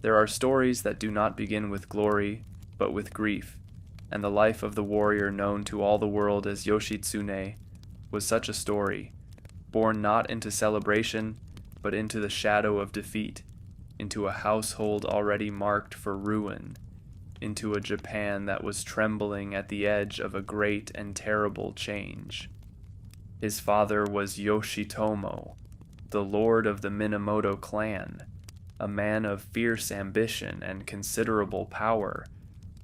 There are stories that do not begin with glory, but with grief, and the life of the warrior known to all the world as Yoshitsune was such a story, born not into celebration, but into the shadow of defeat, into a household already marked for ruin, into a Japan that was trembling at the edge of a great and terrible change. His father was Yoshitomo, the lord of the Minamoto clan, a man of fierce ambition and considerable power,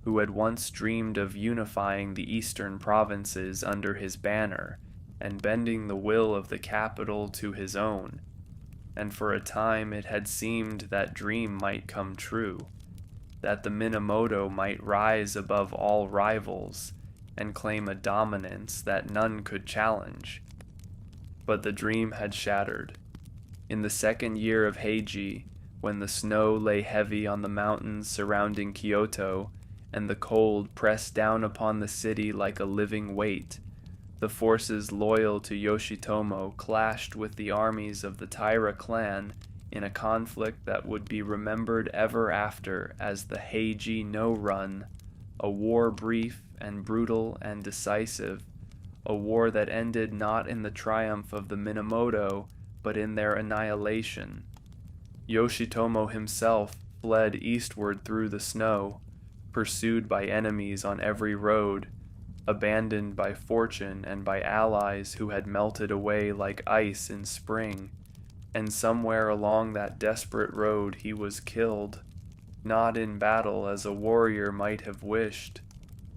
who had once dreamed of unifying the eastern provinces under his banner and bending the will of the capital to his own, and for a time it had seemed that dream might come true, that the Minamoto might rise above all rivals and claim a dominance that none could challenge. But the dream had shattered. In the second year of Heiji, when the snow lay heavy on the mountains surrounding Kyoto, and the cold pressed down upon the city like a living weight, the forces loyal to Yoshitomo clashed with the armies of the Taira clan in a conflict that would be remembered ever after as the Heiji no Run, a war brief and brutal and decisive, a war that ended not in the triumph of the Minamoto, but in their annihilation. Yoshitomo himself fled eastward through the snow, pursued by enemies on every road, abandoned by fortune and by allies who had melted away like ice in spring, and somewhere along that desperate road he was killed, not in battle as a warrior might have wished,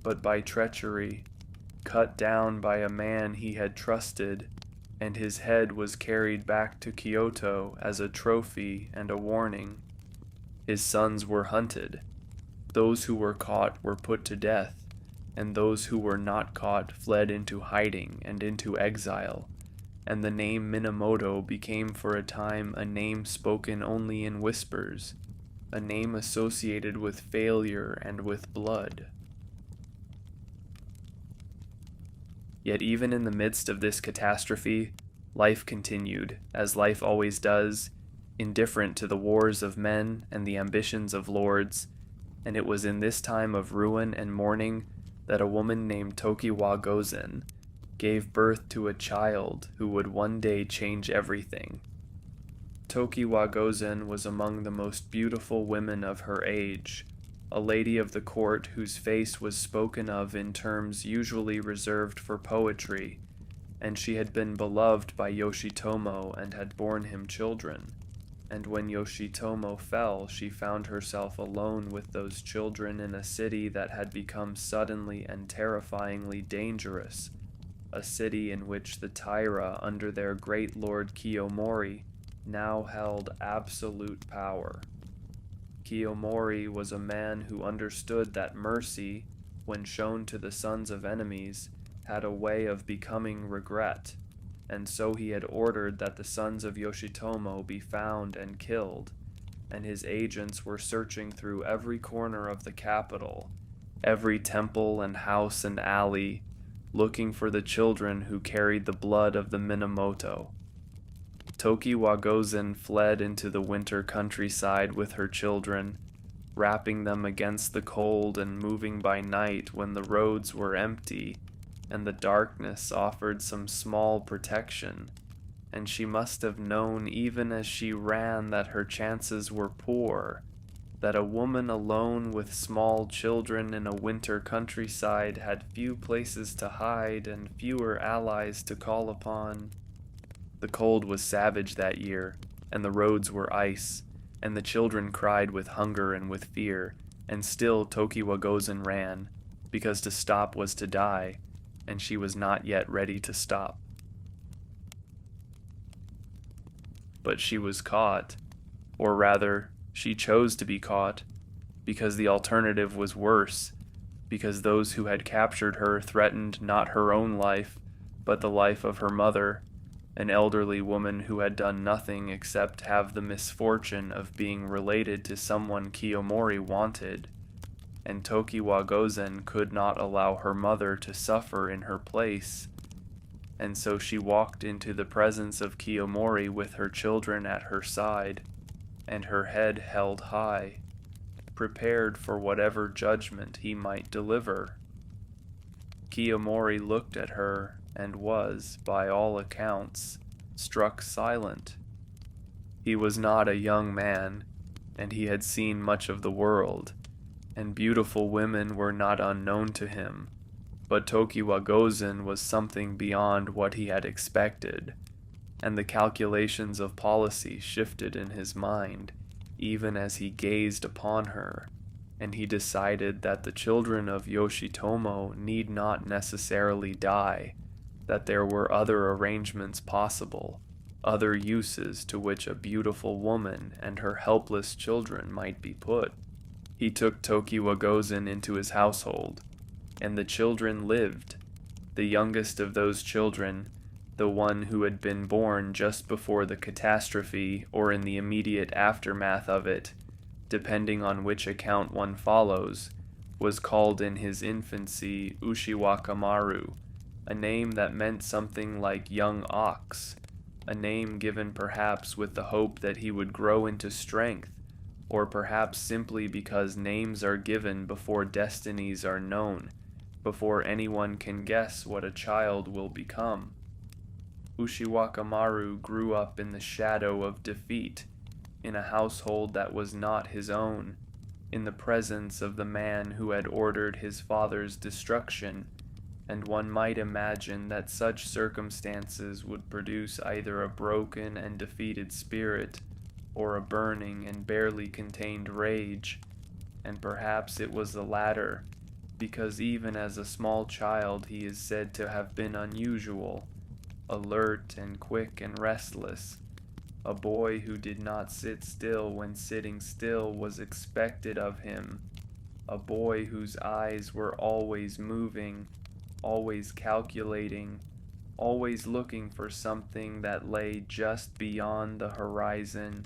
but by treachery, cut down by a man he had trusted, and his head was carried back to Kyoto as a trophy and a warning. His sons were hunted. Those who were caught were put to death, and those who were not caught fled into hiding and into exile, and the name Minamoto became for a time a name spoken only in whispers, a name associated with failure and with blood. Yet even in the midst of this catastrophe, life continued, as life always does, indifferent to the wars of men and the ambitions of lords, and it was in this time of ruin and mourning that a woman named Tokiwa Gozen gave birth to a child who would one day change everything. Tokiwa Gozen was among the most beautiful women of her age, a lady of the court whose face was spoken of in terms usually reserved for poetry, and she had been beloved by Yoshitomo and had borne him children. And when Yoshitomo fell, she found herself alone with those children in a city that had become suddenly and terrifyingly dangerous, a city in which the Taira under their great lord Kiyomori now held absolute power. Kiyomori was a man who understood that mercy, when shown to the sons of enemies, had a way of becoming regret, and so he had ordered that the sons of Yoshitomo be found and killed, and his agents were searching through every corner of the capital, every temple and house and alley, looking for the children who carried the blood of the Minamoto. Tokiwa Gozen fled into the winter countryside with her children, wrapping them against the cold and moving by night when the roads were empty and the darkness offered some small protection, and she must have known even as she ran that her chances were poor, that a woman alone with small children in a winter countryside had few places to hide and fewer allies to call upon. The cold was savage that year, and the roads were ice, and the children cried with hunger and with fear, and still Tokiwa Gozen ran, because to stop was to die, and she was not yet ready to stop. But she was caught, or rather, she chose to be caught, because the alternative was worse, because those who had captured her threatened not her own life, but the life of her mother, an elderly woman who had done nothing except have the misfortune of being related to someone Kiyomori wanted, and Tokiwa Gozen could not allow her mother to suffer in her place, and so she walked into the presence of Kiyomori with her children at her side, and her head held high, prepared for whatever judgment he might deliver. Kiyomori looked at her and was, by all accounts, struck silent. He was not a young man, and he had seen much of the world, and beautiful women were not unknown to him, but Tokiwa Gozen was something beyond what he had expected, and the calculations of policy shifted in his mind, even as he gazed upon her, and he decided that the children of Yoshitomo need not necessarily die, that there were other arrangements possible, other uses to which a beautiful woman and her helpless children might be put. He took Tokiwa Gozen into his household, and the children lived. The youngest of those children, the one who had been born just before the catastrophe or in the immediate aftermath of it, depending on which account one follows, was called in his infancy Ushiwakamaru, a name that meant something like young ox, a name given perhaps with the hope that he would grow into strength, or perhaps simply because names are given before destinies are known, before anyone can guess what a child will become. Ushiwakamaru grew up in the shadow of defeat, in a household that was not his own, in the presence of the man who had ordered his father's destruction, and one might imagine that such circumstances would produce either a broken and defeated spirit, or a burning and barely contained rage, and perhaps it was the latter, because even as a small child he is said to have been unusual, alert and quick and restless, a boy who did not sit still when sitting still was expected of him, a boy whose eyes were always moving, always calculating, always looking for something that lay just beyond the horizon.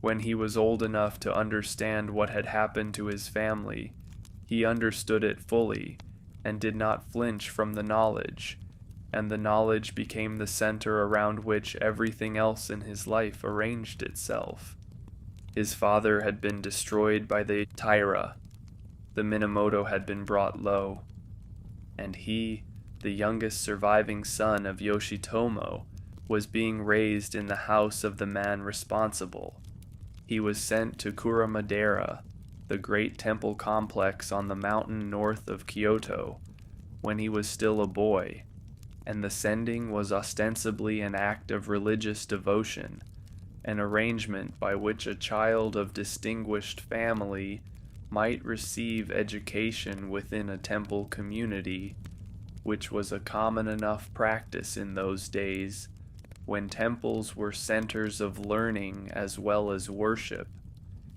When he was old enough to understand what had happened to his family, he understood it fully and did not flinch from the knowledge, and the knowledge became the center around which everything else in his life arranged itself. His father had been destroyed by the Taira, the Minamoto had been brought low, and he, the youngest surviving son of Yoshitomo, was being raised in the house of the man responsible. He was sent to Kuramadera, the great temple complex on the mountain north of Kyoto, when he was still a boy, and the sending was ostensibly an act of religious devotion, an arrangement by which a child of distinguished family might receive education within a temple community, which was a common enough practice in those days, when temples were centers of learning as well as worship,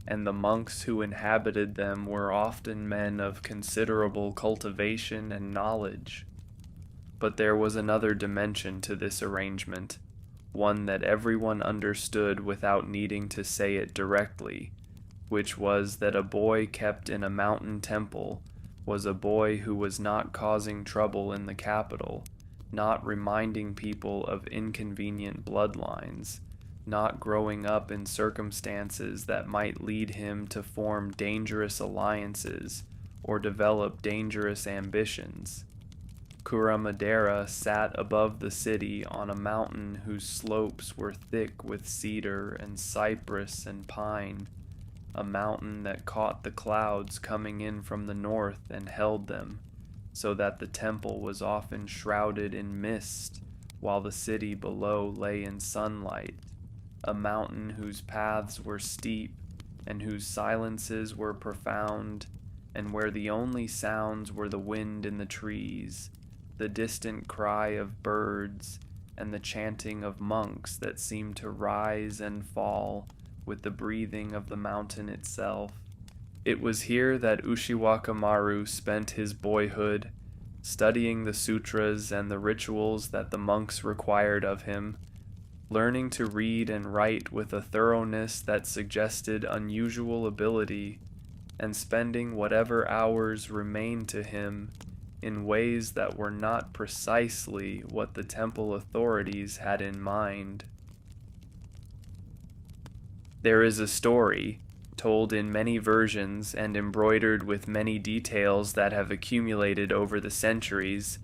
and the monks who inhabited them were often men of considerable cultivation and knowledge. But there was another dimension to this arrangement, one that everyone understood without needing to say it directly, which was that a boy kept in a mountain temple was a boy who was not causing trouble in the capital, not reminding people of inconvenient bloodlines, not growing up in circumstances that might lead him to form dangerous alliances or develop dangerous ambitions. Kuramadera sat above the city on a mountain whose slopes were thick with cedar and cypress and pine, a mountain that caught the clouds coming in from the north and held them, so that the temple was often shrouded in mist while the city below lay in sunlight, a mountain whose paths were steep and whose silences were profound, and where the only sounds were the wind in the trees, the distant cry of birds, and the chanting of monks that seemed to rise and fall with the breathing of the mountain itself. It was here that Ushiwakamaru spent his boyhood, studying the sutras and the rituals that the monks required of him, learning to read and write with a thoroughness that suggested unusual ability, and spending whatever hours remained to him in ways that were not precisely what the temple authorities had in mind. There is a story, told in many versions and embroidered with many details that have accumulated over the centuries,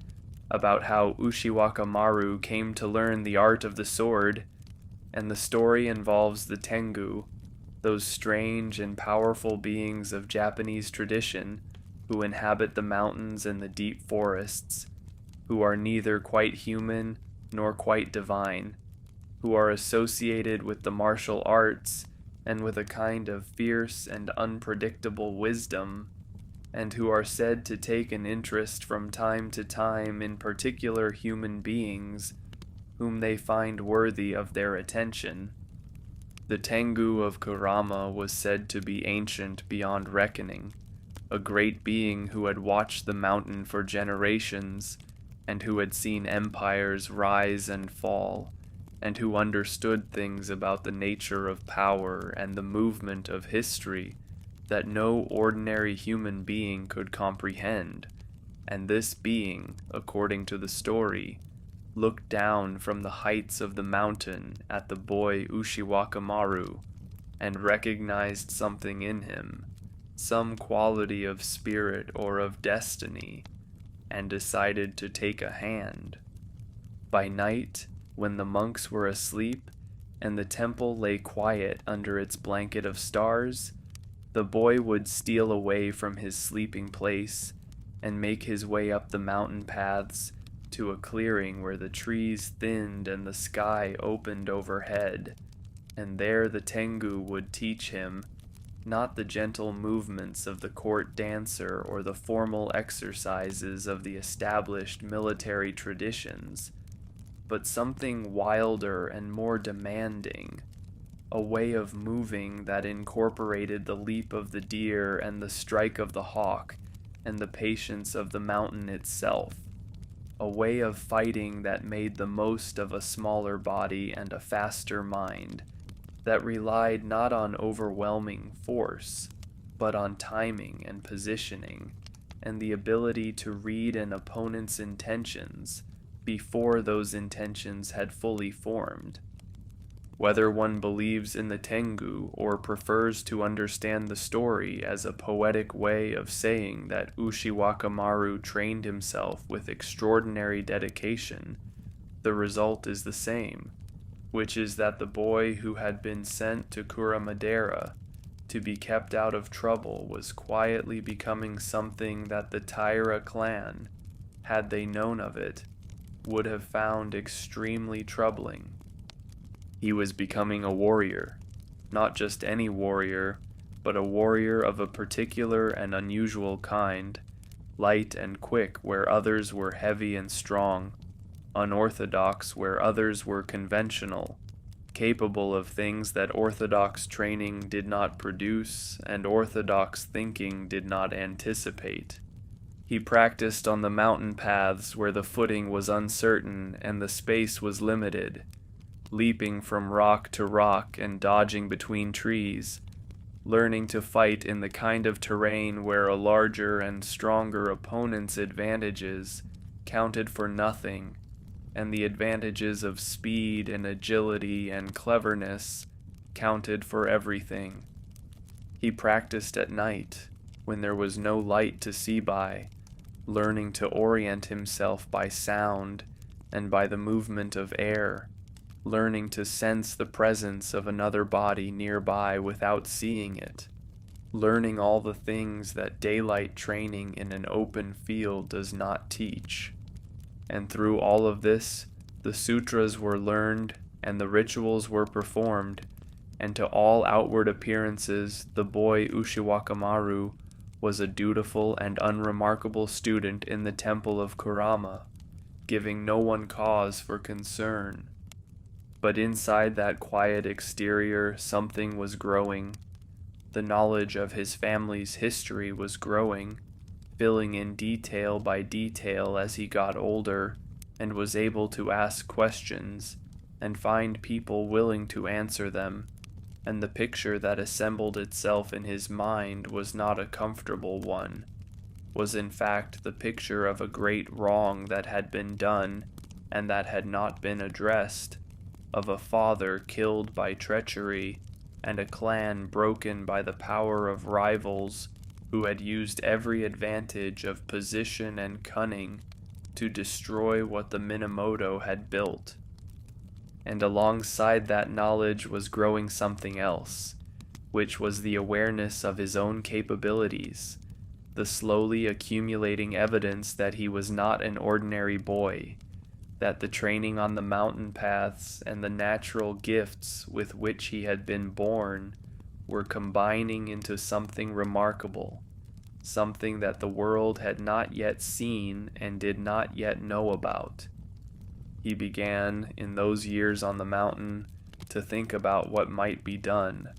about how Ushiwakamaru came to learn the art of the sword, and the story involves the Tengu, those strange and powerful beings of Japanese tradition who inhabit the mountains and the deep forests, who are neither quite human nor quite divine, who are associated with the martial arts and with a kind of fierce and unpredictable wisdom, and who are said to take an interest from time to time in particular human beings whom they find worthy of their attention. The Tengu of Kurama was said to be ancient beyond reckoning, a great being who had watched the mountain for generations, and who had seen empires rise and fall, and who understood things about the nature of power and the movement of history that no ordinary human being could comprehend. And this being, according to the story, looked down from the heights of the mountain at the boy Ushiwakamaru and recognized something in him, some quality of spirit or of destiny, and decided to take a hand. By night, when the monks were asleep and the temple lay quiet under its blanket of stars, the boy would steal away from his sleeping place and make his way up the mountain paths to a clearing where the trees thinned and the sky opened overhead, and there the Tengu would teach him not the gentle movements of the court dancer or the formal exercises of the established military traditions, but something wilder and more demanding, a way of moving that incorporated the leap of the deer and the strike of the hawk and the patience of the mountain itself, a way of fighting that made the most of a smaller body and a faster mind, that relied not on overwhelming force, but on timing and positioning, and the ability to read an opponent's intentions before those intentions had fully formed. Whether one believes in the Tengu or prefers to understand the story as a poetic way of saying that Ushiwakamaru trained himself with extraordinary dedication, the result is the same, which is that the boy who had been sent to Kuramadera to be kept out of trouble was quietly becoming something that the Taira clan, had they known of it, would have found extremely troubling. He was becoming a warrior, not just any warrior, but a warrior of a particular and unusual kind, light and quick where others were heavy and strong, unorthodox where others were conventional, capable of things that orthodox training did not produce and orthodox thinking did not anticipate. He practiced on the mountain paths where the footing was uncertain and the space was limited, leaping from rock to rock and dodging between trees, learning to fight in the kind of terrain where a larger and stronger opponent's advantages counted for nothing, and the advantages of speed and agility and cleverness counted for everything. He practiced at night, when there was no light to see by, learning to orient himself by sound and by the movement of air, learning to sense the presence of another body nearby without seeing it, learning all the things that daylight training in an open field does not teach. And through all of this, the sutras were learned and the rituals were performed, and to all outward appearances the boy Ushiwakamaru was a dutiful and unremarkable student in the temple of Kurama, giving no one cause for concern. But inside that quiet exterior something was growing. The knowledge of his family's history was growing, filling in detail by detail as he got older and was able to ask questions and find people willing to answer them, and the picture that assembled itself in his mind was not a comfortable one, was in fact the picture of a great wrong that had been done and that had not been addressed, of a father killed by treachery, and a clan broken by the power of rivals who had used every advantage of position and cunning to destroy what the Minamoto had built. And alongside that knowledge was growing something else, which was the awareness of his own capabilities, the slowly accumulating evidence that he was not an ordinary boy, that the training on the mountain paths and the natural gifts with which he had been born were combining into something remarkable, something that the world had not yet seen and did not yet know about. He began, in those years on the mountain, to think about what might be done.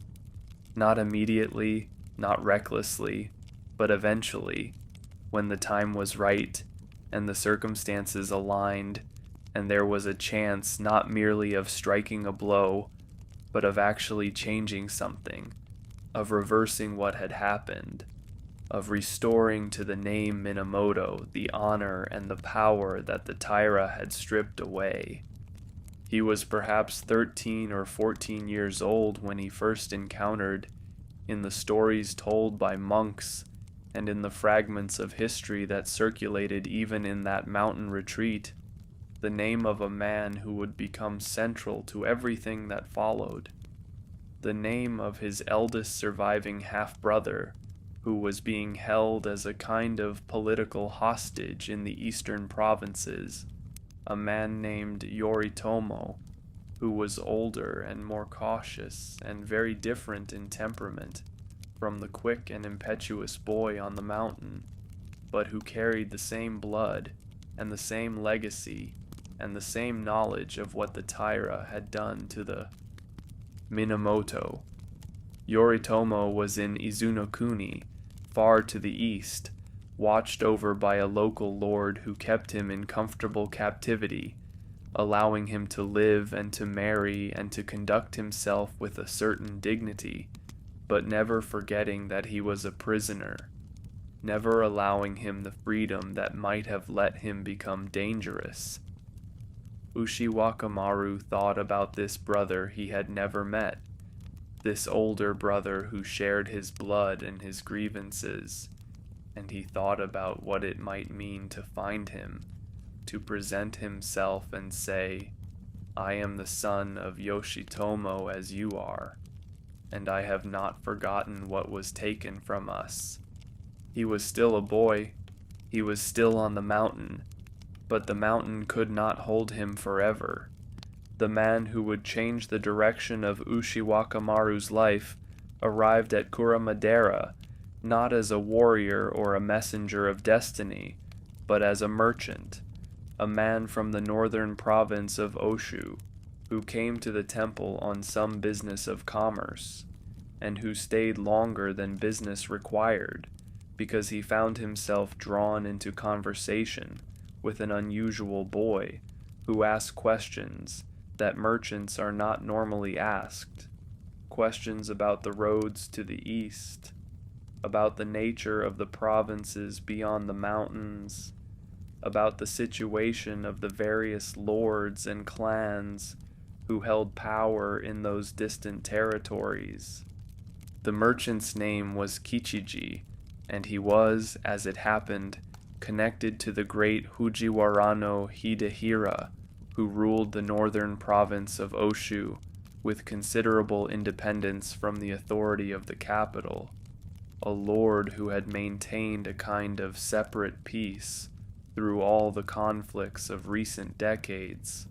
Not immediately, not recklessly, but eventually, when the time was right and the circumstances aligned, and there was a chance not merely of striking a blow, but of actually changing something, of reversing what had happened, of restoring to the name Minamoto the honor and the power that the Taira had stripped away. He was perhaps 13 or 14 years old when he first encountered, in the stories told by monks and in the fragments of history that circulated even in that mountain retreat, the name of a man who would become central to everything that followed. The name of his eldest surviving half-brother, who was being held as a kind of political hostage in the eastern provinces, a man named Yoritomo, who was older and more cautious and very different in temperament from the quick and impetuous boy on the mountain, but who carried the same blood and the same legacy and the same knowledge of what the Taira had done to the Minamoto. Yoritomo was in Izunokuni, far to the east, watched over by a local lord who kept him in comfortable captivity, allowing him to live and to marry and to conduct himself with a certain dignity, but never forgetting that he was a prisoner, never allowing him the freedom that might have let him become dangerous. Ushiwakamaru thought about this brother he had never met, this older brother who shared his blood and his grievances, and he thought about what it might mean to find him, to present himself and say, "I am the son of Yoshitomo as you are, and I have not forgotten what was taken from us." He was still a boy, he was still on the mountain, but the mountain could not hold him forever. The man who would change the direction of Ushiwakamaru's life arrived at Kuramadera, not as a warrior or a messenger of destiny, but as a merchant, a man from the northern province of Oshu, who came to the temple on some business of commerce, and who stayed longer than business required, because he found himself drawn into conversation with an unusual boy who asked questions that merchants are not normally asked, questions about the roads to the east, about the nature of the provinces beyond the mountains, about the situation of the various lords and clans who held power in those distant territories. The merchant's name was Kichiji, and he was, as it happened, connected to the great Fujiwara no Hidehira, who ruled the northern province of Oshu with considerable independence from the authority of the capital, a lord who had maintained a kind of separate peace through all the conflicts of recent decades,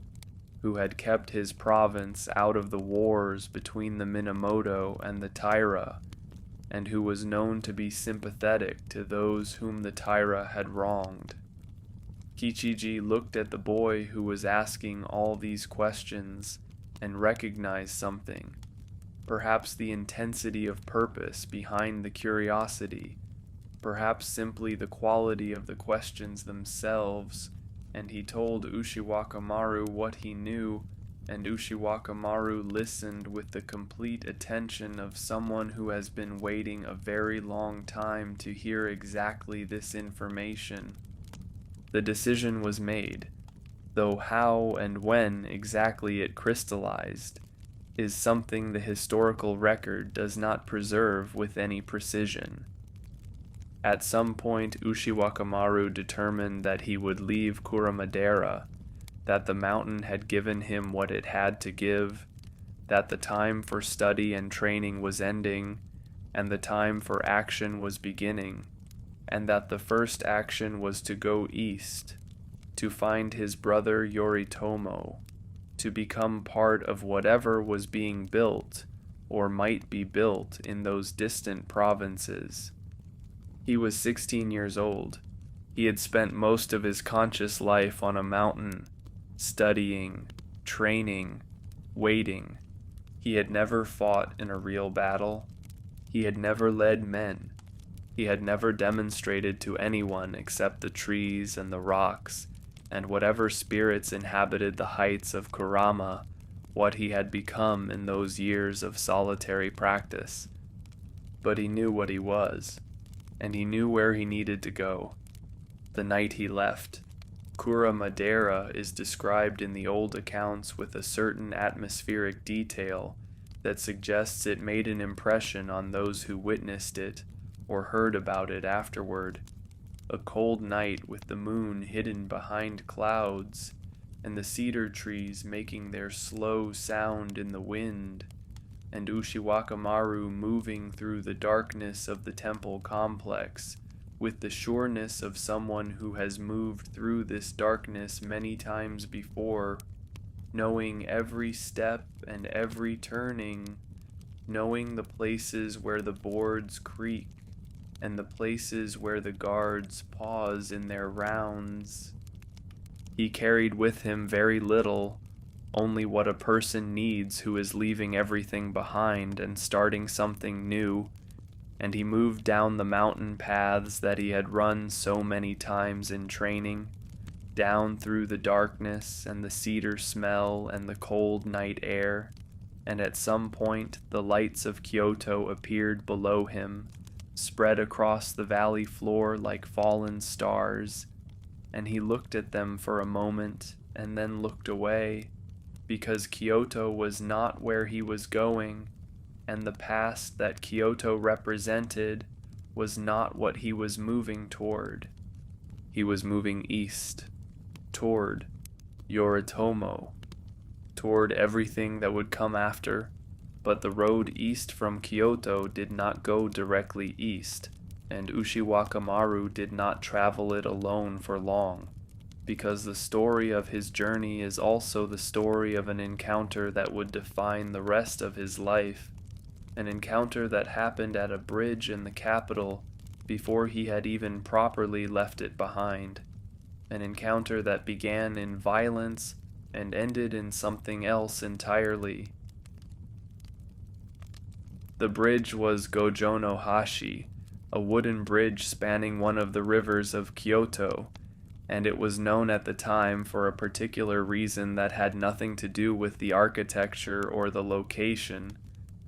who had kept his province out of the wars between the Minamoto and the Taira, and who was known to be sympathetic to those whom the Taira had wronged. Kichiji looked at the boy who was asking all these questions and recognized something, perhaps the intensity of purpose behind the curiosity, perhaps simply the quality of the questions themselves, and he told Ushiwakamaru what he knew, and Ushiwakamaru listened with the complete attention of someone who has been waiting a very long time to hear exactly this information. The decision was made, though how and when exactly it crystallized, is something the historical record does not preserve with any precision. At some point, Ushiwakamaru determined that he would leave Kuramadera, that the mountain had given him what it had to give, that the time for study and training was ending, and the time for action was beginning, and that the first action was to go east, to find his brother Yoritomo, to become part of whatever was being built or might be built in those distant provinces. He was 16 years old. He had spent most of his conscious life on a mountain, studying, training, waiting. He had never fought in a real battle. He had never led men. He had never demonstrated to anyone except the trees and the rocks, and whatever spirits inhabited the heights of Kurama, what he had become in those years of solitary practice. But he knew what he was, and he knew where he needed to go. The night he left, Kuramadera is described in the old accounts with a certain atmospheric detail that suggests it made an impression on those who witnessed it or heard about it afterward. A cold night with the moon hidden behind clouds, and the cedar trees making their slow sound in the wind, and Ushiwakamaru moving through the darkness of the temple complex with the sureness of someone who has moved through this darkness many times before, knowing every step and every turning, knowing the places where the boards creak and the places where the guards pause in their rounds. He carried with him very little, only what a person needs who is leaving everything behind and starting something new, and he moved down the mountain paths that he had run so many times in training, down through the darkness and the cedar smell and the cold night air, and at some point the lights of Kyoto appeared below him, spread across the valley floor like fallen stars, and he looked at them for a moment and then looked away, because Kyoto was not where he was going, and the past that Kyoto represented was not what he was moving toward. He was moving east, toward Yoritomo, toward everything that would come after. But the road east from Kyoto did not go directly east, and Ushiwakamaru did not travel it alone for long, because the story of his journey is also the story of an encounter that would define the rest of his life, an encounter that happened at a bridge in the capital before he had even properly left it behind, an encounter that began in violence and ended in something else entirely. The bridge was Gojonohashi, a wooden bridge spanning one of the rivers of Kyoto, and it was known at the time for a particular reason that had nothing to do with the architecture or the location,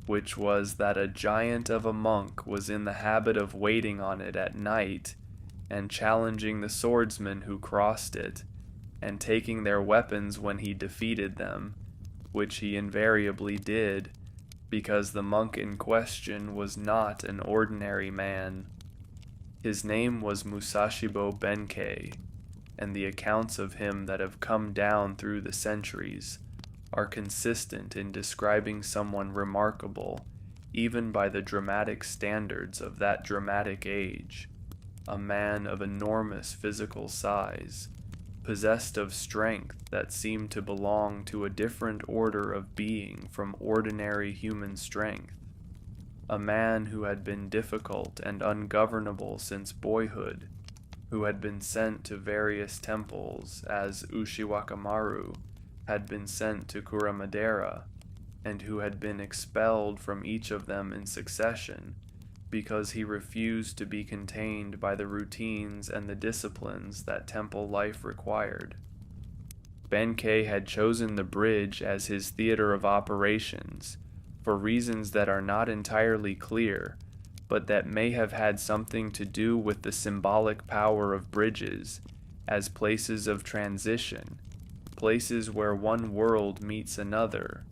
which was that a giant of a monk was in the habit of waiting on it at night and challenging the swordsmen who crossed it, and taking their weapons when he defeated them, which he invariably did, because the monk in question was not an ordinary man. His name was Musashibo Benkei, and the accounts of him that have come down through the centuries are consistent in describing someone remarkable, even by the dramatic standards of that dramatic age, a man of enormous physical size, possessed of strength that seemed to belong to a different order of being from ordinary human strength, a man who had been difficult and ungovernable since boyhood, who had been sent to various temples as Ushiwakamaru had been sent to Kuramadera, and who had been expelled from each of them in succession because he refused to be contained by the routines and the disciplines that temple life required. Benkei had chosen the bridge as his theater of operations for reasons that are not entirely clear, but that may have had something to do with the symbolic power of bridges as places of transition, places where one world meets another,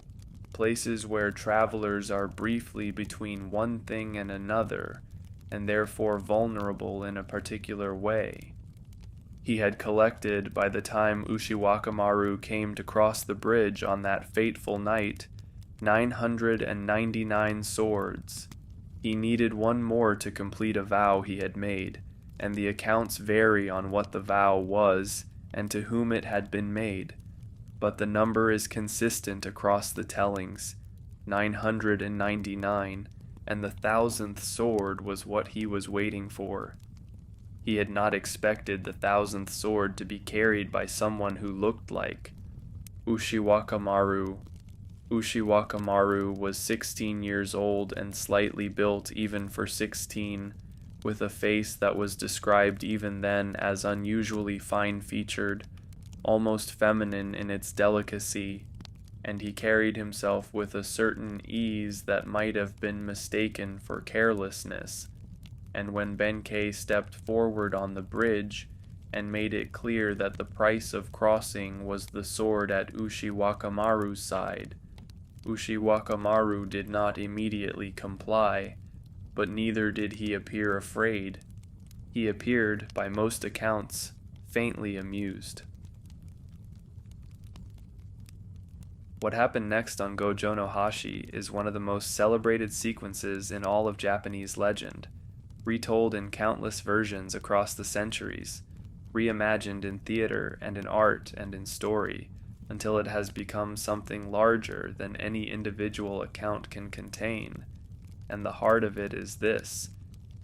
places where travelers are briefly between one thing and another, and therefore vulnerable in a particular way. He had collected, by the time Ushiwakamaru came to cross the bridge on that fateful night, 999 swords. He needed one more to complete a vow he had made, and the accounts vary on what the vow was and to whom it had been made, but the number is consistent across the tellings, 999, and the 1,000th sword was what he was waiting for. He had not expected the 1,000th sword to be carried by someone who looked like Ushiwakamaru. Ushiwakamaru was 16 years old and slightly built even for 16, with a face that was described even then as unusually fine-featured, almost feminine in its delicacy, and he carried himself with a certain ease that might have been mistaken for carelessness, and when Benkei stepped forward on the bridge and made it clear that the price of crossing was the sword at Ushiwakamaru's side, Ushiwakamaru did not immediately comply, but neither did he appear afraid. He appeared, by most accounts, faintly amused. What happened next on Gojo no Hashi is one of the most celebrated sequences in all of Japanese legend, retold in countless versions across the centuries, reimagined in theater and in art and in story, until it has become something larger than any individual account can contain. And the heart of it is this,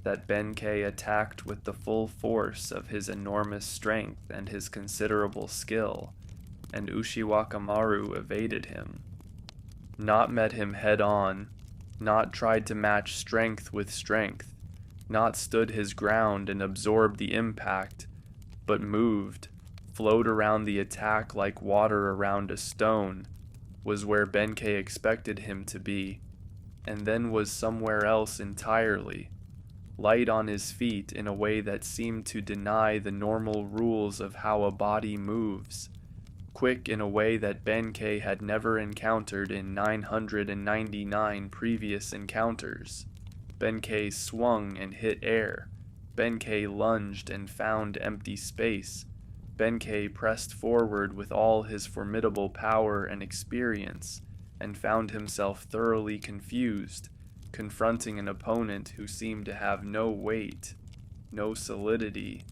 that Benkei attacked with the full force of his enormous strength and his considerable skill, and Ushiwakamaru evaded him. Not met him head-on, not tried to match strength with strength, not stood his ground and absorbed the impact, but moved, flowed around the attack like water around a stone, was where Benkei expected him to be, and then was somewhere else entirely, light on his feet in a way that seemed to deny the normal rules of how a body moves, quick in a way that Benkei had never encountered in 999 previous encounters. Benkei swung and hit air. Benkei lunged and found empty space. Benkei pressed forward with all his formidable power and experience, and found himself thoroughly confused, confronting an opponent who seemed to have no weight, no solidity,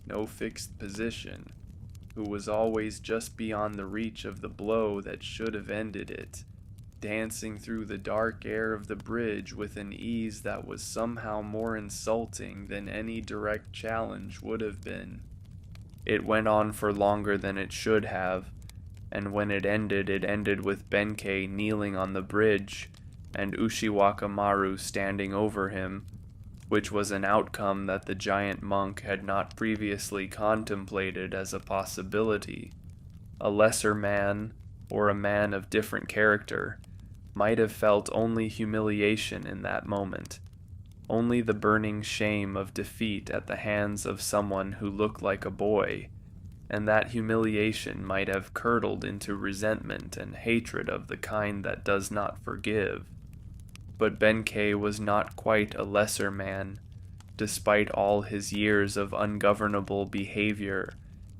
no fixed position, who was always just beyond the reach of the blow that should have ended it, dancing through the dark air of the bridge with an ease that was somehow more insulting than any direct challenge would have been. It went on for longer than it should have, and when it ended with Benkei kneeling on the bridge, and Ushiwakamaru standing over him, which was an outcome that the giant monk had not previously contemplated as a possibility. A lesser man, or a man of different character, might have felt only humiliation in that moment, only the burning shame of defeat at the hands of someone who looked like a boy, and that humiliation might have curdled into resentment and hatred of the kind that does not forgive. But Benkei was not quite a lesser man, despite all his years of ungovernable behavior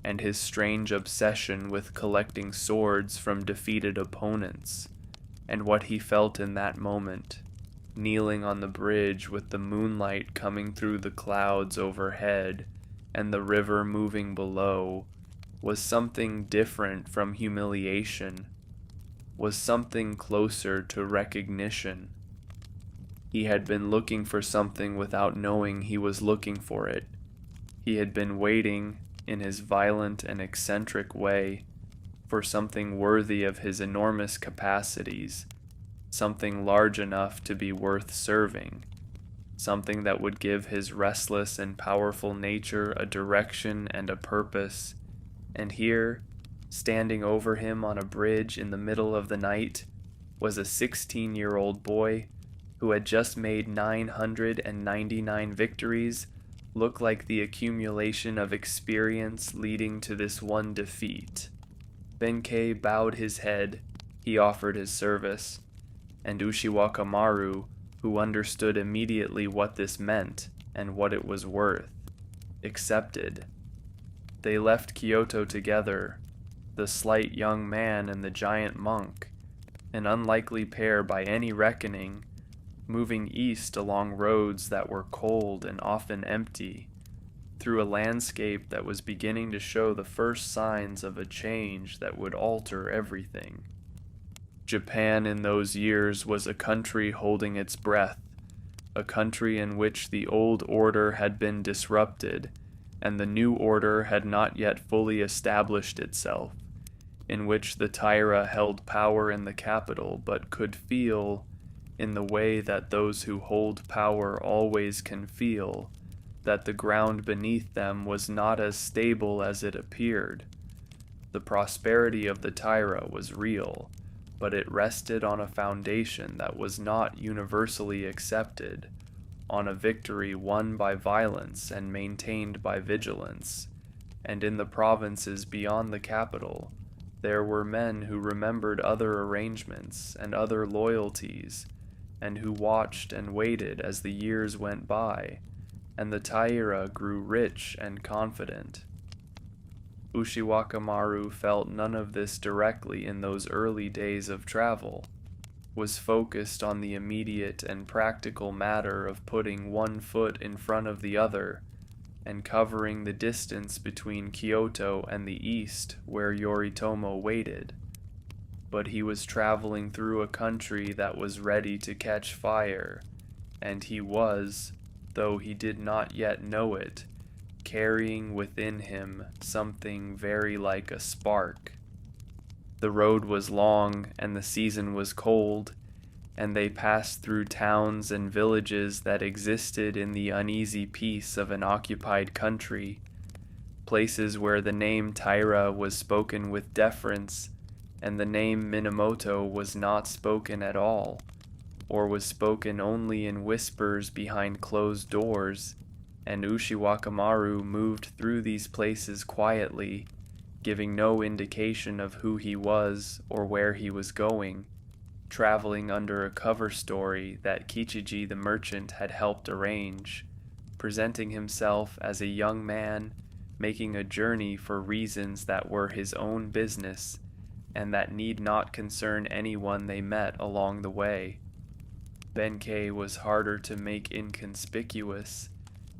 and his strange obsession with collecting swords from defeated opponents, and what he felt in that moment, kneeling on the bridge with the moonlight coming through the clouds overhead and the river moving below, was something different from humiliation, was something closer to recognition. He had been looking for something without knowing he was looking for it. He had been waiting, in his violent and eccentric way, for something worthy of his enormous capacities, something large enough to be worth serving, something that would give his restless and powerful nature a direction and a purpose. And here, standing over him on a bridge in the middle of the night, was a 16-year-old boy who had just made 999 victories look like the accumulation of experience leading to this one defeat. Benkei bowed his head. He offered his service. and Ushiwaka Maru, who understood immediately what this meant and what it was worth, accepted. They left Kyoto together, the slight young man and the giant monk, an unlikely pair by any reckoning, moving east along roads that were cold and often empty, through a landscape that was beginning to show the first signs of a change that would alter everything. Japan in those years was a country holding its breath, a country in which the old order had been disrupted, and the new order had not yet fully established itself, in which the Taira held power in the capital but could feel, in the way that those who hold power always can feel, that the ground beneath them was not as stable as it appeared. The prosperity of the Taira was real, but it rested on a foundation that was not universally accepted, on a victory won by violence and maintained by vigilance, and in the provinces beyond the capital, there were men who remembered other arrangements and other loyalties, and who watched and waited as the years went by, and the Taira grew rich and confident. Ushiwaka Maru felt none of this directly in those early days of travel, was focused on the immediate and practical matter of putting one foot in front of the other, and covering the distance between Kyoto and the east where Yoritomo waited. But he was traveling through a country that was ready to catch fire, and he was, though he did not yet know it, carrying within him something very like a spark. The road was long, and the season was cold, and they passed through towns and villages that existed in the uneasy peace of an occupied country, places where the name Taira was spoken with deference, and the name Minamoto was not spoken at all, or was spoken only in whispers behind closed doors, and Ushiwaka Maru moved through these places quietly, giving no indication of who he was or where he was going, traveling under a cover story that Kichiji the merchant had helped arrange, presenting himself as a young man making a journey for reasons that were his own business and that need not concern anyone they met along the way. Benkei was harder to make inconspicuous,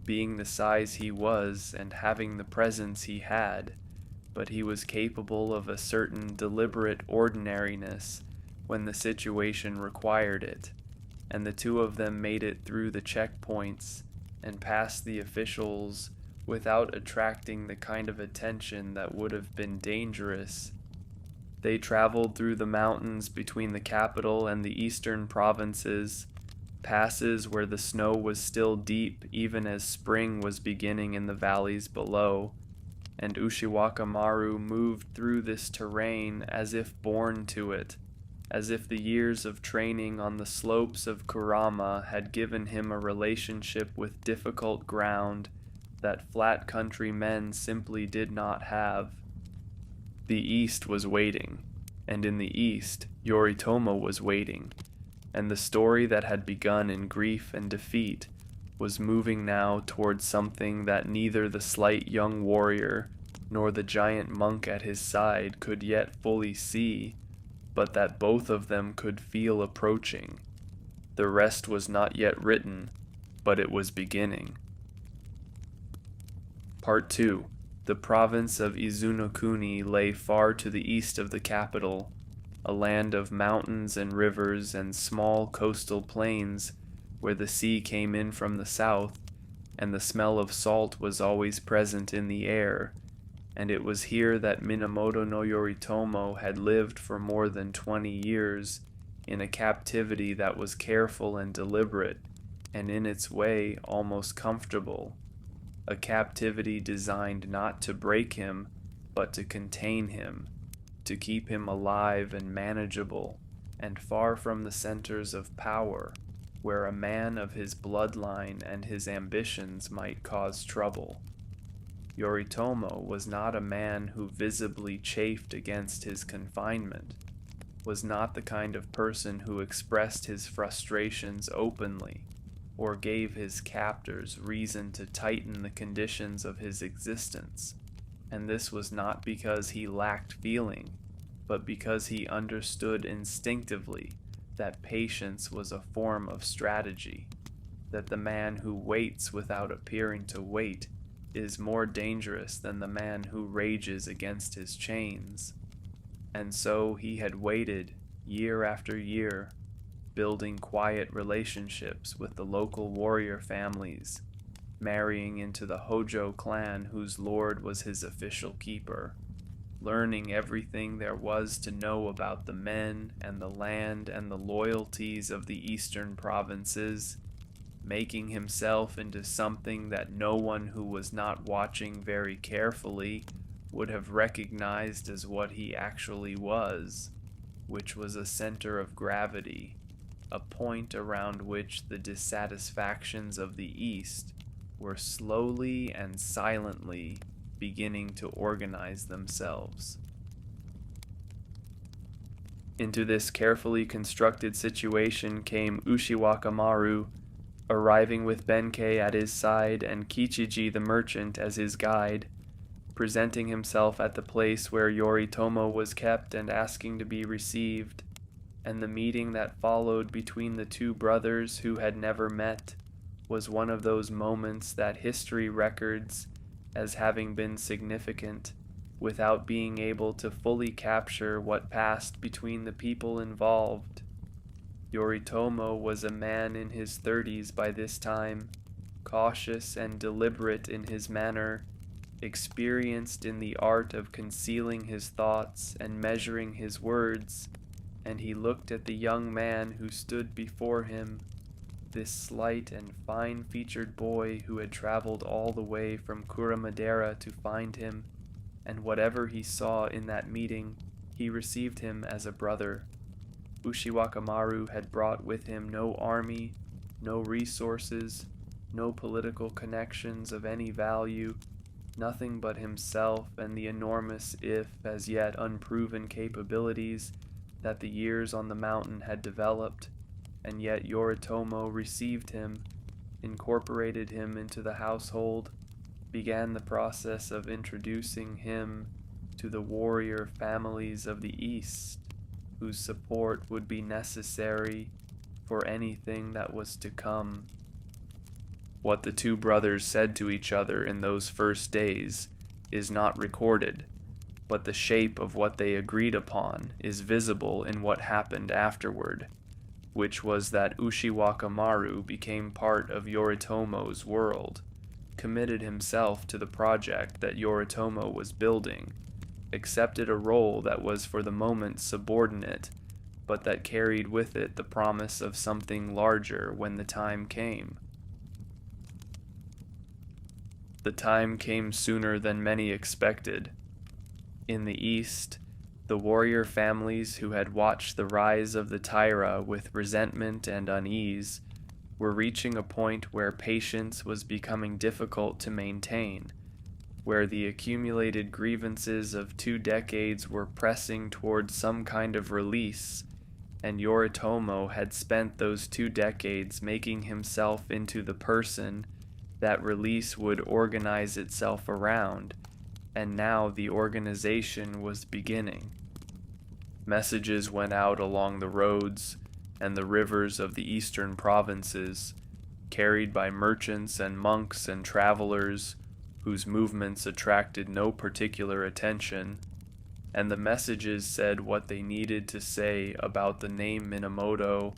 being the size he was and having the presence he had, but he was capable of a certain deliberate ordinariness when the situation required it, and the two of them made it through the checkpoints and past the officials without attracting the kind of attention that would have been dangerous. They traveled through the mountains between the capital and the eastern provinces, passes where the snow was still deep even as spring was beginning in the valleys below, and Ushiwaka Maru moved through this terrain as if born to it, as if the years of training on the slopes of Kurama had given him a relationship with difficult ground that flat country men simply did not have. The east was waiting, and in the east, Yoritomo was waiting, and the story that had begun in grief and defeat was moving now towards something that neither the slight young warrior nor the giant monk at his side could yet fully see, but that both of them could feel approaching. The rest was not yet written, but it was beginning. Part 2. The province of Izunokuni lay far to the east of the capital, a land of mountains and rivers and small coastal plains where the sea came in from the south, and the smell of salt was always present in the air, and it was here that Minamoto no Yoritomo had lived for more than 20 years, in a captivity that was careful and deliberate, and in its way almost comfortable. A captivity designed not to break him, but to contain him, to keep him alive and manageable, and far from the centers of power, where a man of his bloodline and his ambitions might cause trouble. Yoritomo was not a man who visibly chafed against his confinement, was not the kind of person who expressed his frustrations openly, or gave his captors reason to tighten the conditions of his existence, and this was not because he lacked feeling, but because he understood instinctively that patience was a form of strategy, that the man who waits without appearing to wait is more dangerous than the man who rages against his chains. And so he had waited year after year, building quiet relationships with the local warrior families, marrying into the Hojo clan whose lord was his official keeper, learning everything there was to know about the men and the land and the loyalties of the eastern provinces, making himself into something that no one who was not watching very carefully would have recognized as what he actually was, which was a center of gravity, a point around which the dissatisfactions of the East were slowly and silently beginning to organize themselves. Into this carefully constructed situation came Ushiwakamaru, arriving with Benkei at his side and Kichiji the merchant as his guide, presenting himself at the place where Yoritomo was kept and asking to be received, and the meeting that followed between the two brothers who had never met was one of those moments that history records as having been significant, without being able to fully capture what passed between the people involved. Yoritomo was a man in his 30s by this time, cautious and deliberate in his manner, experienced in the art of concealing his thoughts and measuring his words, and he looked at the young man who stood before him, this slight and fine-featured boy who had traveled all the way from Kuramadera to find him, and whatever he saw in that meeting, he received him as a brother. Ushiwakamaru had brought with him no army, no resources, no political connections of any value, nothing but himself and the enormous, if as yet unproven capabilities that the years on the mountain had developed, and yet Yoritomo received him, incorporated him into the household, began the process of introducing him to the warrior families of the East, whose support would be necessary for anything that was to come. What the two brothers said to each other in those first days is not recorded, but the shape of what they agreed upon is visible in what happened afterward, which was that Ushiwakamaru became part of Yoritomo's world, committed himself to the project that Yoritomo was building, accepted a role that was for the moment subordinate, but that carried with it the promise of something larger when the time came. The time came sooner than many expected. In the East, the warrior families who had watched the rise of the Taira with resentment and unease were reaching a point where patience was becoming difficult to maintain, where the accumulated grievances of 2 decades were pressing towards some kind of release, and Yoritomo had spent those 2 decades making himself into the person that release would organize itself around, and now the organization was beginning. Messages went out along the roads and the rivers of the eastern provinces, carried by merchants and monks and travelers whose movements attracted no particular attention, and the messages said what they needed to say about the name Minamoto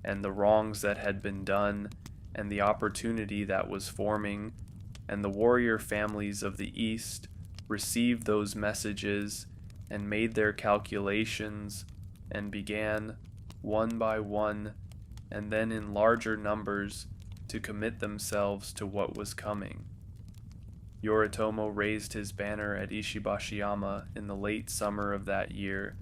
and the wrongs that had been done and the opportunity that was forming, and the warrior families of the East received those messages and made their calculations and began, one by one, and then in larger numbers, to commit themselves to what was coming. Yoritomo raised his banner at Ishibashiyama in the late summer of that year,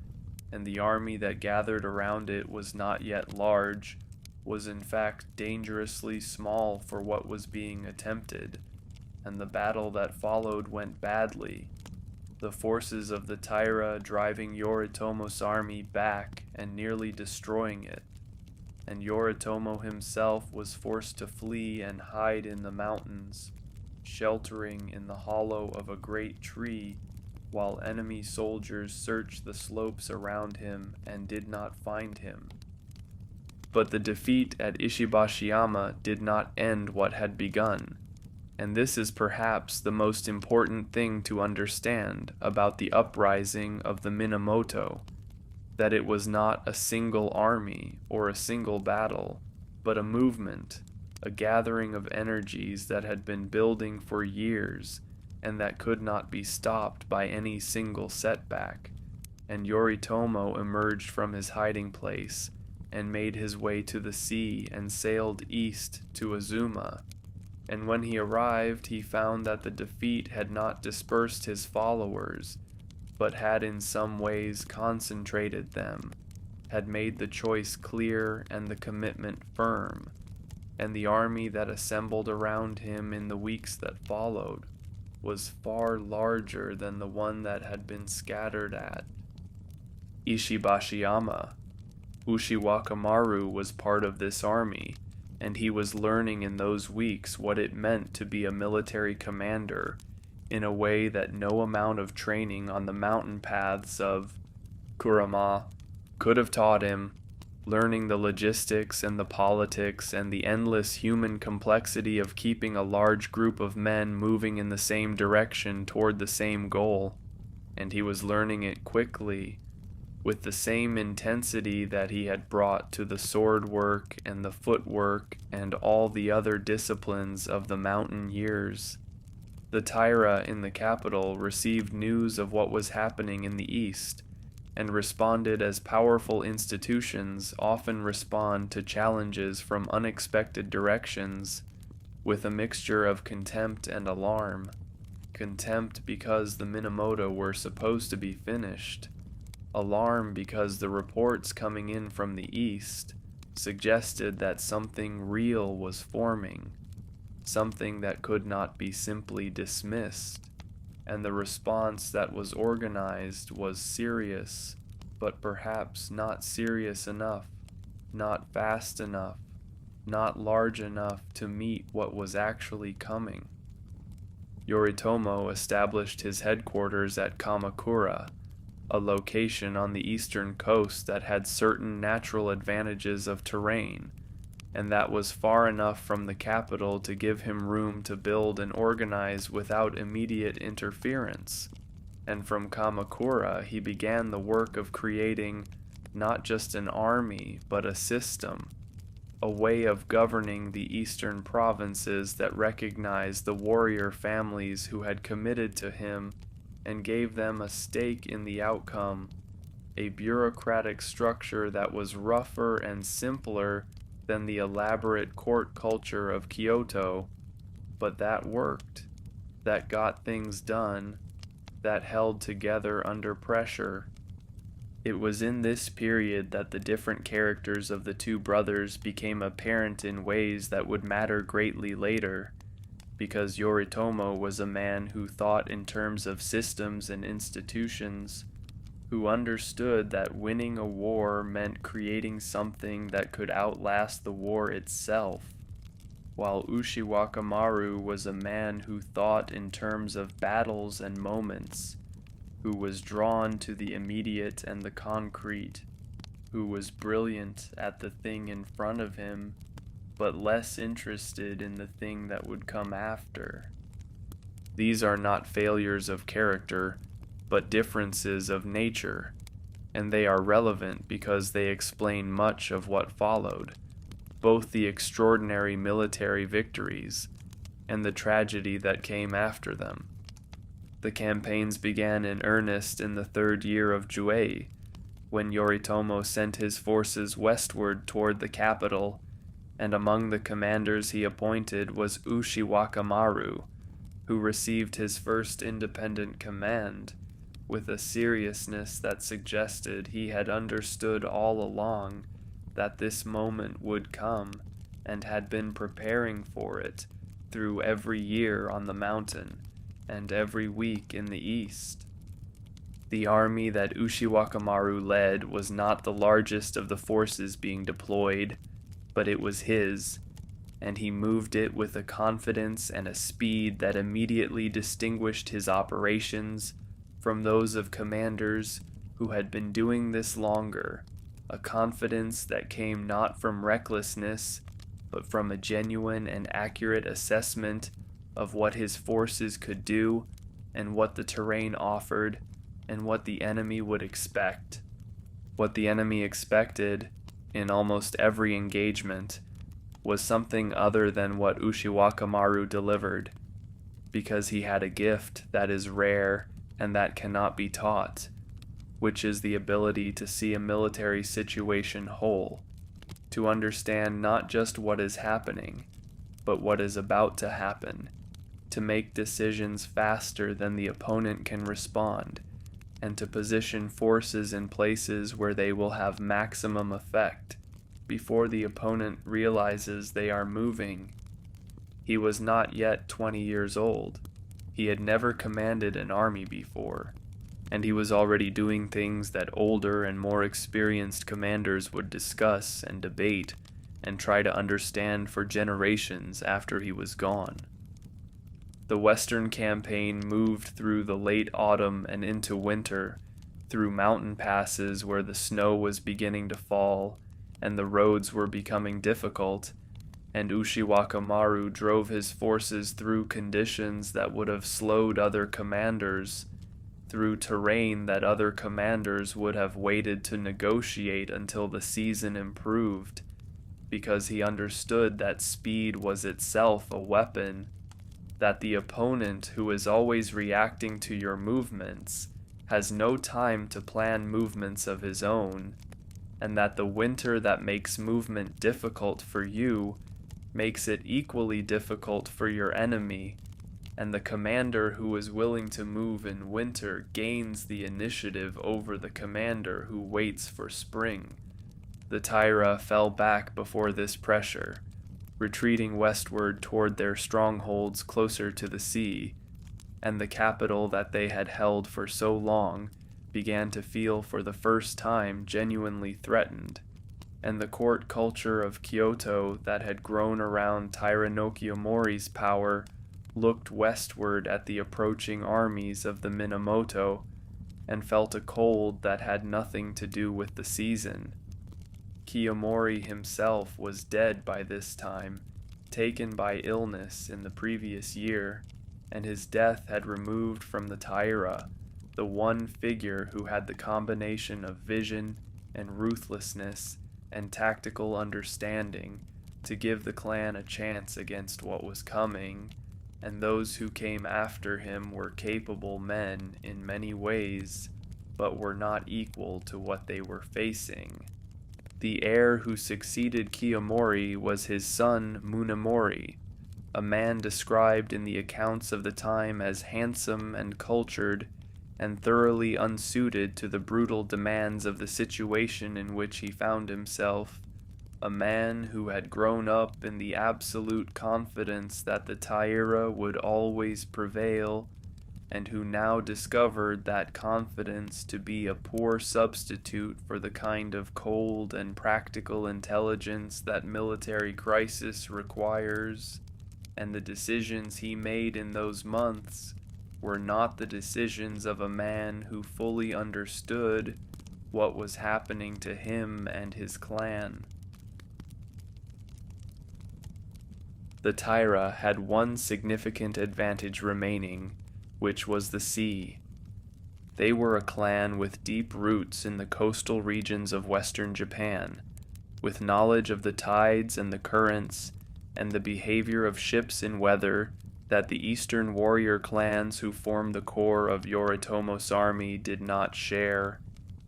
and the army that gathered around it was not yet large, was in fact dangerously small for what was being attempted, and the battle that followed went badly. the forces of the Taira driving Yoritomo's army back and nearly destroying it, and Yoritomo himself was forced to flee and hide in the mountains, sheltering in the hollow of a great tree, while enemy soldiers searched the slopes around him and did not find him. But the defeat at Ishibashiyama did not end what had begun, and this is perhaps the most important thing to understand about the uprising of the Minamoto, that it was not a single army or a single battle, but a movement, a gathering of energies that had been building for years and that could not be stopped by any single setback. And Yoritomo emerged from his hiding place and made his way to the sea and sailed east to Azuma. And when he arrived, he found that the defeat had not dispersed his followers, but had in some ways concentrated them, had made the choice clear and the commitment firm, and the army that assembled around him in the weeks that followed was far larger than the one that had been scattered at Ishibashiyama. Ushiwakamaru was part of this army, and he was learning in those weeks what it meant to be a military commander in a way that no amount of training on the mountain paths of Kurama could have taught him, learning the logistics and the politics and the endless human complexity of keeping a large group of men moving in the same direction toward the same goal. And he was learning it quickly, with the same intensity that he had brought to the sword work and the footwork and all the other disciplines of the mountain years. The Taira in the capital received news of what was happening in the east, and responded as powerful institutions often respond to challenges from unexpected directions, with a mixture of contempt and alarm. Contempt because the Minamoto were supposed to be finished, alarm because the reports coming in from the east suggested that something real was forming, something that could not be simply dismissed, and the response that was organized was serious, but perhaps not serious enough, not fast enough, not large enough to meet what was actually coming. Yoritomo established his headquarters at Kamakura, a location on the eastern coast that had certain natural advantages of terrain, and that was far enough from the capital to give him room to build and organize without immediate interference. And from Kamakura he began the work of creating not just an army, but a system, a way of governing the eastern provinces that recognized the warrior families who had committed to him and gave them a stake in the outcome, a bureaucratic structure that was rougher and simpler than the elaborate court culture of Kyoto, but that worked, that got things done, that held together under pressure. It was in this period that the different characters of the two brothers became apparent in ways that would matter greatly later, because Yoritomo was a man who thought in terms of systems and institutions, who understood that winning a war meant creating something that could outlast the war itself, while Ushiwakamaru was a man who thought in terms of battles and moments, who was drawn to the immediate and the concrete, who was brilliant at the thing in front of him, but less interested in the thing that would come after. These are not failures of character, but differences of nature, and they are relevant because they explain much of what followed, both the extraordinary military victories and the tragedy that came after them. The campaigns began in earnest in the third year of Juei, when Yoritomo sent his forces westward toward the capital, and among the commanders he appointed was Ushiwakamaru, who received his first independent command with a seriousness that suggested he had understood all along that this moment would come and had been preparing for it through every year on the mountain and every week in the east. The army that Ushiwakamaru led was not the largest of the forces being deployed, but it was his, and he moved it with a confidence and a speed that immediately distinguished his operations from those of commanders who had been doing this longer, a confidence that came not from recklessness, but from a genuine and accurate assessment of what his forces could do and what the terrain offered and what the enemy would expect. What the enemy expected, in almost every engagement, was something other than what Ushiwakamaru delivered, because he had a gift that is rare and that cannot be taught, which is the ability to see a military situation whole, to understand not just what is happening, but what is about to happen, to make decisions faster than the opponent can respond, and to position forces in places where they will have maximum effect before the opponent realizes they are moving. He was not yet 20 years old. He had never commanded an army before, and he was already doing things that older and more experienced commanders would discuss and debate and try to understand for generations after he was gone. The Western campaign moved through the late autumn and into winter, through mountain passes where the snow was beginning to fall and the roads were becoming difficult, and Ushiwakamaru drove his forces through conditions that would have slowed other commanders, through terrain that other commanders would have waited to negotiate until the season improved, because he understood that speed was itself a weapon, that the opponent who is always reacting to your movements has no time to plan movements of his own, and that the winter that makes movement difficult for you makes it equally difficult for your enemy, and the commander who is willing to move in winter gains the initiative over the commander who waits for spring. The Taira fell back before this pressure, retreating westward toward their strongholds closer to the sea, and the capital that they had held for so long began to feel for the first time genuinely threatened, and the court culture of Kyoto that had grown around Taira no Kiyomori's power looked westward at the approaching armies of the Minamoto and felt a cold that had nothing to do with the season. Kiyomori himself was dead by this time, taken by illness in the previous year, and his death had removed from the Taira the one figure who had the combination of vision and ruthlessness and tactical understanding to give the clan a chance against what was coming, and those who came after him were capable men in many ways, but were not equal to what they were facing. The heir who succeeded Kiyomori was his son Munamori, a man described in the accounts of the time as handsome and cultured, and thoroughly unsuited to the brutal demands of the situation in which he found himself, a man who had grown up in the absolute confidence that the Taira would always prevail, and who now discovered that confidence to be a poor substitute for the kind of cold and practical intelligence that military crisis requires, and the decisions he made in those months were not the decisions of a man who fully understood what was happening to him and his clan. The Taira had one significant advantage remaining, which was the sea. They were a clan with deep roots in the coastal regions of western Japan, with knowledge of the tides and the currents, and the behavior of ships in weather that the eastern warrior clans who formed the core of Yoritomo's army did not share,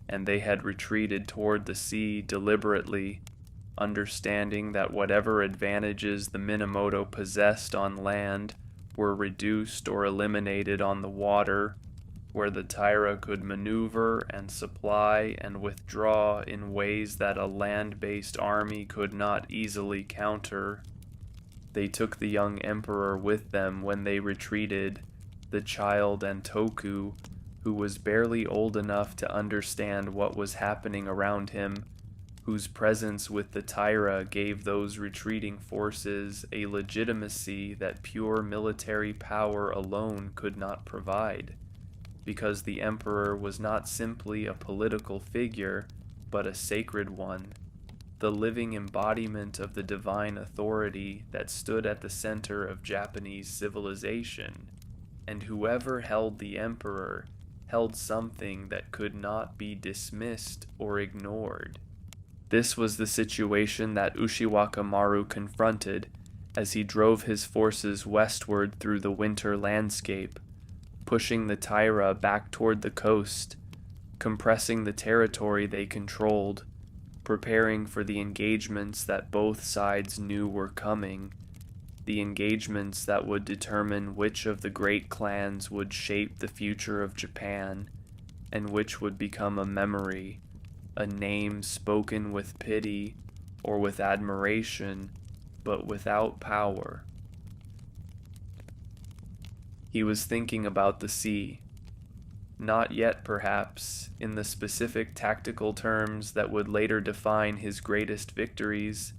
and they had retreated toward the sea deliberately, understanding that whatever advantages the Minamoto possessed on land were reduced or eliminated on the water, where the Taira could maneuver and supply and withdraw in ways that a land-based army could not easily counter. They took the young emperor with them when they retreated, the child Antoku, who was barely old enough to understand what was happening around him, whose presence with the Taira gave those retreating forces a legitimacy that pure military power alone could not provide, because the emperor was not simply a political figure, but a sacred one, the living embodiment of the divine authority that stood at the center of Japanese civilization, and whoever held the emperor held something that could not be dismissed or ignored. This was the situation that Ushiwaka Maru confronted as he drove his forces westward through the winter landscape, pushing the Taira back toward the coast, compressing the territory they controlled, preparing for the engagements that both sides knew were coming, the engagements that would determine which of the great clans would shape the future of Japan, and which would become a memory, a name spoken with pity or with admiration, but without power. He was thinking about the sea, not yet perhaps in the specific tactical terms that would later define his greatest victories,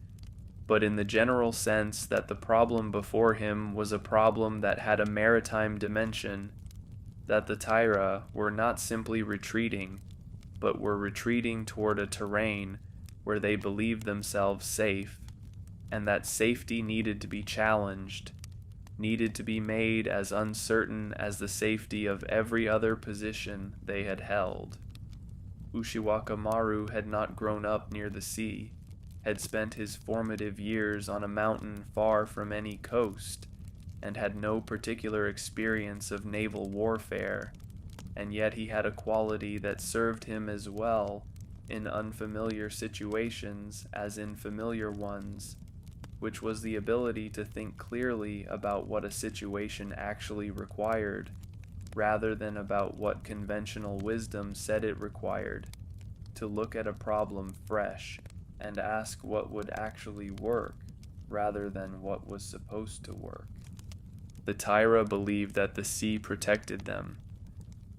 but in the general sense that the problem before him was a problem that had a maritime dimension, that the Taira were not simply retreating, but were retreating toward a terrain where they believed themselves safe, and that safety needed to be challenged, needed to be made as uncertain as the safety of every other position they had held. Ushiwaka Maru had not grown up near the sea, had spent his formative years on a mountain far from any coast, and had no particular experience of naval warfare, and yet he had a quality that served him as well in unfamiliar situations as in familiar ones, which was the ability to think clearly about what a situation actually required, rather than about what conventional wisdom said it required, to look at a problem fresh and ask what would actually work, rather than what was supposed to work. The Taira believed that the sea protected them.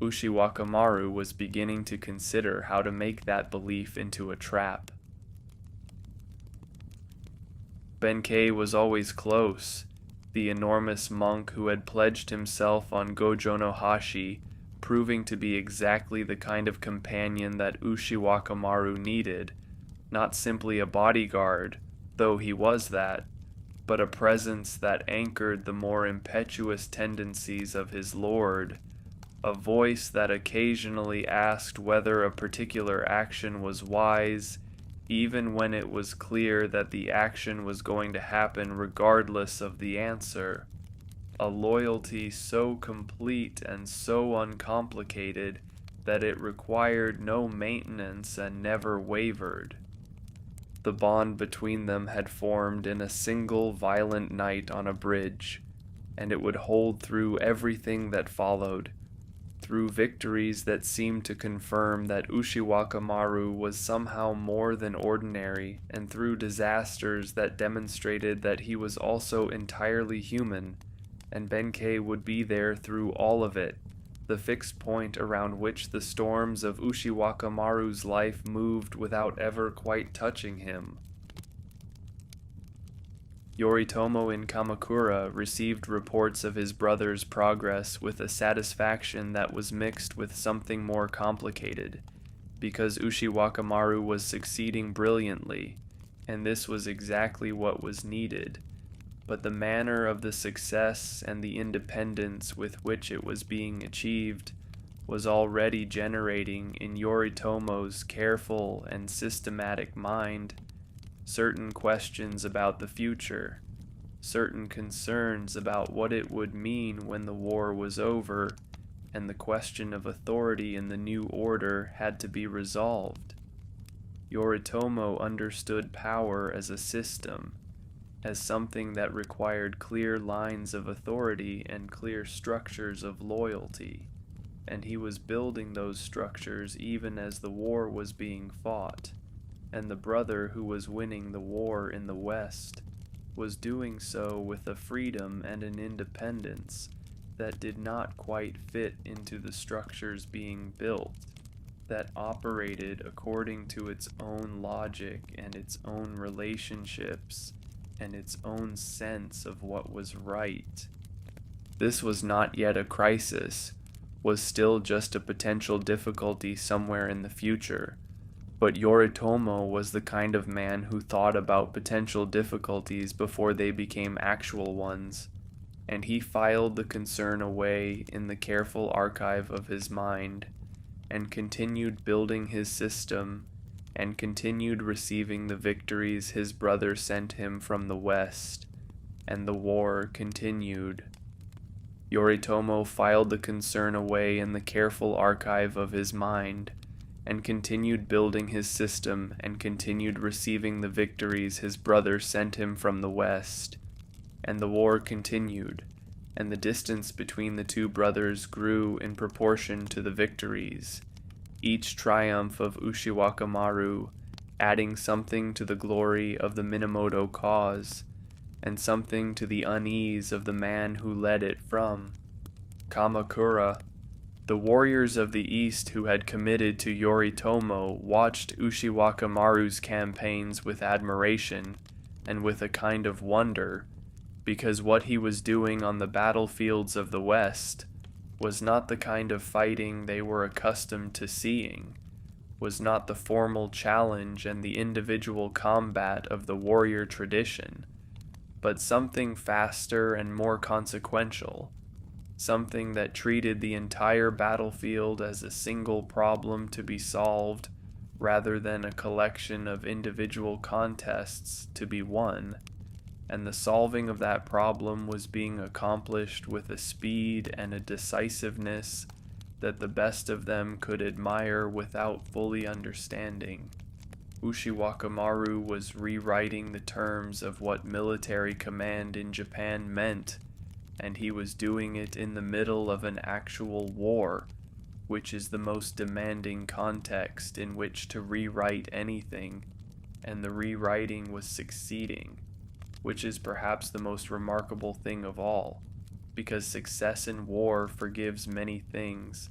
Ushiwaka Maru was beginning to consider how to make that belief into a trap. Benkei was always close, the enormous monk who had pledged himself on Gojo no Hashi, proving to be exactly the kind of companion that Ushiwaka Maru needed, not simply a bodyguard, though he was that, but a presence that anchored the more impetuous tendencies of his lord, a voice that occasionally asked whether a particular action was wise, even when it was clear that the action was going to happen regardless of the answer, a loyalty so complete and so uncomplicated that it required no maintenance and never wavered. The bond between them had formed in a single violent night on a bridge, and it would hold through everything that followed, through victories that seemed to confirm that Ushiwaka Maru was somehow more than ordinary, and through disasters that demonstrated that he was also entirely human, and Benkei would be there through all of it, the fixed point around which the storms of Ushiwaka Maru's life moved without ever quite touching him. Yoritomo in Kamakura received reports of his brother's progress with a satisfaction that was mixed with something more complicated, because Ushiwaka Maru was succeeding brilliantly, and this was exactly what was needed, but the manner of the success and the independence with which it was being achieved was already generating in Yoritomo's careful and systematic mind certain questions about the future, certain concerns about what it would mean when the war was over, and the question of authority in the new order had to be resolved. Yoritomo understood power as a system, as something that required clear lines of authority and clear structures of loyalty, and he was building those structures even as the war was being fought, and the brother who was winning the war in the West was doing so with a freedom and an independence that did not quite fit into the structures being built, that operated according to its own logic and its own relationships and its own sense of what was right. This was not yet a crisis, was still just a potential difficulty somewhere in the future, but Yoritomo was the kind of man who thought about potential difficulties before they became actual ones, and he filed the concern away in the careful archive of his mind, and continued building his system, and continued receiving the victories his brother sent him from the west, and the war continued. Yoritomo filed the concern away in the careful archive of his mind, and continued building his system, and continued receiving the victories his brother sent him from the west, and the war continued, and the distance between the two brothers grew in proportion to the victories, each triumph of Ushiwakamaru adding something to the glory of the Minamoto cause, and something to the unease of the man who led it from Kamakura. The warriors of the East who had committed to Yoritomo watched Ushiwakamaru's campaigns with admiration and with a kind of wonder, because what he was doing on the battlefields of the West was not the kind of fighting they were accustomed to seeing, was not the formal challenge and the individual combat of the warrior tradition, but something faster and more consequential, something that treated the entire battlefield as a single problem to be solved rather than a collection of individual contests to be won, and the solving of that problem was being accomplished with a speed and a decisiveness that the best of them could admire without fully understanding. Ushiwakamaru was rewriting the terms of what military command in Japan meant, and he was doing it in the middle of an actual war, which is the most demanding context in which to rewrite anything, and the rewriting was succeeding, which is perhaps the most remarkable thing of all, because success in war forgives many things,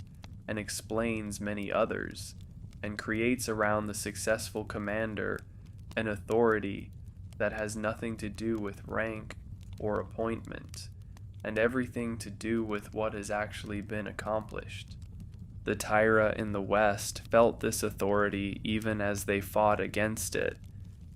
and explains many others, and creates around the successful commander an authority that has nothing to do with rank or appointment, and everything to do with what has actually been accomplished. The Taira in the West felt this authority even as they fought against it,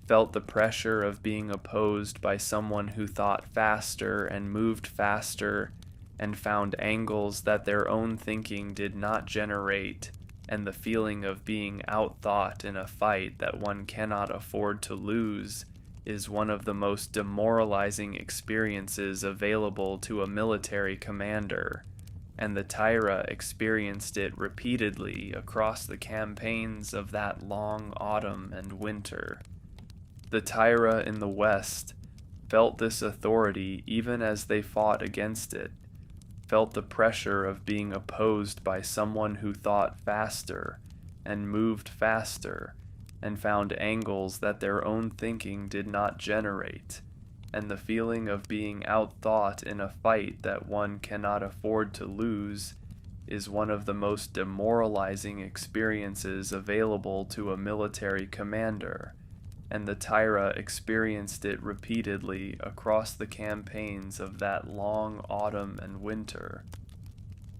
felt the pressure of being opposed by someone who thought faster and moved faster and found angles that their own thinking did not generate, and the feeling of being outthought in a fight that one cannot afford to lose is one of the most demoralizing experiences available to a military commander, and the Taira experienced it repeatedly across the campaigns of that long autumn and winter. The Taira in the West felt this authority even as they fought against it, felt the pressure of being opposed by someone who thought faster and moved faster and found angles that their own thinking did not generate, and the feeling of being outthought in a fight that one cannot afford to lose is one of the most demoralizing experiences available to a military commander, and the Taira experienced it repeatedly across the campaigns of that long autumn and winter.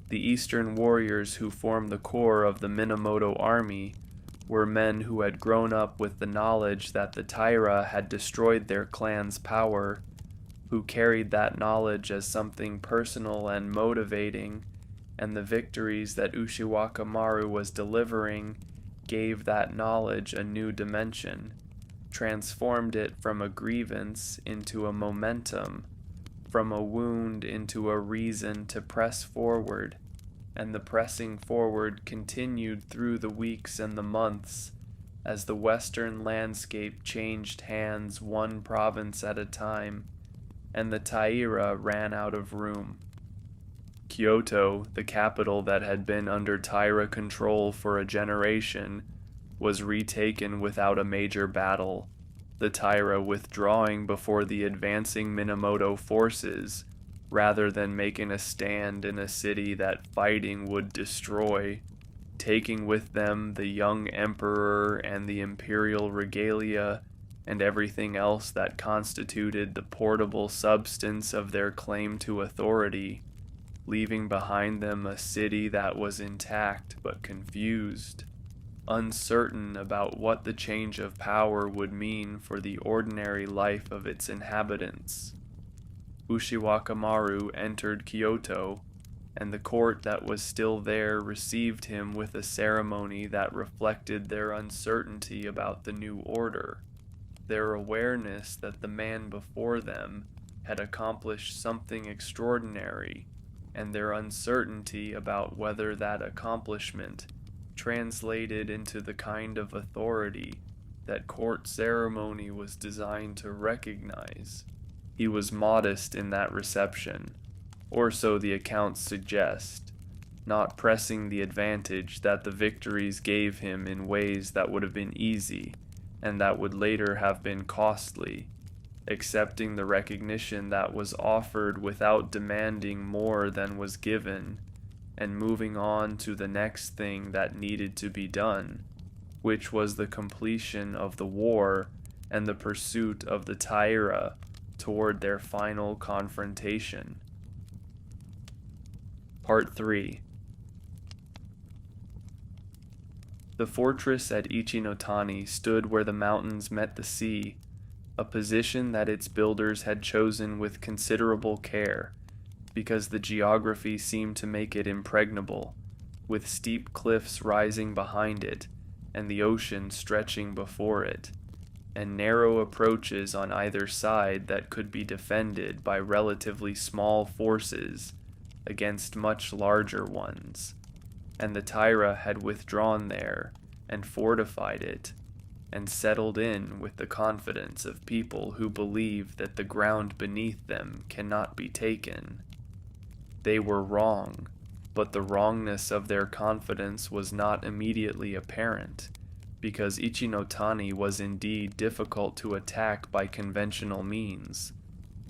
The Eastern warriors who formed the core of the Minamoto army were men who had grown up with the knowledge that the Taira had destroyed their clan's power, who carried that knowledge as something personal and motivating, and the victories that Ushiwakamaru was delivering gave that knowledge a new dimension, transformed it from a grievance into a momentum, from a wound into a reason to press forward, and the pressing forward continued through the weeks and the months as the western landscape changed hands one province at a time, and the Taira ran out of room. Kyoto, the capital that had been under Taira control for a generation, was retaken without a major battle, the Taira withdrawing before the advancing Minamoto forces, rather than making a stand in a city that fighting would destroy, taking with them the young emperor and the imperial regalia and everything else that constituted the portable substance of their claim to authority, leaving behind them a city that was intact but confused, uncertain about what the change of power would mean for the ordinary life of its inhabitants. Ushiwakamaru entered Kyoto, and the court that was still there received him with a ceremony that reflected their uncertainty about the new order, their awareness that the man before them had accomplished something extraordinary, and their uncertainty about whether that accomplishment translated into the kind of authority that court ceremony was designed to recognize. He was modest in that reception, or so the accounts suggest, not pressing the advantage that the victories gave him in ways that would have been easy and that would later have been costly, accepting the recognition that was offered without demanding more than was given, and moving on to the next thing that needed to be done, which was the completion of the war and the pursuit of the Taira toward their final confrontation. Part 3. The fortress at Ichinotani stood where the mountains met the sea, a position that its builders had chosen with considerable care, because the geography seemed to make it impregnable, with steep cliffs rising behind it, and the ocean stretching before it, and narrow approaches on either side that could be defended by relatively small forces against much larger ones. And the Taira had withdrawn there, and fortified it, and settled in with the confidence of people who believe that the ground beneath them cannot be taken. They were wrong, but the wrongness of their confidence was not immediately apparent, because Ichinotani was indeed difficult to attack by conventional means,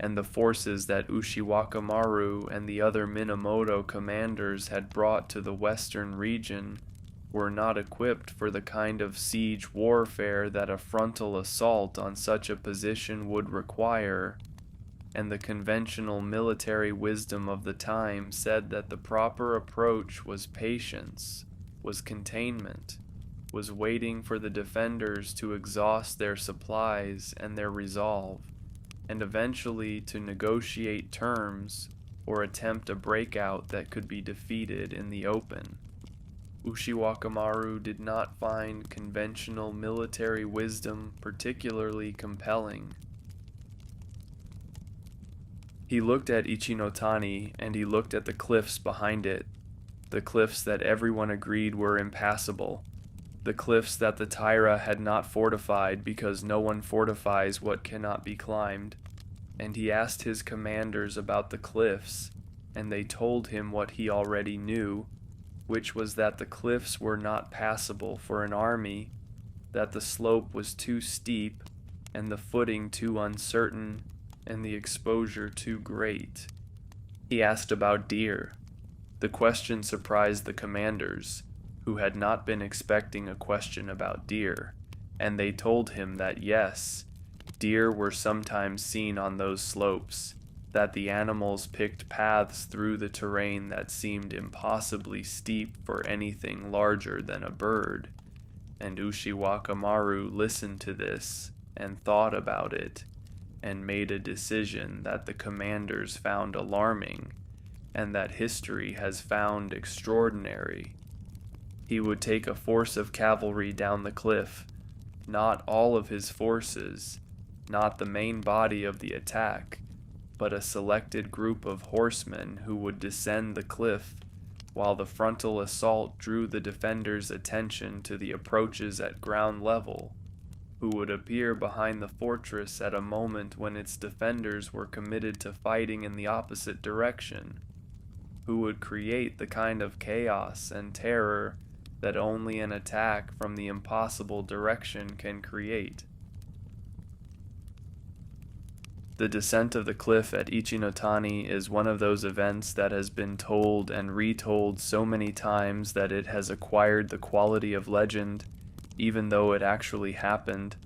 and the forces that Ushiwakamaru and the other Minamoto commanders had brought to the western region were not equipped for the kind of siege warfare that a frontal assault on such a position would require, and the conventional military wisdom of the time said that the proper approach was patience, was containment, was waiting for the defenders to exhaust their supplies and their resolve, and eventually to negotiate terms or attempt a breakout that could be defeated in the open. Ushiwakamaru did not find conventional military wisdom particularly compelling. He looked at Ichinotani, and he looked at the cliffs behind it, the cliffs that everyone agreed were impassable, the cliffs that the Taira had not fortified because no one fortifies what cannot be climbed, and he asked his commanders about the cliffs, and they told him what he already knew, which was that the cliffs were not passable for an army, that the slope was too steep, and the footing too uncertain, and the exposure too great. He asked about deer. The question surprised the commanders, who had not been expecting a question about deer, and they told him that yes, deer were sometimes seen on those slopes, that the animals picked paths through the terrain that seemed impossibly steep for anything larger than a bird, and Ushiwakamaru listened to this, and thought about it, and made a decision that the commanders found alarming, and that history has found extraordinary. He would take a force of cavalry down the cliff, not all of his forces, not the main body of the attack, but a selected group of horsemen who would descend the cliff, while the frontal assault drew the defenders' attention to the approaches at ground level, who would appear behind the fortress at a moment when its defenders were committed to fighting in the opposite direction, who would create the kind of chaos and terror that only an attack from the impossible direction can create. The descent of the cliff at Ichinotani is one of those events that has been told and retold so many times that it has acquired the quality of legend, even though it actually happened,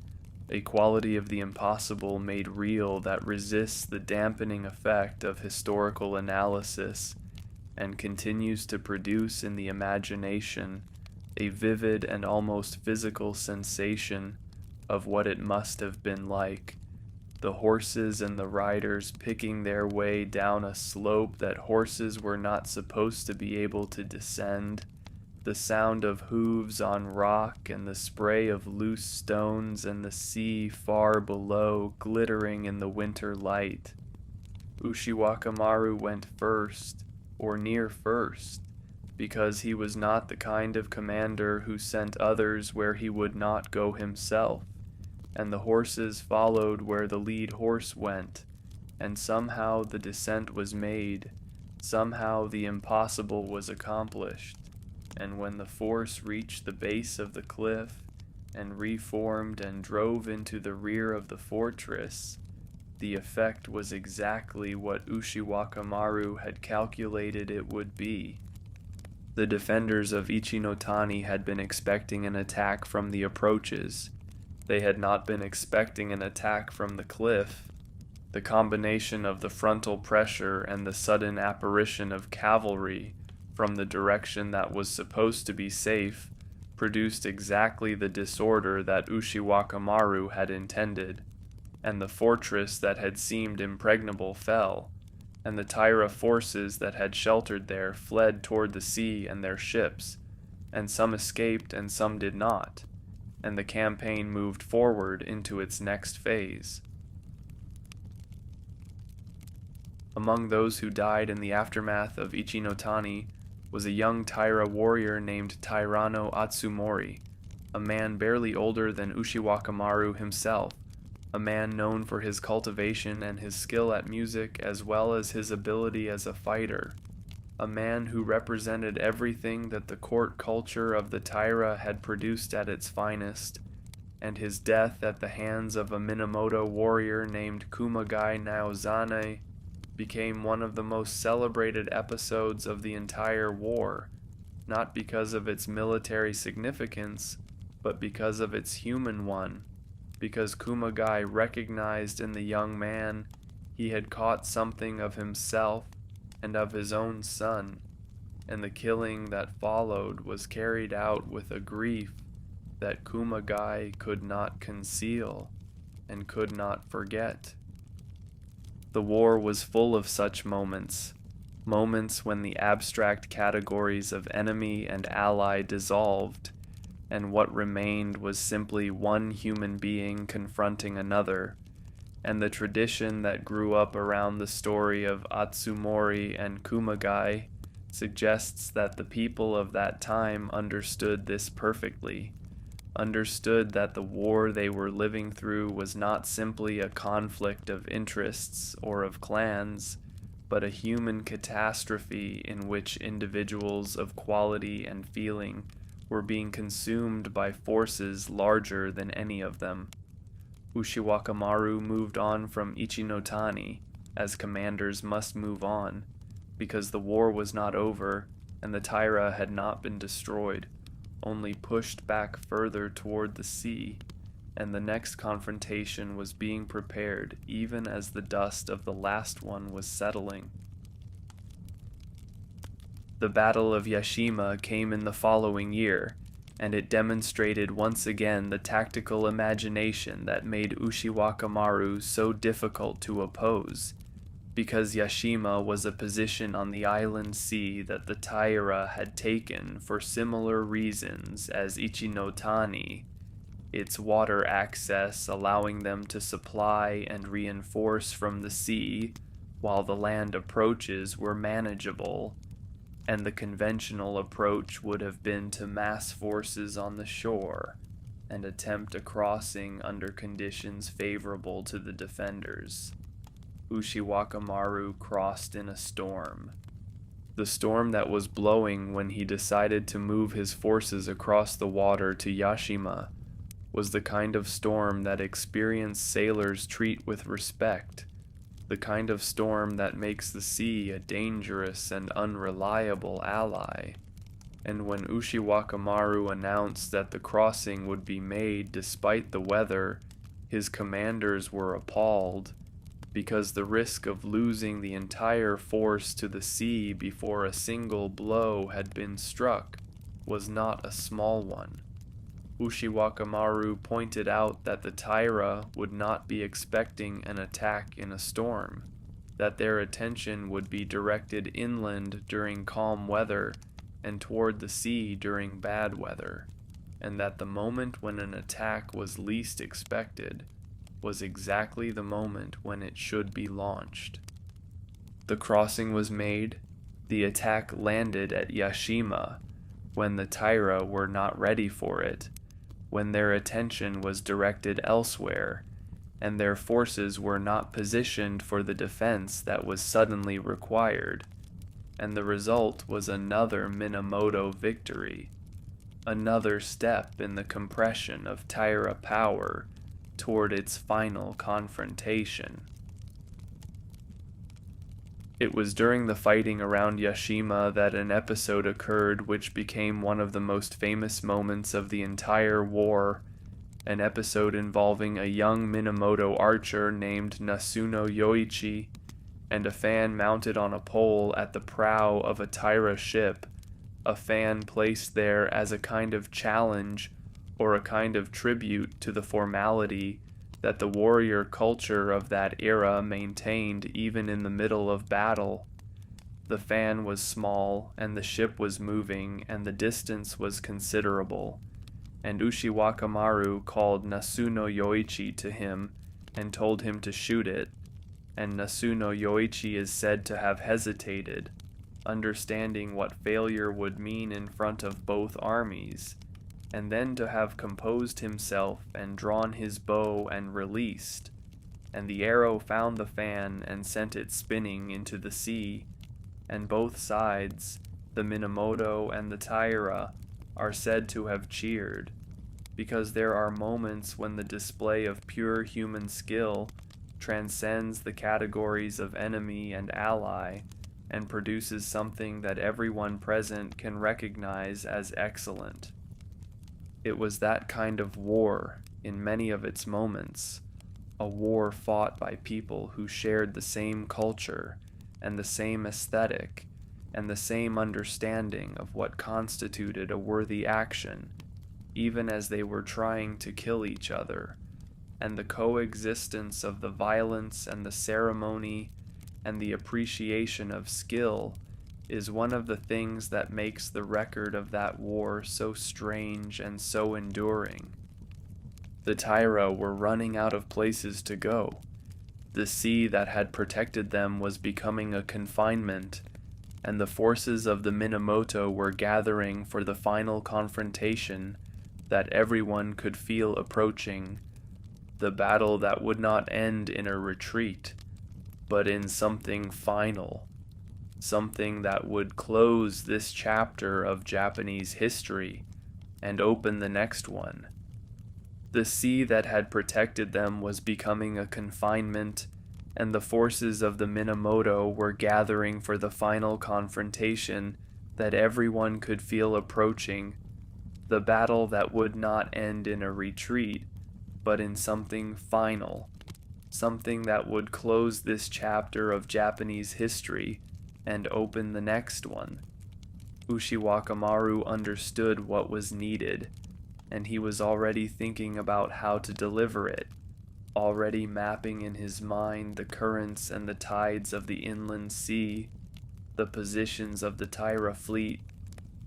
a quality of the impossible made real that resists the dampening effect of historical analysis and continues to produce in the imagination a vivid and almost physical sensation of what it must have been like. The horses and the riders picking their way down a slope that horses were not supposed to be able to descend, the sound of hooves on rock and the spray of loose stones and the sea far below glittering in the winter light. Ushiwakamaru went first, or near first, because he was not the kind of commander who sent others where he would not go himself, and the horses followed where the lead horse went, and somehow the descent was made, somehow the impossible was accomplished, and when the force reached the base of the cliff, and reformed and drove into the rear of the fortress, the effect was exactly what Ushiwakamaru had calculated it would be. The defenders of Ichinotani had been expecting an attack from the approaches. They had not been expecting an attack from the cliff. The combination of the frontal pressure and the sudden apparition of cavalry from the direction that was supposed to be safe produced exactly the disorder that Ushiwakamaru had intended, and the fortress that had seemed impregnable fell, and the Taira forces that had sheltered there fled toward the sea and their ships, and some escaped and some did not, and the campaign moved forward into its next phase. Among those who died in the aftermath of Ichinotani was a young Taira warrior named Tairano Atsumori, a man barely older than Ushiwakamaru himself, a man known for his cultivation and his skill at music as well as his ability as a fighter, a man who represented everything that the court culture of the Taira had produced at its finest, and his death at the hands of a Minamoto warrior named Kumagai Naozane became one of the most celebrated episodes of the entire war, not because of its military significance, but because of its human one, because Kumagai recognized in the young man he had caught something of himself and of his own son, and the killing that followed was carried out with a grief that Kumagai could not conceal and could not forget. The war was full of such moments, moments when the abstract categories of enemy and ally dissolved, and what remained was simply one human being confronting another, and the tradition that grew up around the story of Atsumori and Kumagai suggests that the people of that time understood this perfectly, understood that the war they were living through was not simply a conflict of interests or of clans, but a human catastrophe in which individuals of quality and feeling were being consumed by forces larger than any of them. Ushiwakamaru moved on from Ichinotani, as commanders must move on, because the war was not over and the Taira had not been destroyed, only pushed back further toward the sea, and the next confrontation was being prepared even as the dust of the last one was settling. The Battle of Yashima came in the following year, and it demonstrated once again the tactical imagination that made Ushiwakamaru so difficult to oppose, because Yashima was a position on the island sea that the Taira had taken for similar reasons as Ichinotani, its water access allowing them to supply and reinforce from the sea, while the land approaches were manageable, and the conventional approach would have been to mass forces on the shore and attempt a crossing under conditions favorable to the defenders. Ushiwakamaru crossed in a storm. The storm that was blowing when he decided to move his forces across the water to Yashima was the kind of storm that experienced sailors treat with respect, the kind of storm that makes the sea a dangerous and unreliable ally. And when Ushiwakamaru announced that the crossing would be made despite the weather, his commanders were appalled, because the risk of losing the entire force to the sea before a single blow had been struck was not a small one. Ushiwakamaru pointed out that the Taira would not be expecting an attack in a storm, that their attention would be directed inland during calm weather and toward the sea during bad weather, and that the moment when an attack was least expected was exactly the moment when it should be launched. The crossing was made, the attack landed at Yashima, when the Taira were not ready for it, when their attention was directed elsewhere, and their forces were not positioned for the defense that was suddenly required, and the result was another Minamoto victory, another step in the compression of Taira power toward its final confrontation. It was during the fighting around Yashima that an episode occurred which became one of the most famous moments of the entire war, an episode involving a young Minamoto archer named Nasuno Yoichi and a fan mounted on a pole at the prow of a Taira ship, a fan placed there as a kind of challenge or a kind of tribute to the formality that the warrior culture of that era maintained even in the middle of battle. The fan was small, and the ship was moving, and the distance was considerable, and Ushiwakamaru called Nasuno Yoichi to him and told him to shoot it, and Nasuno Yoichi is said to have hesitated, understanding what failure would mean in front of both armies, and then to have composed himself and drawn his bow and released, and the arrow found the fan and sent it spinning into the sea, and both sides, the Minamoto and the Taira, are said to have cheered, because there are moments when the display of pure human skill transcends the categories of enemy and ally, and produces something that everyone present can recognize as excellent. It was that kind of war, in many of its moments, a war fought by people who shared the same culture, and the same aesthetic, and the same understanding of what constituted a worthy action, even as they were trying to kill each other, and the coexistence of the violence and the ceremony and the appreciation of skill is one of the things that makes the record of that war so strange and so enduring. The Taira were running out of places to go. The sea that had protected them was becoming a confinement, and the forces of the Minamoto were gathering for the final confrontation that everyone could feel approaching, the battle that would not end in a retreat, but in something final. Something that would close this chapter of Japanese history and open the next one. The sea that had protected them was becoming a confinement, and the forces of the Minamoto were gathering for the final confrontation that everyone could feel approaching, the battle that would not end in a retreat, but in something final, something that would close this chapter of Japanese history and open the next one. Ushiwakamaru understood what was needed, and he was already thinking about how to deliver it, already mapping in his mind the currents and the tides of the inland sea, the positions of the Taira fleet,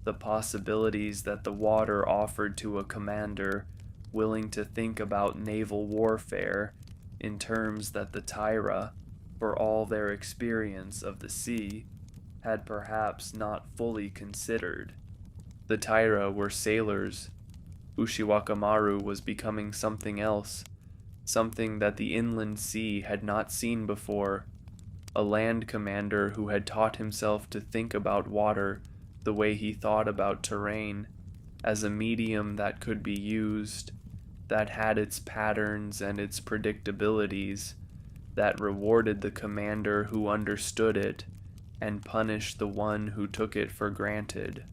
the possibilities that the water offered to a commander willing to think about naval warfare in terms that the Taira, for all their experience of the sea, had perhaps not fully considered. The Taira were sailors. Ushiwakamaru was becoming something else, something that the inland sea had not seen before, a land commander who had taught himself to think about water the way he thought about terrain, as a medium that could be used, that had its patterns and its predictabilities, that rewarded the commander who understood it and punished the one who took it for granted.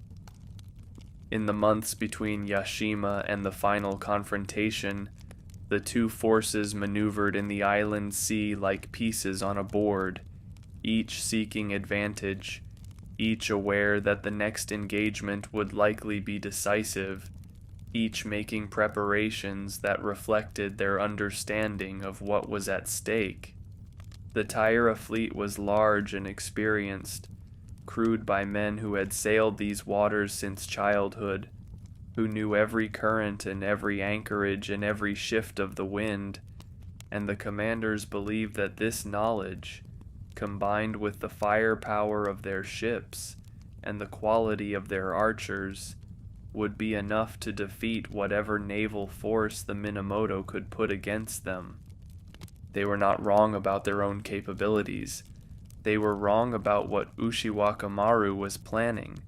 In the months between Yashima and the final confrontation, the two forces maneuvered in the island sea like pieces on a board, each seeking advantage, each aware that the next engagement would likely be decisive, each making preparations that reflected their understanding of what was at stake. The Taira fleet was large and experienced, crewed by men who had sailed these waters since childhood, who knew every current and every anchorage and every shift of the wind, and the commanders believed that this knowledge, combined with the firepower of their ships and the quality of their archers, would be enough to defeat whatever naval force the Minamoto could put against them. They were not wrong about their own capabilities. They were wrong about what Ushiwakamaru was planning.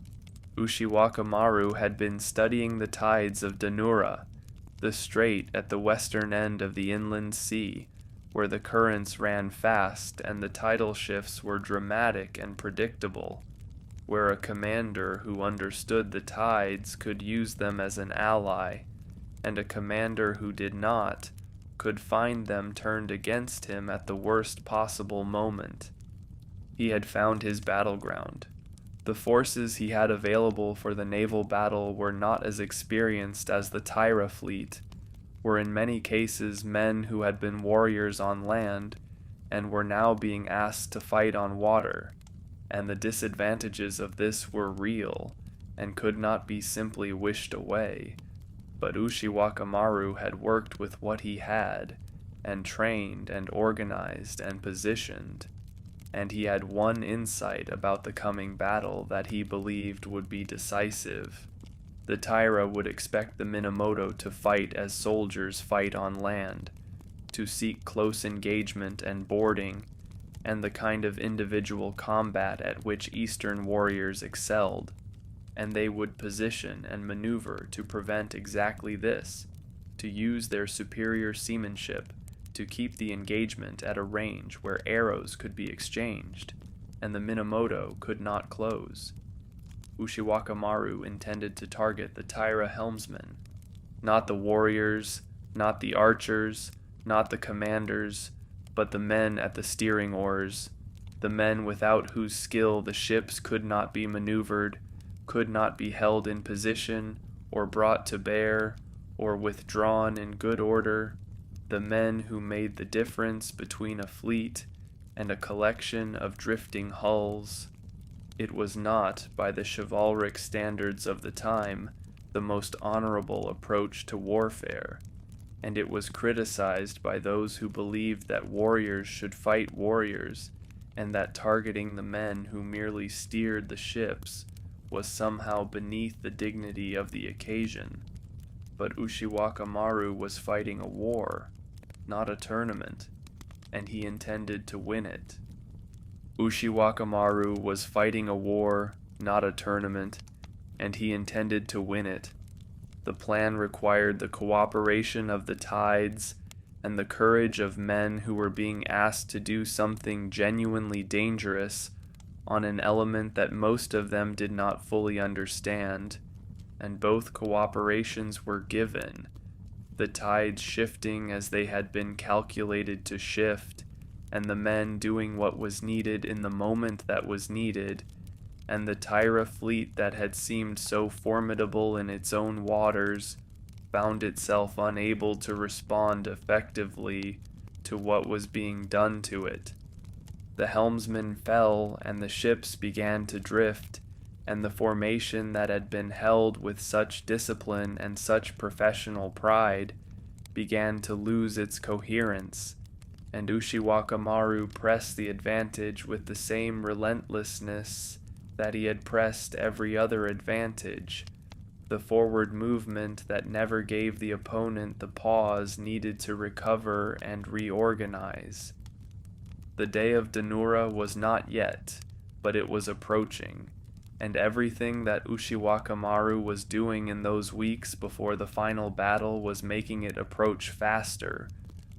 Ushiwakamaru had been studying the tides of Dan-no-ura, the strait at the western end of the inland sea, where the currents ran fast and the tidal shifts were dramatic and predictable, where a commander who understood the tides could use them as an ally, and a commander who did not could find them turned against him at the worst possible moment. He had found his battleground. The forces he had available for the naval battle were not as experienced as the Taira fleet, were in many cases men who had been warriors on land and were now being asked to fight on water, and the disadvantages of this were real and could not be simply wished away. But Ushiwakamaru had worked with what he had, and trained and organized and positioned, and he had one insight about the coming battle that he believed would be decisive. The Taira would expect the Minamoto to fight as soldiers fight on land, to seek close engagement and boarding, and the kind of individual combat at which Eastern warriors excelled, and they would position and maneuver to prevent exactly this, to use their superior seamanship to keep the engagement at a range where arrows could be exchanged, and the Minamoto could not close. Ushiwakamaru intended to target the Taira helmsmen, not the warriors, not the archers, not the commanders, but the men at the steering oars, the men without whose skill the ships could not be maneuvered, could not be held in position, or brought to bear, or withdrawn in good order, the men who made the difference between a fleet and a collection of drifting hulls. It was not, by the chivalric standards of the time, the most honorable approach to warfare, and it was criticized by those who believed that warriors should fight warriors, and that targeting the men who merely steered the ships was somehow beneath the dignity of the occasion. But Ushiwakamaru was fighting a war, not a tournament, and he intended to win it. Ushiwakamaru was fighting a war, not a tournament, and he intended to win it. The plan required the cooperation of the tides and the courage of men who were being asked to do something genuinely dangerous on an element that most of them did not fully understand, and both cooperations were given, the tides shifting as they had been calculated to shift, and the men doing what was needed in the moment that was needed, and the Taira fleet that had seemed so formidable in its own waters found itself unable to respond effectively to what was being done to it. The helmsman fell, and the ships began to drift, and the formation that had been held with such discipline and such professional pride began to lose its coherence, and Ushiwakamaru pressed the advantage with the same relentlessness that he had pressed every other advantage, the forward movement that never gave the opponent the pause needed to recover and reorganize. The day of Dan-no-ura was not yet, but it was approaching, and everything that Ushiwakamaru was doing in those weeks before the final battle was making it approach faster,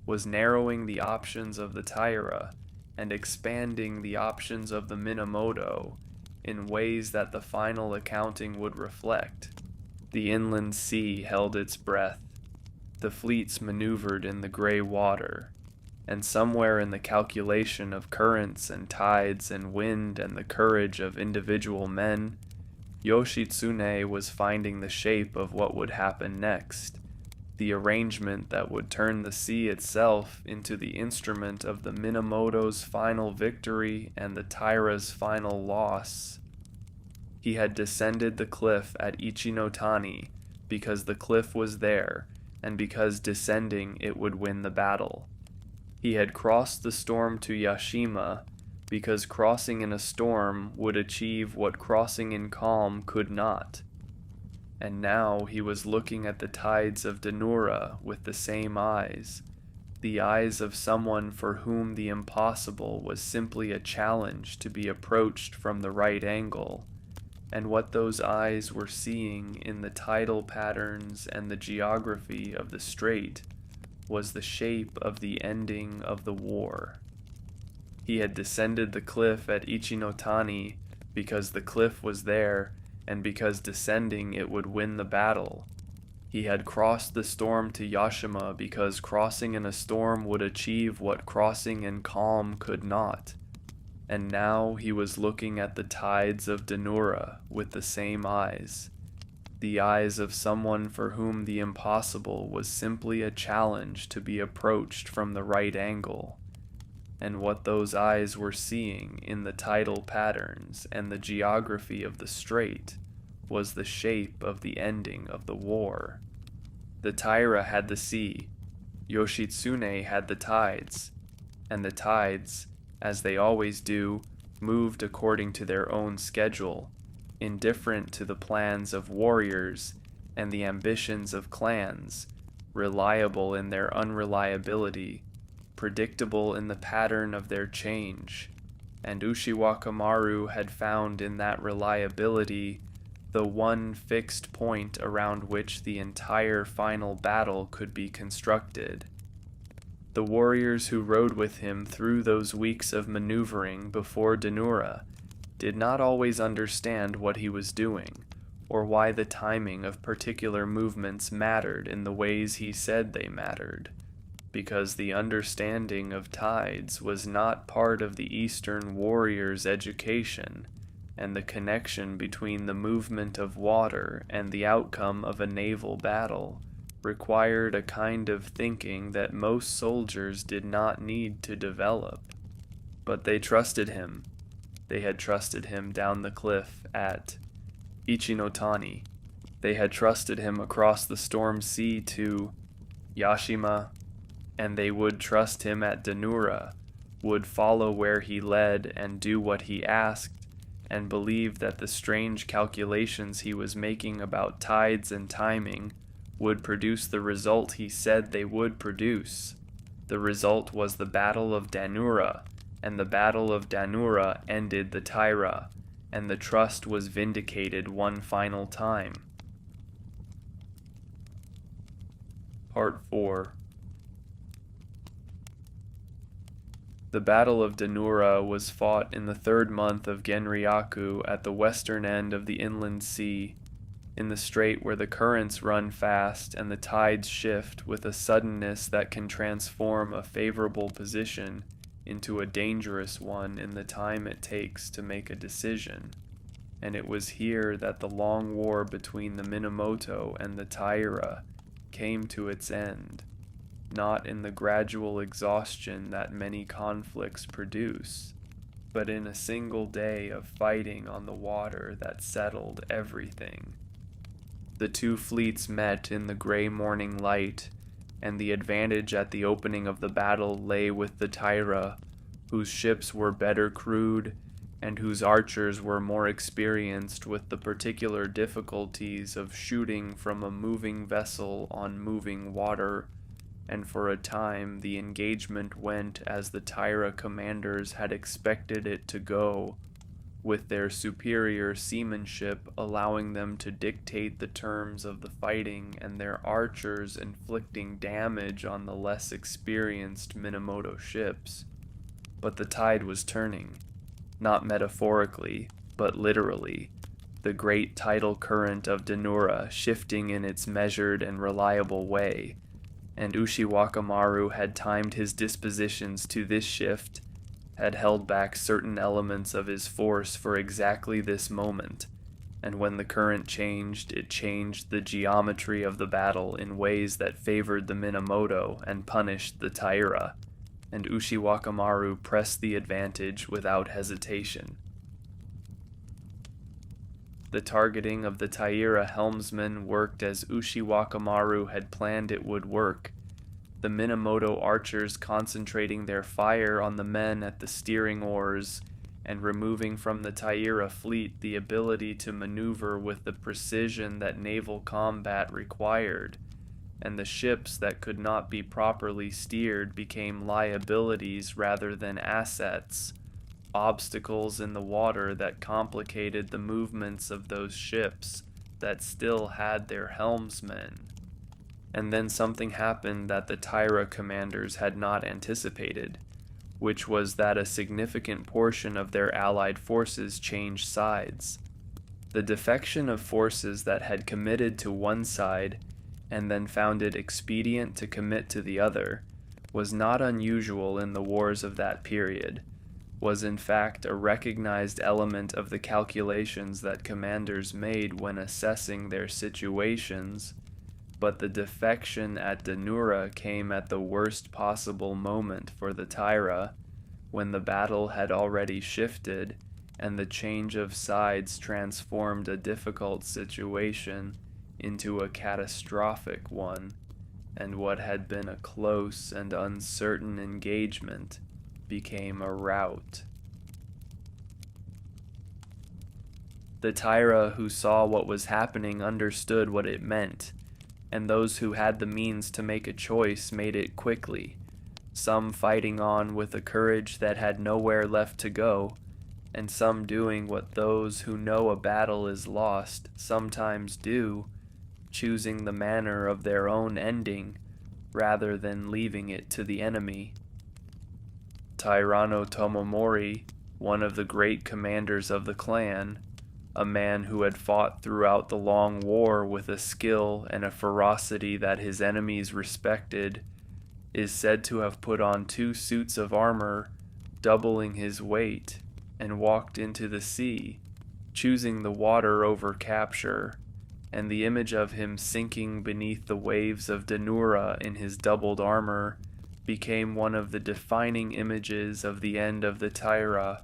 was narrowing the options of the Taira and expanding the options of the Minamoto in ways that the final accounting would reflect. The inland sea held its breath. The fleets maneuvered in the gray water, and somewhere in the calculation of currents and tides and wind and the courage of individual men, Yoshitsune was finding the shape of what would happen next, the arrangement that would turn the sea itself into the instrument of the Minamoto's final victory and the Taira's final loss. He had descended the cliff at Ichinotani because the cliff was there, and because descending it would win the battle. He had crossed the storm to Yashima because crossing in a storm would achieve what crossing in calm could not. And now he was looking at the tides of dan-no-ura with the same eyes, the eyes of someone for whom the impossible was simply a challenge to be approached from the right angle. And what those eyes were seeing in the tidal patterns and the geography of the strait was the shape of the ending of the war. He had descended the cliff at Ichinotani because the cliff was there and because descending it would win the battle. He had crossed the storm to Yashima because crossing in a storm would achieve what crossing in calm could not. And now he was looking at the tides of dan-no-ura with the same eyes, the eyes of someone for whom the impossible was simply a challenge to be approached from the right angle. And what those eyes were seeing in the tidal patterns and the geography of the strait was the shape of the ending of the war. The Taira had the sea, Yoshitsune had the tides, and the tides, as they always do, moved according to their own schedule, indifferent to the plans of warriors and the ambitions of clans, reliable in their unreliability, predictable in the pattern of their change. And Ushiwakamaru had found in that reliability the one fixed point around which the entire final battle could be constructed. The warriors who rode with him through those weeks of maneuvering before dan-no-ura did not always understand what he was doing, or why the timing of particular movements mattered in the ways he said they mattered, because the understanding of tides was not part of the Eastern warrior's education, and the connection between the movement of water and the outcome of a naval battle required a kind of thinking that most soldiers did not need to develop. But they trusted him. They had trusted him down the cliff at Ichinotani. They had trusted him across the storm sea to Yashima, and they would trust him at dan-no-ura, would follow where he led and do what he asked, and believe that the strange calculations he was making about tides and timing would produce the result he said they would produce. The result was the Battle of dan-no-ura, and the Battle of dan-no-ura ended the Taira, and the trust was vindicated one final time. Part 4. The Battle of dan-no-ura was fought in the 3rd month of Genryaku at the western end of the inland sea, in the strait where the currents run fast and the tides shift with a suddenness that can transform a favorable position into a dangerous one in the time it takes to make a decision. And it was here that the long war between the Minamoto and the Taira came to its end, not in the gradual exhaustion that many conflicts produce, but in a single day of fighting on the water that settled everything. The two fleets met in the gray morning light, and the advantage at the opening of the battle lay with the Taira, whose ships were better crewed, and whose archers were more experienced with the particular difficulties of shooting from a moving vessel on moving water, and for a time the engagement went as the Taira commanders had expected it to go, with their superior seamanship allowing them to dictate the terms of the fighting and their archers inflicting damage on the less experienced Minamoto ships. But the tide was turning, not metaphorically, but literally, the great tidal current of dan-no-ura shifting in its measured and reliable way, and Ushiwakamaru had timed his dispositions to this shift, had held back certain elements of his force for exactly this moment, and when the current changed, it changed the geometry of the battle in ways that favored the Minamoto and punished the Taira, and Ushiwakamaru pressed the advantage without hesitation. The targeting of the Taira helmsman worked as Ushiwakamaru had planned it would work, the Minamoto archers concentrating their fire on the men at the steering oars and removing from the Taira fleet the ability to maneuver with the precision that naval combat required, and the ships that could not be properly steered became liabilities rather than assets, obstacles in the water that complicated the movements of those ships that still had their helmsmen. And then something happened that the Taira commanders had not anticipated, which was that a significant portion of their allied forces changed sides. The defection of forces that had committed to one side and then found it expedient to commit to the other was not unusual in the wars of that period, was in fact a recognized element of the calculations that commanders made when assessing their situations. But the defection at dan-no-ura came at the worst possible moment for the Taira, when the battle had already shifted and the change of sides transformed a difficult situation into a catastrophic one, and what had been a close and uncertain engagement became a rout. The Taira who saw what was happening understood what it meant, and those who had the means to make a choice made it quickly, some fighting on with a courage that had nowhere left to go, and some doing what those who know a battle is lost sometimes do, choosing the manner of their own ending rather than leaving it to the enemy. Tairano Tomomori, one of the great commanders of the clan, a man who had fought throughout the long war with a skill and a ferocity that his enemies respected, is said to have put on 2 suits of armor, doubling his weight, and walked into the sea, choosing the water over capture, and the image of him sinking beneath the waves of dan-no-ura in his doubled armor became one of the defining images of the end of the Taira,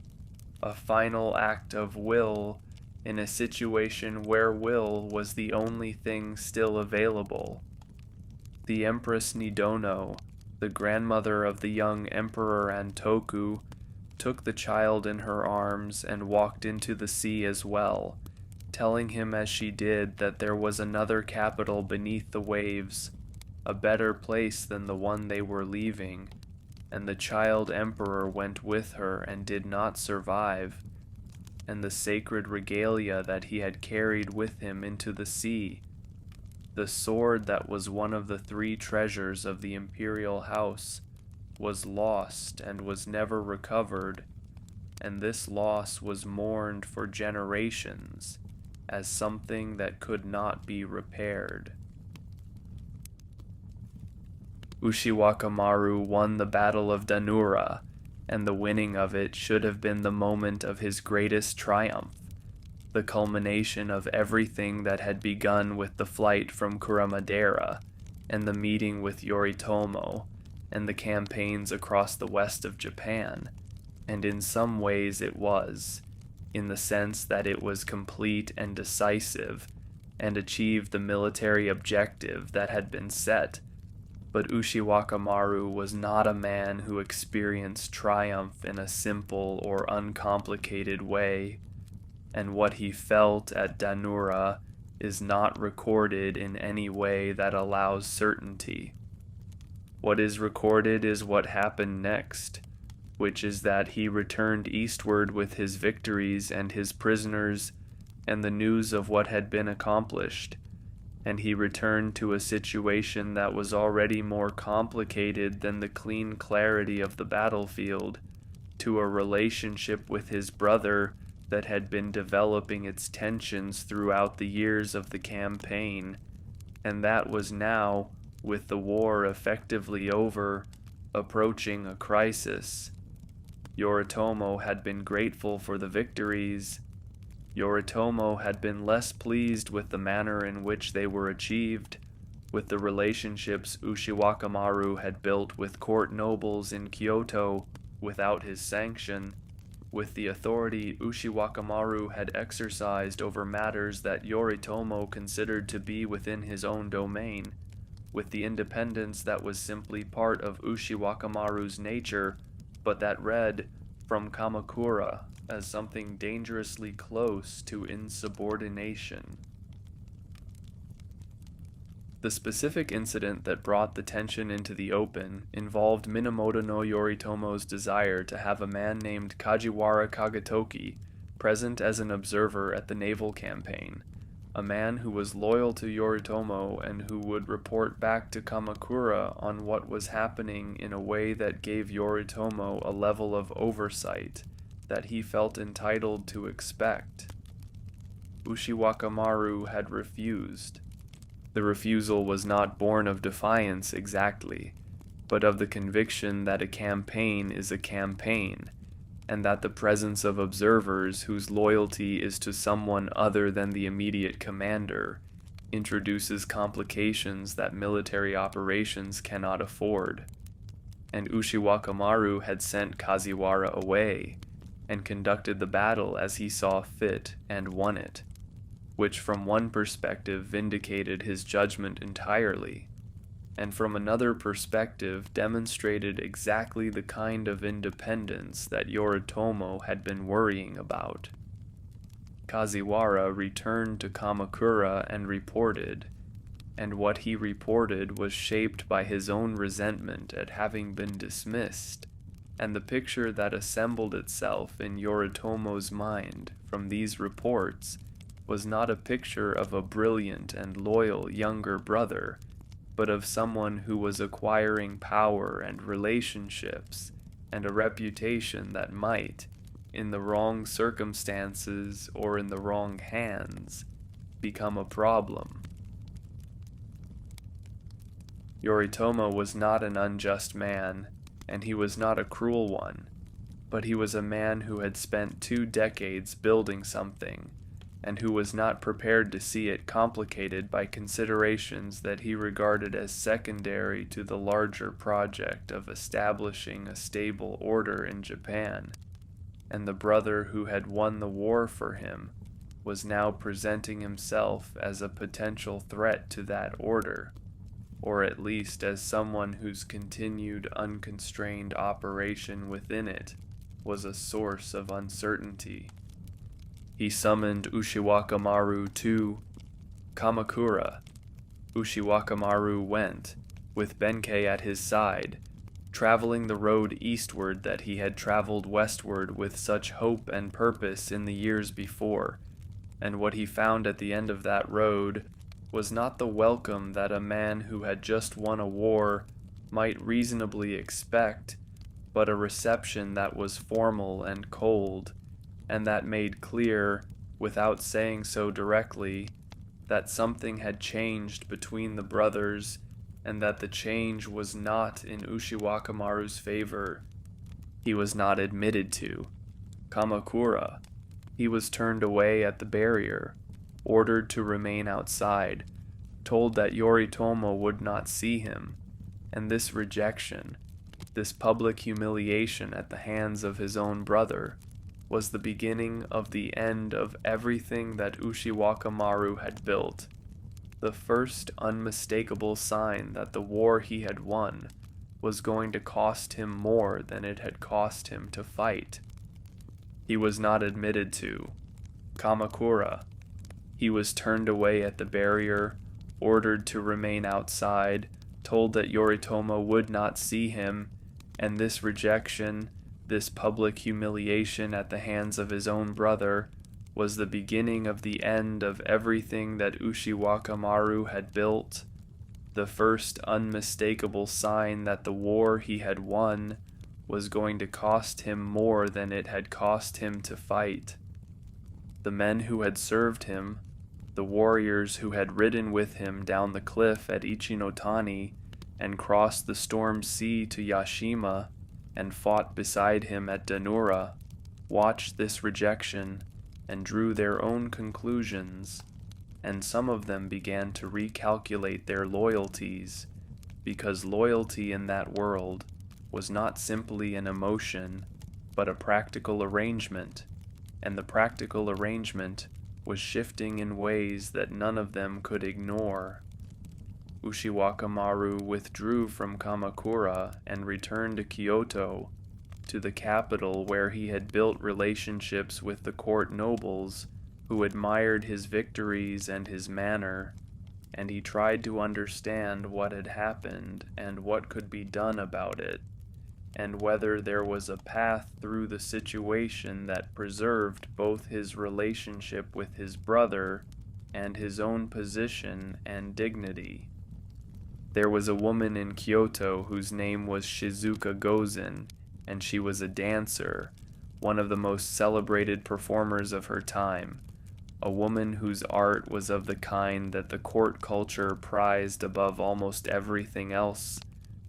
a final act of will in a situation where will was the only thing still available. The Empress Nidono, the grandmother of the young Emperor Antoku, took the child in her arms and walked into the sea as well, telling him as she did that there was another capital beneath the waves, a better place than the one they were leaving, and the child emperor went with her and did not survive, and the sacred regalia that he had carried with him into the sea, the sword that was one of the 3 treasures of the imperial house, was lost and was never recovered, and this loss was mourned for generations as something that could not be repaired. Ushiwakamaru won the Battle of dan-no-ura, and the winning of it should have been the moment of his greatest triumph, the culmination of everything that had begun with the flight from Kurumadera, and the meeting with Yoritomo, and the campaigns across the west of Japan, and in some ways it was, in the sense that it was complete and decisive, and achieved the military objective that had been set. But Ushiwakamaru was not a man who experienced triumph in a simple or uncomplicated way, and what he felt at dan-no-ura is not recorded in any way that allows certainty. What is recorded is what happened next, which is that he returned eastward with his victories and his prisoners and the news of what had been accomplished, and he returned to a situation that was already more complicated than the clean clarity of the battlefield, to a relationship with his brother that had been developing its tensions throughout the years of the campaign, and that was now, with the war effectively over, approaching a crisis. Yoritomo had been grateful for the victories. Yoritomo had been less pleased with the manner in which they were achieved, with the relationships Ushiwakamaru had built with court nobles in Kyoto without his sanction, with the authority Ushiwakamaru had exercised over matters that Yoritomo considered to be within his own domain, with the independence that was simply part of Ushiwakamaru's nature, but that read from Kamakura as something dangerously close to insubordination. The specific incident that brought the tension into the open involved Minamoto no Yoritomo's desire to have a man named Kajiwara Kagetoki present as an observer at the naval campaign, a man who was loyal to Yoritomo and who would report back to Kamakura on what was happening in a way that gave Yoritomo a level of oversight that he felt entitled to expect. Ushiwakamaru had refused. The refusal was not born of defiance exactly, but of the conviction that a campaign is a campaign, and that the presence of observers whose loyalty is to someone other than the immediate commander introduces complications that military operations cannot afford. And Ushiwakamaru had sent Kaziwara away, and conducted the battle as he saw fit and won it, which from one perspective vindicated his judgment entirely, and from another perspective demonstrated exactly the kind of independence that Yoritomo had been worrying about. Kaziwara returned to Kamakura and reported, and what he reported was shaped by his own resentment at having been dismissed, and the picture that assembled itself in Yoritomo's mind from these reports was not a picture of a brilliant and loyal younger brother, but of someone who was acquiring power and relationships and a reputation that might, in the wrong circumstances or in the wrong hands, become a problem. Yoritomo was not an unjust man, and he was not a cruel one, but he was a man who had spent 2 decades building something, and who was not prepared to see it complicated by considerations that he regarded as secondary to the larger project of establishing a stable order in Japan, and the brother who had won the war for him was now presenting himself as a potential threat to that order, or at least as someone whose continued unconstrained operation within it was a source of uncertainty. He summoned Ushiwakamaru to Kamakura. Ushiwakamaru went, with Benkei at his side, traveling the road eastward that he had traveled westward with such hope and purpose in the years before, and what he found at the end of that road was not the welcome that a man who had just won a war might reasonably expect, but a reception that was formal and cold, and that made clear, without saying so directly, that something had changed between the brothers, and that the change was not in Ushiwakamaru's favor. He was not admitted to Kamakura. He was turned away at the barrier, ordered to remain outside, told that Yoritomo would not see him, and this rejection, this public humiliation at the hands of his own brother, was the beginning of the end of everything that Ushiwakamaru had built, the first unmistakable sign that the war he had won was going to cost him more than it had cost him to fight. He was not admitted to Kamakura. He was turned away at the barrier, ordered to remain outside, told that Yoritomo would not see him, and this rejection, This public humiliation at the hands of his own brother was the beginning of the end of everything that Ushiwakamaru had built, the first unmistakable sign that the war he had won was going to cost him more than it had cost him to fight. The men who had served him, the warriors who had ridden with him down the cliff at Ichinotani and crossed the storm sea to Yashima and fought beside him at Dan-no-ura, watched this rejection and drew their own conclusions, and some of them began to recalculate their loyalties, because loyalty in that world was not simply an emotion, but a practical arrangement, and the practical arrangement was shifting in ways that none of them could ignore. Ushiwakamaru withdrew from Kamakura and returned to Kyoto, to the capital where he had built relationships with the court nobles who admired his victories and his manner, and he tried to understand what had happened and what could be done about it, and whether there was a path through the situation that preserved both his relationship with his brother and his own position and dignity. There was a woman in Kyoto whose name was Shizuka Gozen, and she was a dancer, one of the most celebrated performers of her time, a woman whose art was of the kind that the court culture prized above almost everything else,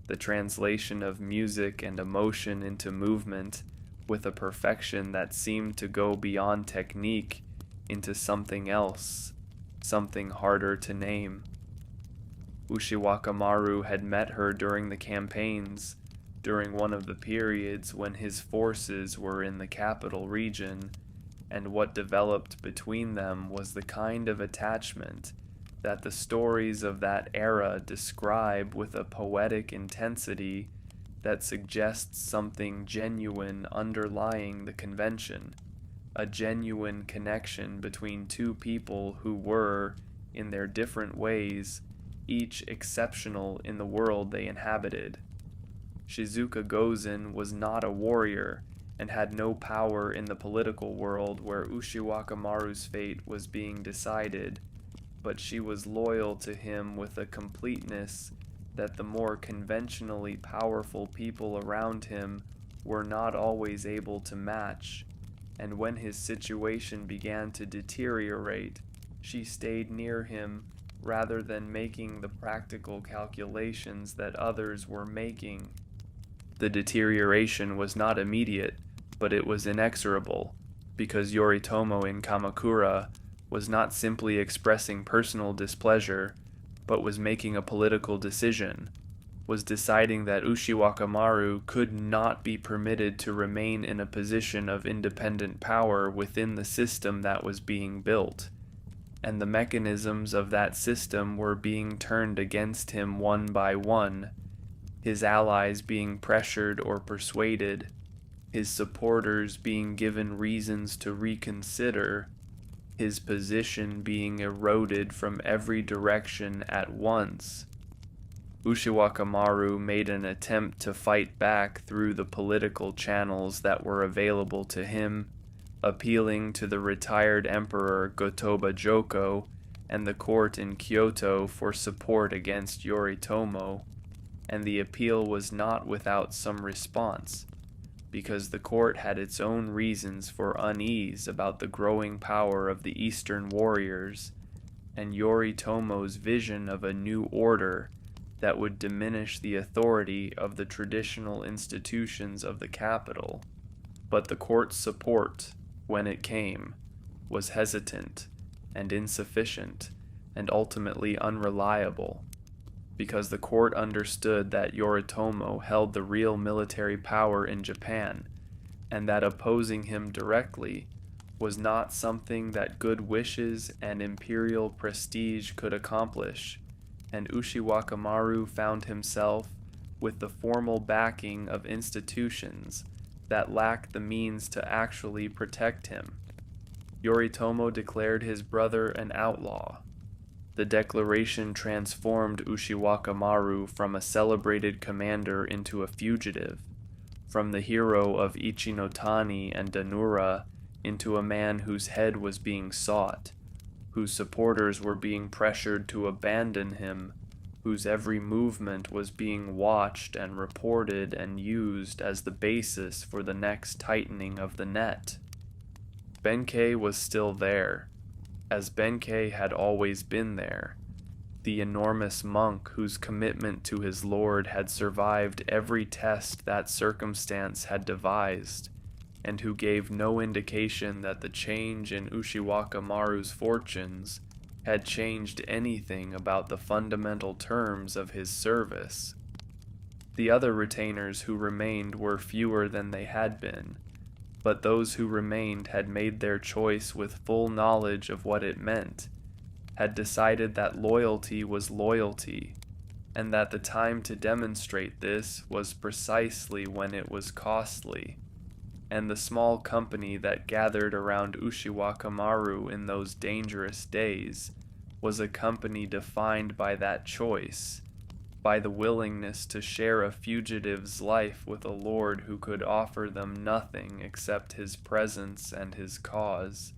the translation of music and emotion into movement with a perfection that seemed to go beyond technique into something else, something harder to name. Ushiwakamaru had met her during the campaigns, during one of the periods when his forces were in the capital region, and what developed between them was the kind of attachment that the stories of that era describe with a poetic intensity that suggests something genuine underlying the convention, a genuine connection between two people who were, in their different ways, each exceptional in the world they inhabited. Shizuka Gozen was not a warrior and had no power in the political world where Ushiwakamaru's fate was being decided, but she was loyal to him with a completeness that the more conventionally powerful people around him were not always able to match, and when his situation began to deteriorate, she stayed near him rather than making the practical calculations that others were making. The deterioration was not immediate, but it was inexorable, because Yoritomo in Kamakura was not simply expressing personal displeasure, but was making a political decision, was deciding that Ushiwakamaru could not be permitted to remain in a position of independent power within the system that was being built, and the mechanisms of that system were being turned against him one by one, his allies being pressured or persuaded, his supporters being given reasons to reconsider, his position being eroded from every direction at once. Ushiwakamaru made an attempt to fight back through the political channels that were available to him, appealing to the retired emperor Gotoba Joko and the court in Kyoto for support against Yoritomo, and the appeal was not without some response, because the court had its own reasons for unease about the growing power of the Eastern warriors, and Yoritomo's vision of a new order that would diminish the authority of the traditional institutions of the capital. But the court's support, when it came, was hesitant and insufficient and ultimately unreliable, because the court understood that Yoritomo held the real military power in Japan, and that opposing him directly was not something that good wishes and imperial prestige could accomplish, and Ushiwakamaru found himself with the formal backing of institutions that lacked the means to actually protect him. Yoritomo declared his brother an outlaw. The declaration transformed Ushiwakamaru from a celebrated commander into a fugitive, from the hero of Ichinotani and Dan-no-ura into a man whose head was being sought, whose supporters were being pressured to abandon him, whose every movement was being watched and reported and used as the basis for the next tightening of the net. Benkei was still there, as Benkei had always been there, the enormous monk whose commitment to his lord had survived every test that circumstance had devised, and who gave no indication that the change in Ushiwaka Maru's fortunes had changed anything about the fundamental terms of his service. The other retainers who remained were fewer than they had been, but those who remained had made their choice with full knowledge of what it meant, had decided that loyalty was loyalty, and that the time to demonstrate this was precisely when it was costly. And the small company that gathered around Ushiwaka Maru in those dangerous days was a company defined by that choice, by the willingness to share a fugitive's life with a lord who could offer them nothing except his presence and his cause.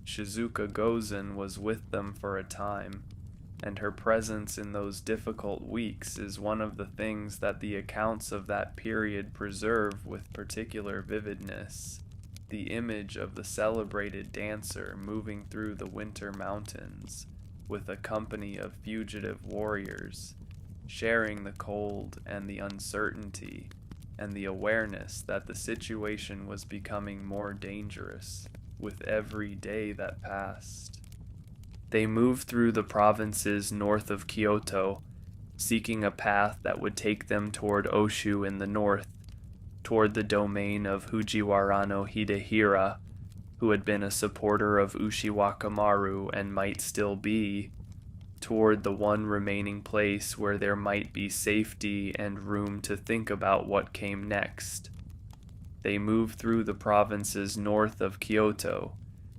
Shizuka Gozen was with them for a time, and her presence in those difficult weeks is one of the things that the accounts of that period preserve with particular vividness. The image of the celebrated dancer moving through the winter mountains with a company of fugitive warriors, sharing the cold and the uncertainty and the awareness that the situation was becoming more dangerous with every day that passed. They moved through the provinces north of Kyoto, seeking a path that would take them toward Oshu in the north, toward the domain of Fujiwara no Hidehira, who had been a supporter of Ushiwaka Maru and might still be, toward the one remaining place where there might be safety and room to think about what came next. They moved through the provinces north of Kyoto,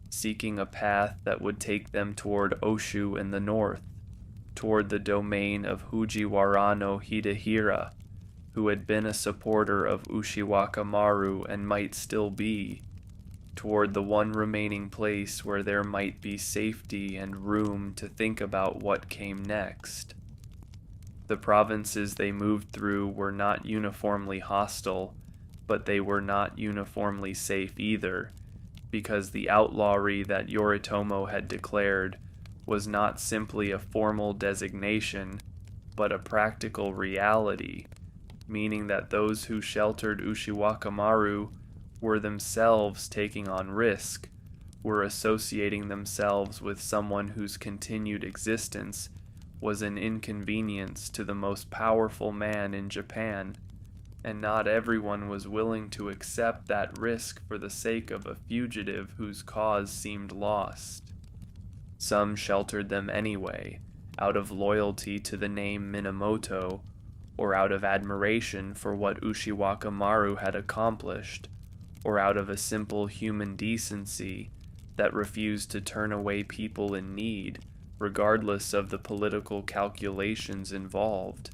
seeking a path that would take them toward Oshu in the north, toward the domain of Fujiwara no Hidehira, who had been a supporter of Ushiwaka Maru and might still be, toward the one remaining place where there might be safety and room to think about what came next. The provinces they moved through were not uniformly hostile, but they were not uniformly safe either, because the outlawry that Yoritomo had declared was not simply a formal designation, but a practical reality, meaning that those who sheltered Ushiwaka Maru were themselves taking on risk, were associating themselves with someone whose continued existence was an inconvenience to the most powerful man in Japan, and not everyone was willing to accept that risk for the sake of a fugitive whose cause seemed lost. Some sheltered them anyway, out of loyalty to the name Minamoto, or out of admiration for what Ushiwaka Maru had accomplished, or out of a simple human decency that refused to turn away people in need, regardless of the political calculations involved.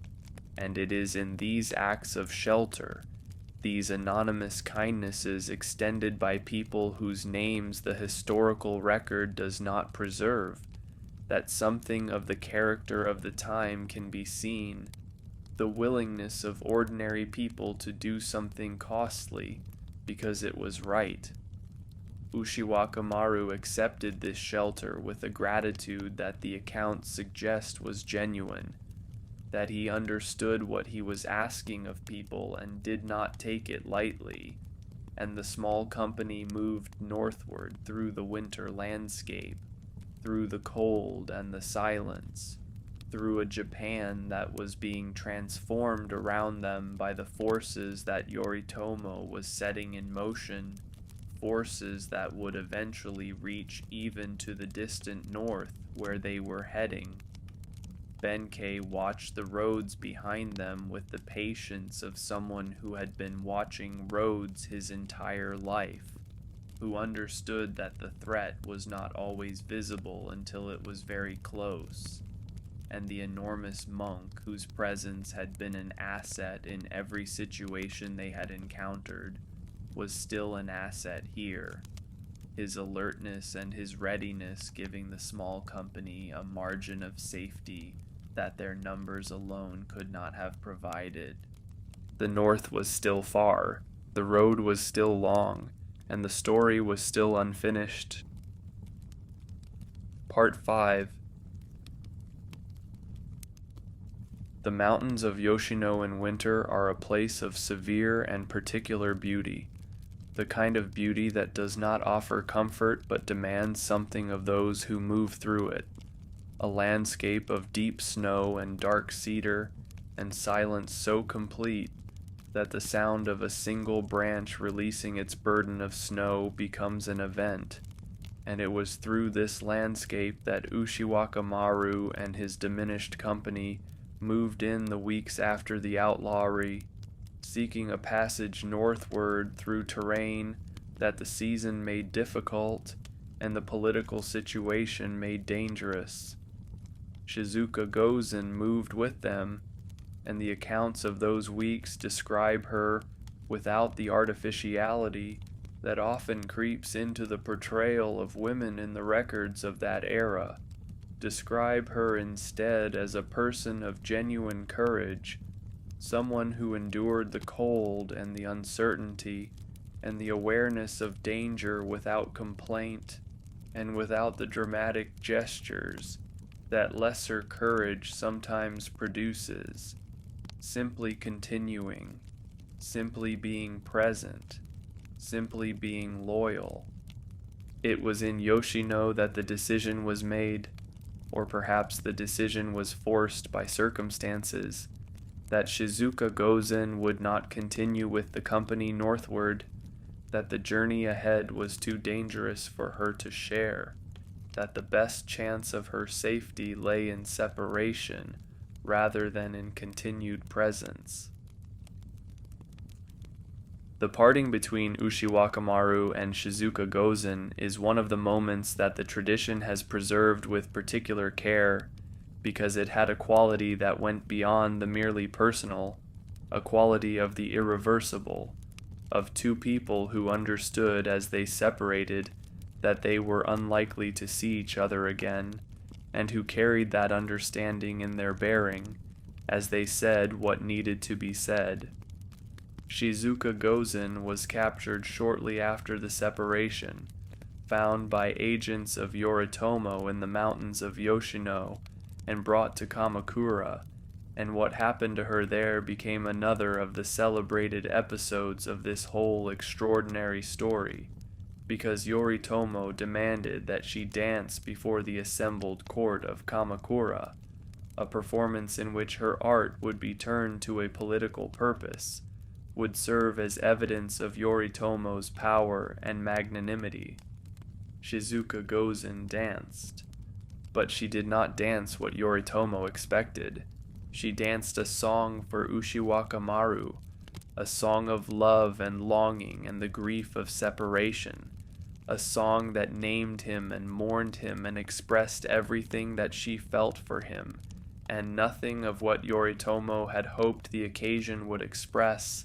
And it is in these acts of shelter, these anonymous kindnesses extended by people whose names the historical record does not preserve, that something of the character of the time can be seen, the willingness of ordinary people to do something costly because it was right. Ushiwaka Maru accepted this shelter with a gratitude that the accounts suggest was genuine, that he understood what he was asking of people and did not take it lightly, and the small company moved northward through the winter landscape, through the cold and the silence, through a Japan that was being transformed around them by the forces that Yoritomo was setting in motion, forces that would eventually reach even to the distant north where they were heading. Benkei watched the roads behind them with the patience of someone who had been watching roads his entire life, who understood that the threat was not always visible until it was very close. and the enormous monk whose presence had been an asset in every situation they had encountered was still an asset here, his alertness and his readiness giving the small company a margin of safety that their numbers alone could not have provided. The north was still far, the road was still long, and the story was still unfinished. Part 5. The mountains of Yoshino in winter are a place of severe and particular beauty, the kind of beauty that does not offer comfort but demands something of those who move through it, a landscape of deep snow and dark cedar, and silence so complete that the sound of a single branch releasing its burden of snow becomes an event, and it was through this landscape that Ushiwakamaru and his diminished company moved in the weeks after the outlawry, seeking a passage northward through terrain that the season made difficult and the political situation made dangerous. Shizuka Gozen moved with them, and the accounts of those weeks describe her without the artificiality that often creeps into the portrayal of women in the records of that era. Describe her instead as a person of genuine courage, someone who endured the cold and the uncertainty and the awareness of danger without complaint and without the dramatic gestures that lesser courage sometimes produces, simply continuing, simply being present, simply being loyal. It was in Yoshino that the decision was made, or perhaps the decision was forced by circumstances, that Shizuka Gozen would not continue with the company northward, that the journey ahead was too dangerous for her to share, that the best chance of her safety lay in separation rather than in continued presence. The parting between Ushiwakamaru and Shizuka Gozen is one of the moments that the tradition has preserved with particular care, because it had a quality that went beyond the merely personal, a quality of the irreversible, of two people who understood as they separated that they were unlikely to see each other again, and who carried that understanding in their bearing, as they said what needed to be said. Shizuka Gozen was captured shortly after the separation, found by agents of Yoritomo in the mountains of Yoshino, and brought to Kamakura, and what happened to her there became another of the celebrated episodes of this whole extraordinary story, because Yoritomo demanded that she dance before the assembled court of Kamakura, a performance in which her art would be turned to a political purpose, would serve as evidence of Yoritomo's power and magnanimity. Shizuka Gozen danced. But she did not dance what Yoritomo expected. She danced a song for Ushiwakamaru, a song of love and longing and the grief of separation, a song that named him and mourned him and expressed everything that she felt for him, and nothing of what Yoritomo had hoped the occasion would express,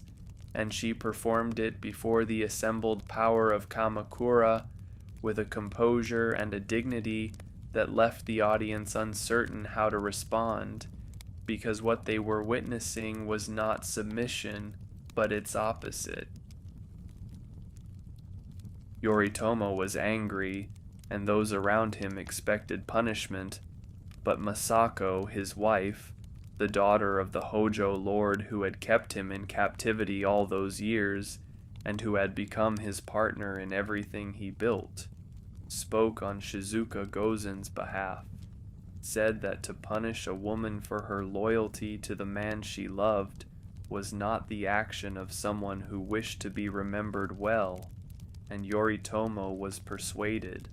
and she performed it before the assembled power of Kamakura with a composure and a dignity that left the audience uncertain how to respond, because what they were witnessing was not submission, but its opposite. Yoritomo was angry, and those around him expected punishment, but Masako, his wife, the daughter of the Hojo lord who had kept him in captivity all those years, and who had become his partner in everything he built, spoke on Shizuka Gozen's behalf, said that to punish a woman for her loyalty to the man she loved was not the action of someone who wished to be remembered well, and Yoritomo was persuaded,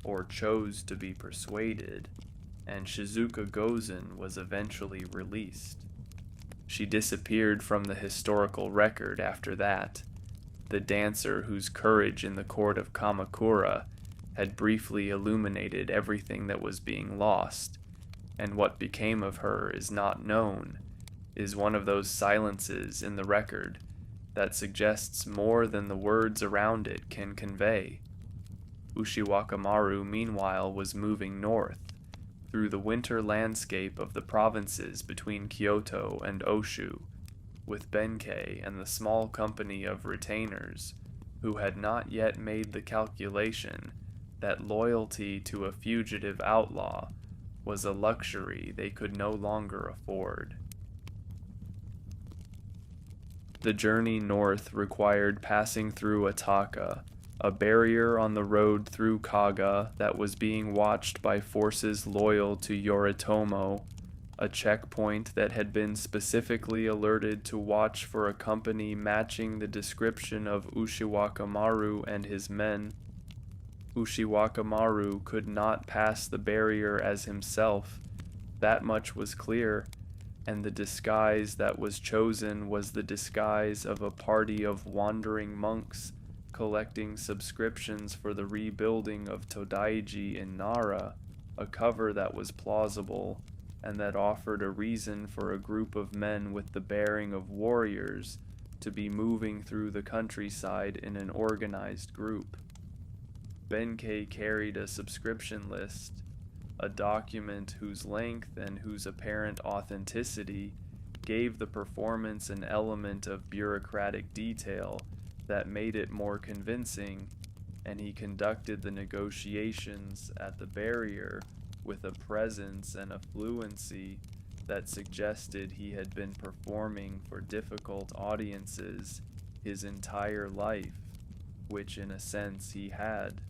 or chose to be persuaded, and Shizuka Gozen was eventually released. She disappeared from the historical record after that, the dancer whose courage in the court of Kamakura had briefly illuminated everything that was being lost, and what became of her is not known, is one of those silences in the record that suggests more than the words around it can convey. Ushiwakamaru, meanwhile, was moving north, through the winter landscape of the provinces between Kyoto and Oshu, with Benkei and the small company of retainers, who had not yet made the calculation that loyalty to a fugitive outlaw was a luxury they could no longer afford. The journey north required passing through Ataka, a barrier on the road through Kaga that was being watched by forces loyal to Yoritomo, a checkpoint that had been specifically alerted to watch for a company matching the description of Ushiwakamaru and his men. Ushiwakamaru could not pass the barrier as himself, that much was clear, and the disguise that was chosen was the disguise of a party of wandering monks collecting subscriptions for the rebuilding of Todaiji in Nara, a cover that was plausible and that offered a reason for a group of men with the bearing of warriors to be moving through the countryside in an organized group. Benkei carried a subscription list, a document whose length and whose apparent authenticity gave the performance an element of bureaucratic detail that made it more convincing, and he conducted the negotiations at the barrier with a presence and a fluency that suggested he had been performing for difficult audiences his entire life, which in a sense he had.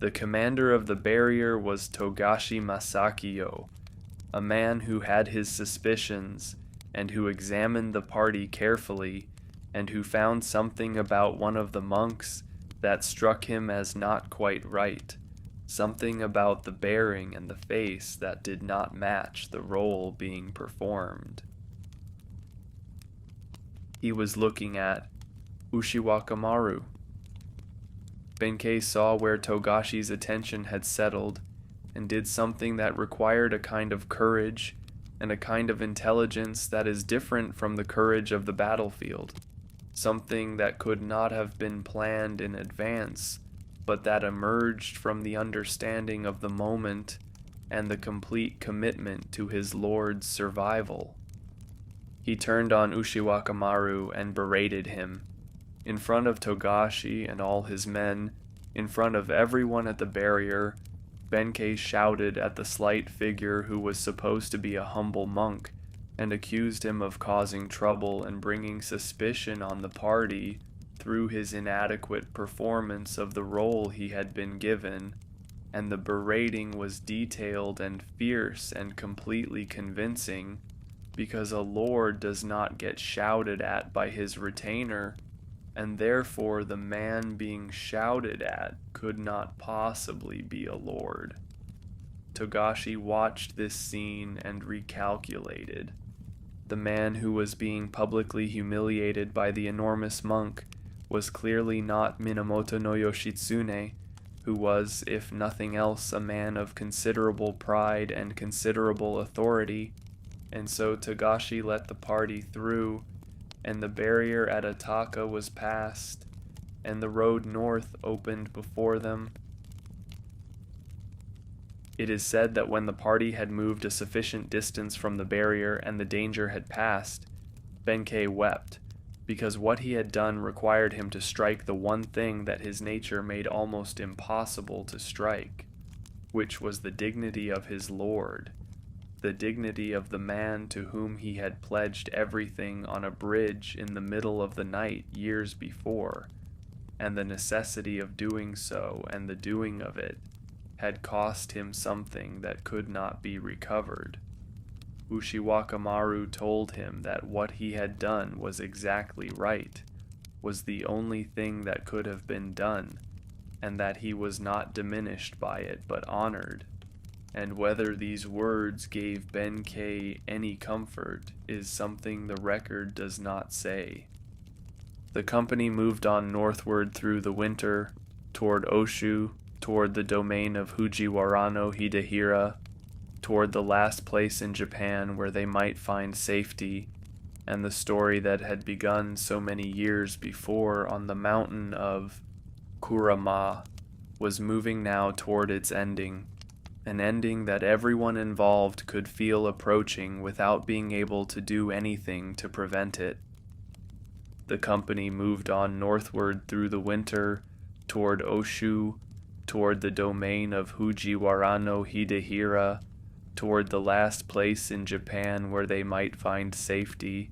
The commander of the barrier was Togashi Masakiyo, a man who had his suspicions and who examined the party carefully and who found something about one of the monks that struck him as not quite right, something about the bearing and the face that did not match the role being performed. He was looking at Ushiwakamaru. Benkei saw where Togashi's attention had settled and did something that required a kind of courage and a kind of intelligence that is different from the courage of the battlefield, something that could not have been planned in advance, but that emerged from the understanding of the moment and the complete commitment to his lord's survival. He turned on Ushiwakamaru and berated him. In front of Togashi and all his men, in front of everyone at the barrier, Benkei shouted at the slight figure who was supposed to be a humble monk and accused him of causing trouble and bringing suspicion on the party through his inadequate performance of the role he had been given, and the berating was detailed and fierce and completely convincing, because a lord does not get shouted at by his retainer, and therefore the man being shouted at could not possibly be a lord. Togashi watched this scene and recalculated. The man who was being publicly humiliated by the enormous monk was clearly not Minamoto no Yoshitsune, who was, if nothing else, a man of considerable pride and considerable authority, and so Togashi let the party through, and the barrier at Ataka was passed, and the road north opened before them. It is said that when the party had moved a sufficient distance from the barrier and the danger had passed, Benkei wept, because what he had done required him to strike the one thing that his nature made almost impossible to strike, which was the dignity of his lord, the dignity of the man to whom he had pledged everything on a bridge in the middle of the night years before, and the necessity of doing so and the doing of it had cost him something that could not be recovered. Ushiwakamaru told him that what he had done was exactly right, was the only thing that could have been done, and that he was not diminished by it but honored. And whether these words gave Benkei any comfort is something the record does not say. The company moved on northward through the winter, toward Oshu, toward the domain of Fujiwara no Hidehira, toward the last place in Japan where they might find safety, and the story that had begun so many years before on the mountain of Kurama was moving now toward its ending, an ending that everyone involved could feel approaching without being able to do anything to prevent it. The company moved on northward through the winter toward Oshu, toward the domain of Fujiwara no Hidehira, toward the last place in Japan where they might find safety,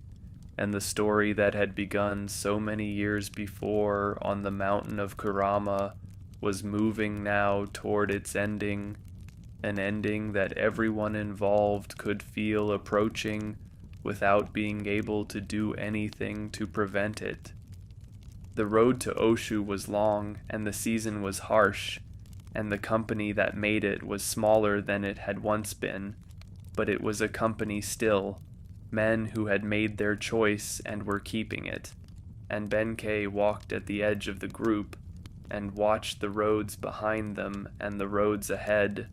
and the story that had begun so many years before on the mountain of Kurama was moving now toward its ending, an ending that everyone involved could feel approaching without being able to do anything to prevent it. The road to Oshu was long, and the season was harsh, and the company that made it was smaller than it had once been, but it was a company still, men who had made their choice and were keeping it, and Benkei walked at the edge of the group and watched the roads behind them and the roads ahead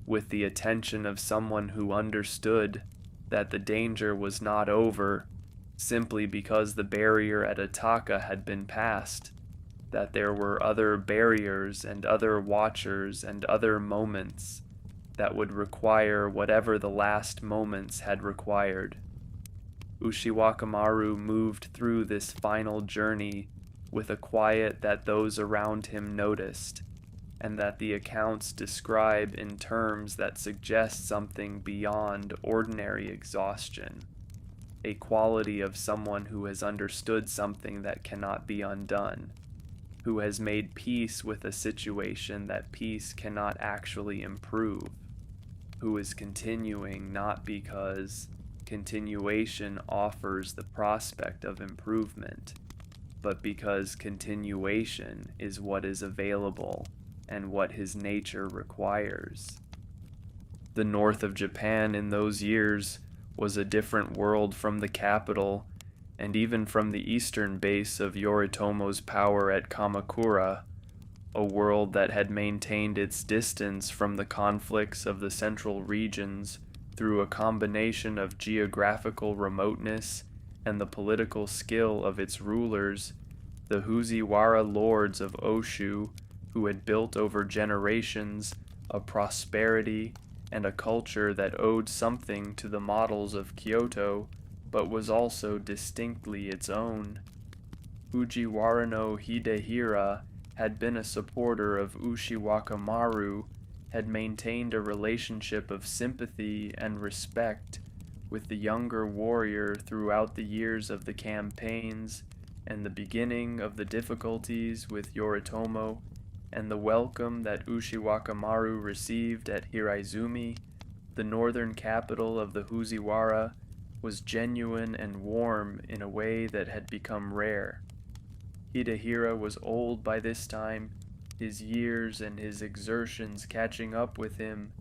with the attention of someone who understood that the danger was not over simply because the barrier at Ataka had been passed, that there were other barriers and other watchers and other moments that would require whatever the last moments had required. Ushiwakamaru moved through this final journey with a quiet that those around him noticed, and that the accounts describe in terms that suggest something beyond ordinary exhaustion, a quality of someone who has understood something that cannot be undone, who has made peace with a situation that peace cannot actually improve, who is continuing not because continuation offers the prospect of improvement, but because continuation is what is available and what his nature requires. The north of Japan in those years was a different world from the capital, and even from the eastern base of Yoritomo's power at Kamakura, a world that had maintained its distance from the conflicts of the central regions through a combination of geographical remoteness and the political skill of its rulers, the Fujiwara lords of Oshu, who had built over generations a prosperity and a culture that owed something to the models of Kyoto, but was also distinctly its own. Fujiwara no Hidehira had been a supporter of Ushiwakamaru, had maintained a relationship of sympathy and respect with the younger warrior throughout the years of the campaigns and the beginning of the difficulties with Yoritomo, and the welcome that Ushiwakamaru received at Hiraizumi, the northern capital of the Fujiwara, was genuine and warm in a way that had become rare. Hidehira was old by this time, his years and his exertions catching up with him,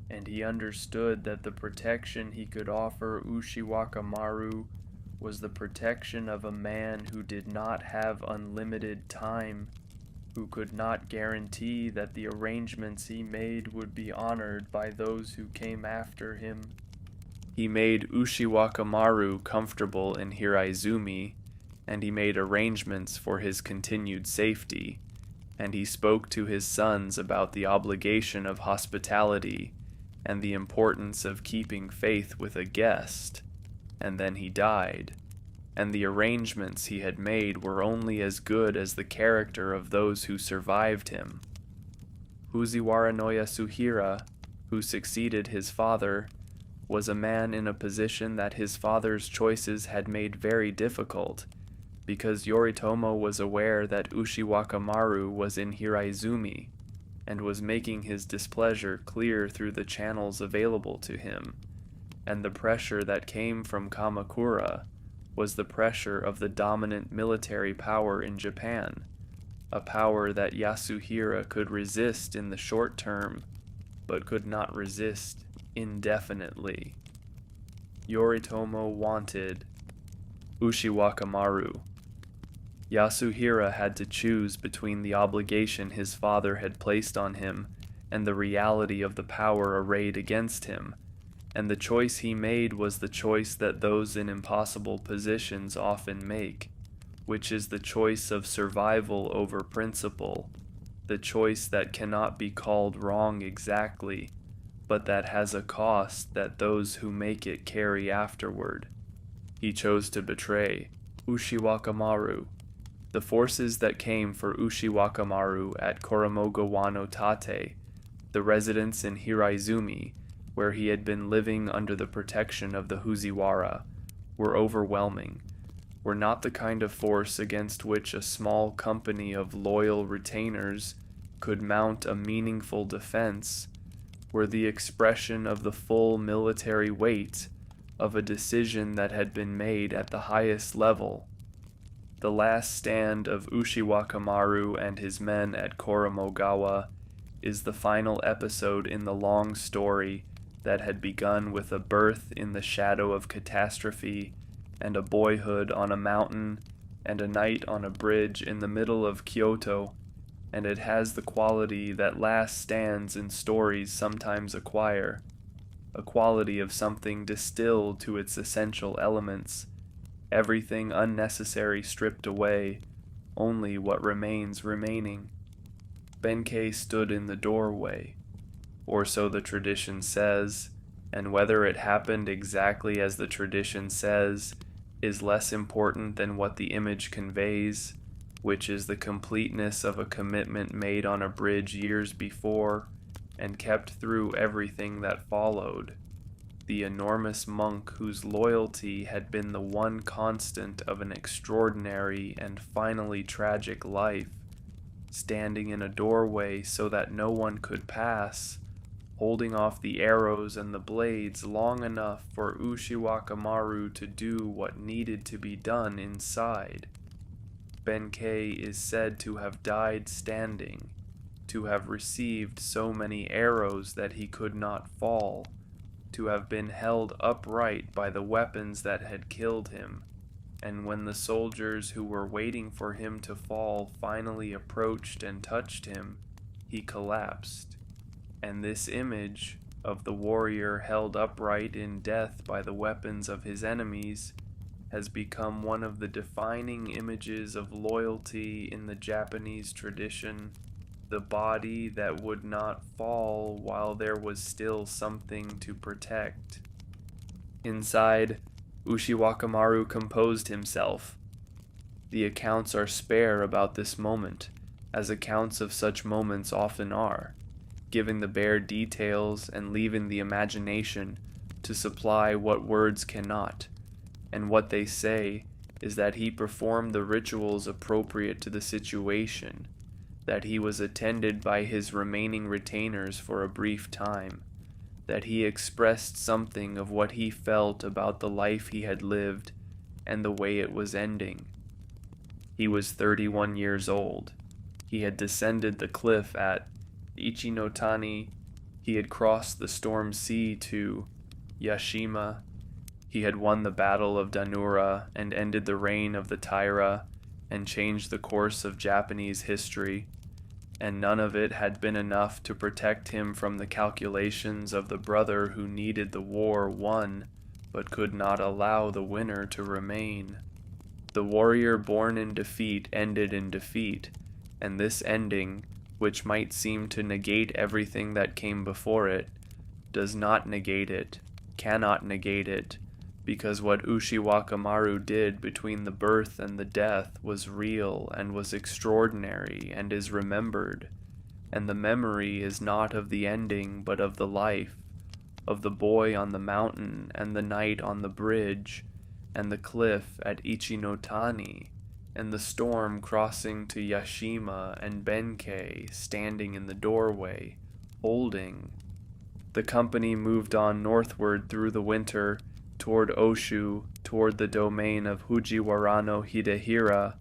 and he understood that the protection he could offer Ushiwakamaru was the protection of a man who did not have unlimited time, who could not guarantee that the arrangements he made would be honored by those who came after him. He made Ushiwakamaru comfortable in Hiraizumi, and he made arrangements for his continued safety, and he spoke to his sons about the obligation of hospitality and the importance of keeping faith with a guest, and then he died, and the arrangements he had made were only as good as the character of those who survived him. Fujiwara no Yasuhira, who succeeded his father, was a man in a position that his father's choices had made very difficult, because Yoritomo was aware that Ushiwakamaru was in Hiraizumi, and was making his displeasure clear through the channels available to him, and the pressure that came from Kamakura was the pressure of the dominant military power in Japan, a power that Yasuhira could resist in the short term, but could not resist indefinitely. Yoritomo wanted Ushiwakamaru. Yasuhira had to choose between the obligation his father had placed on him and the reality of the power arrayed against him, and the choice he made was the choice that those in impossible positions often make, which is the choice of survival over principle, the choice that cannot be called wrong exactly, but that has a cost that those who make it carry afterward. He chose to betray Ushiwakamaru. The forces that came for Ushiwakamaru at Koromogawa no Tate, the residence in Hiraizumi, where he had been living under the protection of the Fujiwara, were overwhelming, were not the kind of force against which a small company of loyal retainers could mount a meaningful defense, were the expression of the full military weight of a decision that had been made at the highest level. The last stand of Ushiwakamaru and his men at Koromogawa is the final episode in the long story that had begun with a birth in the shadow of catastrophe, and a boyhood on a mountain, and a night on a bridge in the middle of Kyoto, and it has the quality that last stands in stories sometimes acquire, a quality of something distilled to its essential elements, everything unnecessary stripped away, only what remains remaining. Benkei stood in the doorway, or so the tradition says, and whether it happened exactly as the tradition says is less important than what the image conveys, which is the completeness of a commitment made on a bridge years before and kept through everything that followed. The enormous monk whose loyalty had been the one constant of an extraordinary and finally tragic life, standing in a doorway so that no one could pass, holding off the arrows and the blades long enough for Ushiwakamaru to do what needed to be done inside. Benkei is said to have died standing, to have received so many arrows that he could not fall, to have been held upright by the weapons that had killed him, and when the soldiers who were waiting for him to fall finally approached and touched him, he collapsed. And this image of the warrior held upright in death by the weapons of his enemies has become one of the defining images of loyalty in the Japanese tradition, the body that would not fall while there was still something to protect. Inside, Ushiwakamaru composed himself. The accounts are spare about this moment, as accounts of such moments often are, giving the bare details and leaving the imagination to supply what words cannot, and what they say is that he performed the rituals appropriate to the situation, that he was attended by his remaining retainers for a brief time, that he expressed something of what he felt about the life he had lived and the way it was ending. He was 31 years old. He had descended the cliff at Ichinotani. He had crossed the storm sea to Yashima. He had won the Battle of Dan-no-ura and ended the reign of the Taira and changed the course of Japanese history, and none of it had been enough to protect him from the calculations of the brother who needed the war won but could not allow the winner to remain. The warrior born in defeat ended in defeat, and this ending, which might seem to negate everything that came before it, does not negate it, cannot negate it, because what Ushiwakamaru did between the birth and the death was real and was extraordinary and is remembered, and the memory is not of the ending but of the life, of the boy on the mountain and the night on the bridge, and the cliff at Ichinotani, and the storm crossing to Yashima, and Benkei standing in the doorway, holding. The company moved on northward through the winter, toward Oshu, toward the domain of Fujiwara no Hidehira,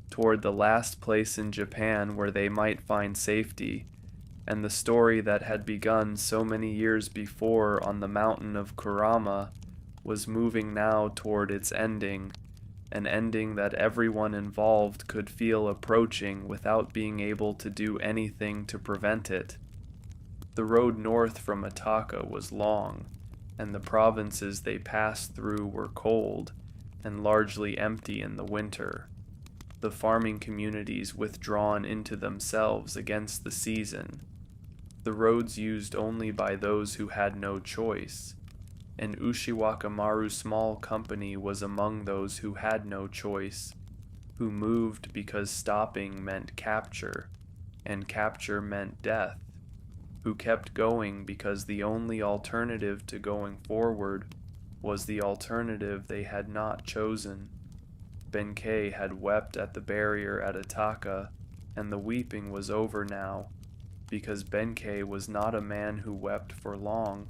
toward the last place in Japan where they might find safety, and the story that had begun so many years before on the mountain of Kurama was moving now toward its ending, an ending that everyone involved could feel approaching without being able to do anything to prevent it. The road north from Ataka was long, and the provinces they passed through were cold and largely empty in the winter, the farming communities withdrawn into themselves against the season, the roads used only by those who had no choice, and Ushiwakamaru's small company was among those who had no choice, who moved because stopping meant capture, and capture meant death, who kept going because the only alternative to going forward was the alternative they had not chosen. Benkei had wept at the barrier at Ataka, and the weeping was over now, because Benkei was not a man who wept for long,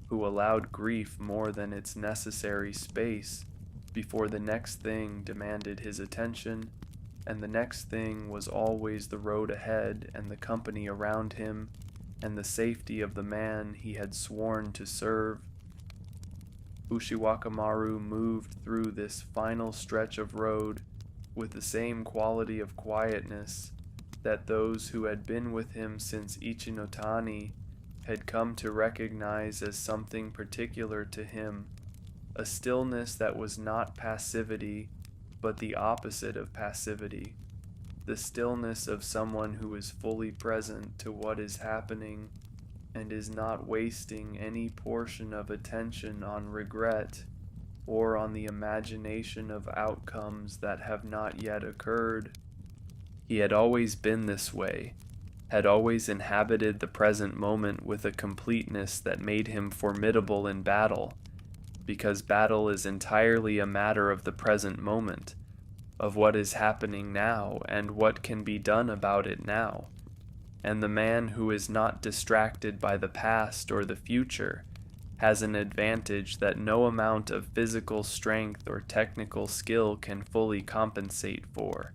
who allowed grief more than its necessary space before the next thing demanded his attention, and the next thing was always the road ahead and the company around him and the safety of the man he had sworn to serve. Ushiwakamaru moved through this final stretch of road with the same quality of quietness that those who had been with him since Ichinotani had come to recognize as something particular to him, a stillness that was not passivity, but the opposite of passivity, the stillness of someone who is fully present to what is happening and is not wasting any portion of attention on regret or on the imagination of outcomes that have not yet occurred. He had always been this way, had always inhabited the present moment with a completeness that made him formidable in battle, because battle is entirely a matter of the present moment, of what is happening now and what can be done about it now. And the man who is not distracted by the past or the future has an advantage that no amount of physical strength or technical skill can fully compensate for.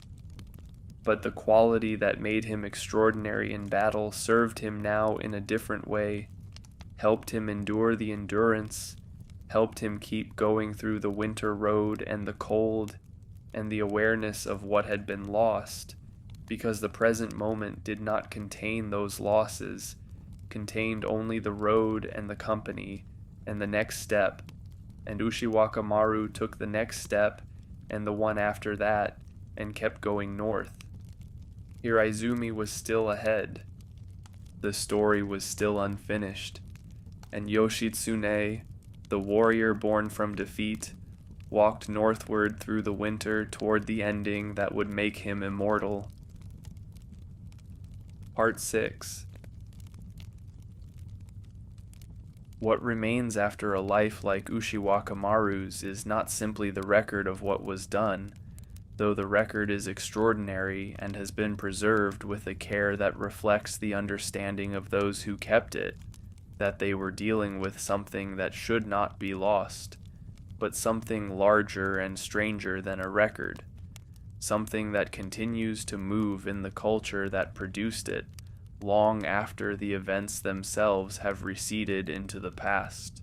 But the quality that made him extraordinary in battle served him now in a different way, helped him endure the endurance, helped him keep going through the winter road and the cold and the awareness of what had been lost, because the present moment did not contain those losses, contained only the road and the company and the next step, and Ushiwakamaru took the next step and the one after that and kept going north. Hiraizumi was still ahead. The story was still unfinished, and Yoshitsune, the warrior born from defeat, walked northward through the winter toward the ending that would make him immortal. Part 6. What remains after a life like Ushiwakamaru's is not simply the record of what was done, though the record is extraordinary and has been preserved with a care that reflects the understanding of those who kept it, that they were dealing with something that should not be lost, but something larger and stranger than a record, something that continues to move in the culture that produced it, long after the events themselves have receded into the past.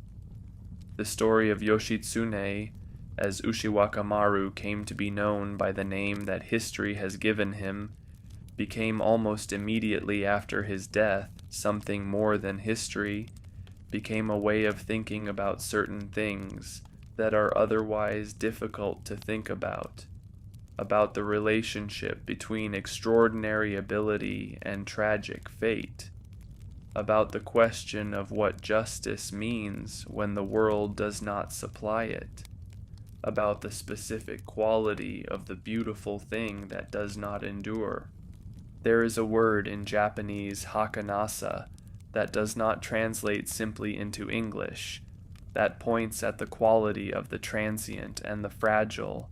The story of Yoshitsune, as Ushiwakamaru came to be known by the name that history has given him, became almost immediately after his death something more than history, became a way of thinking about certain things that are otherwise difficult to think about the relationship between extraordinary ability and tragic fate, about the question of what justice means when the world does not supply it, about the specific quality of the beautiful thing that does not endure. There is a word in Japanese, hakanasa, that does not translate simply into English, that points at the quality of the transient and the fragile,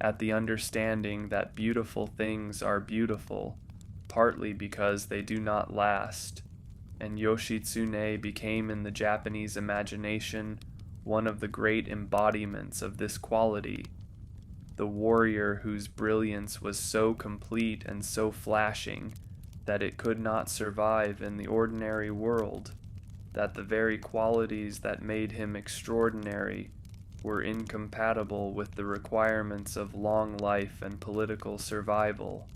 at the understanding that beautiful things are beautiful, partly because they do not last, and Yoshitsune became in the Japanese imagination one of the great embodiments of this quality, the warrior whose brilliance was so complete and so flashing that it could not survive in the ordinary world, that the very qualities that made him extraordinary were incompatible with the requirements of long life and political survival.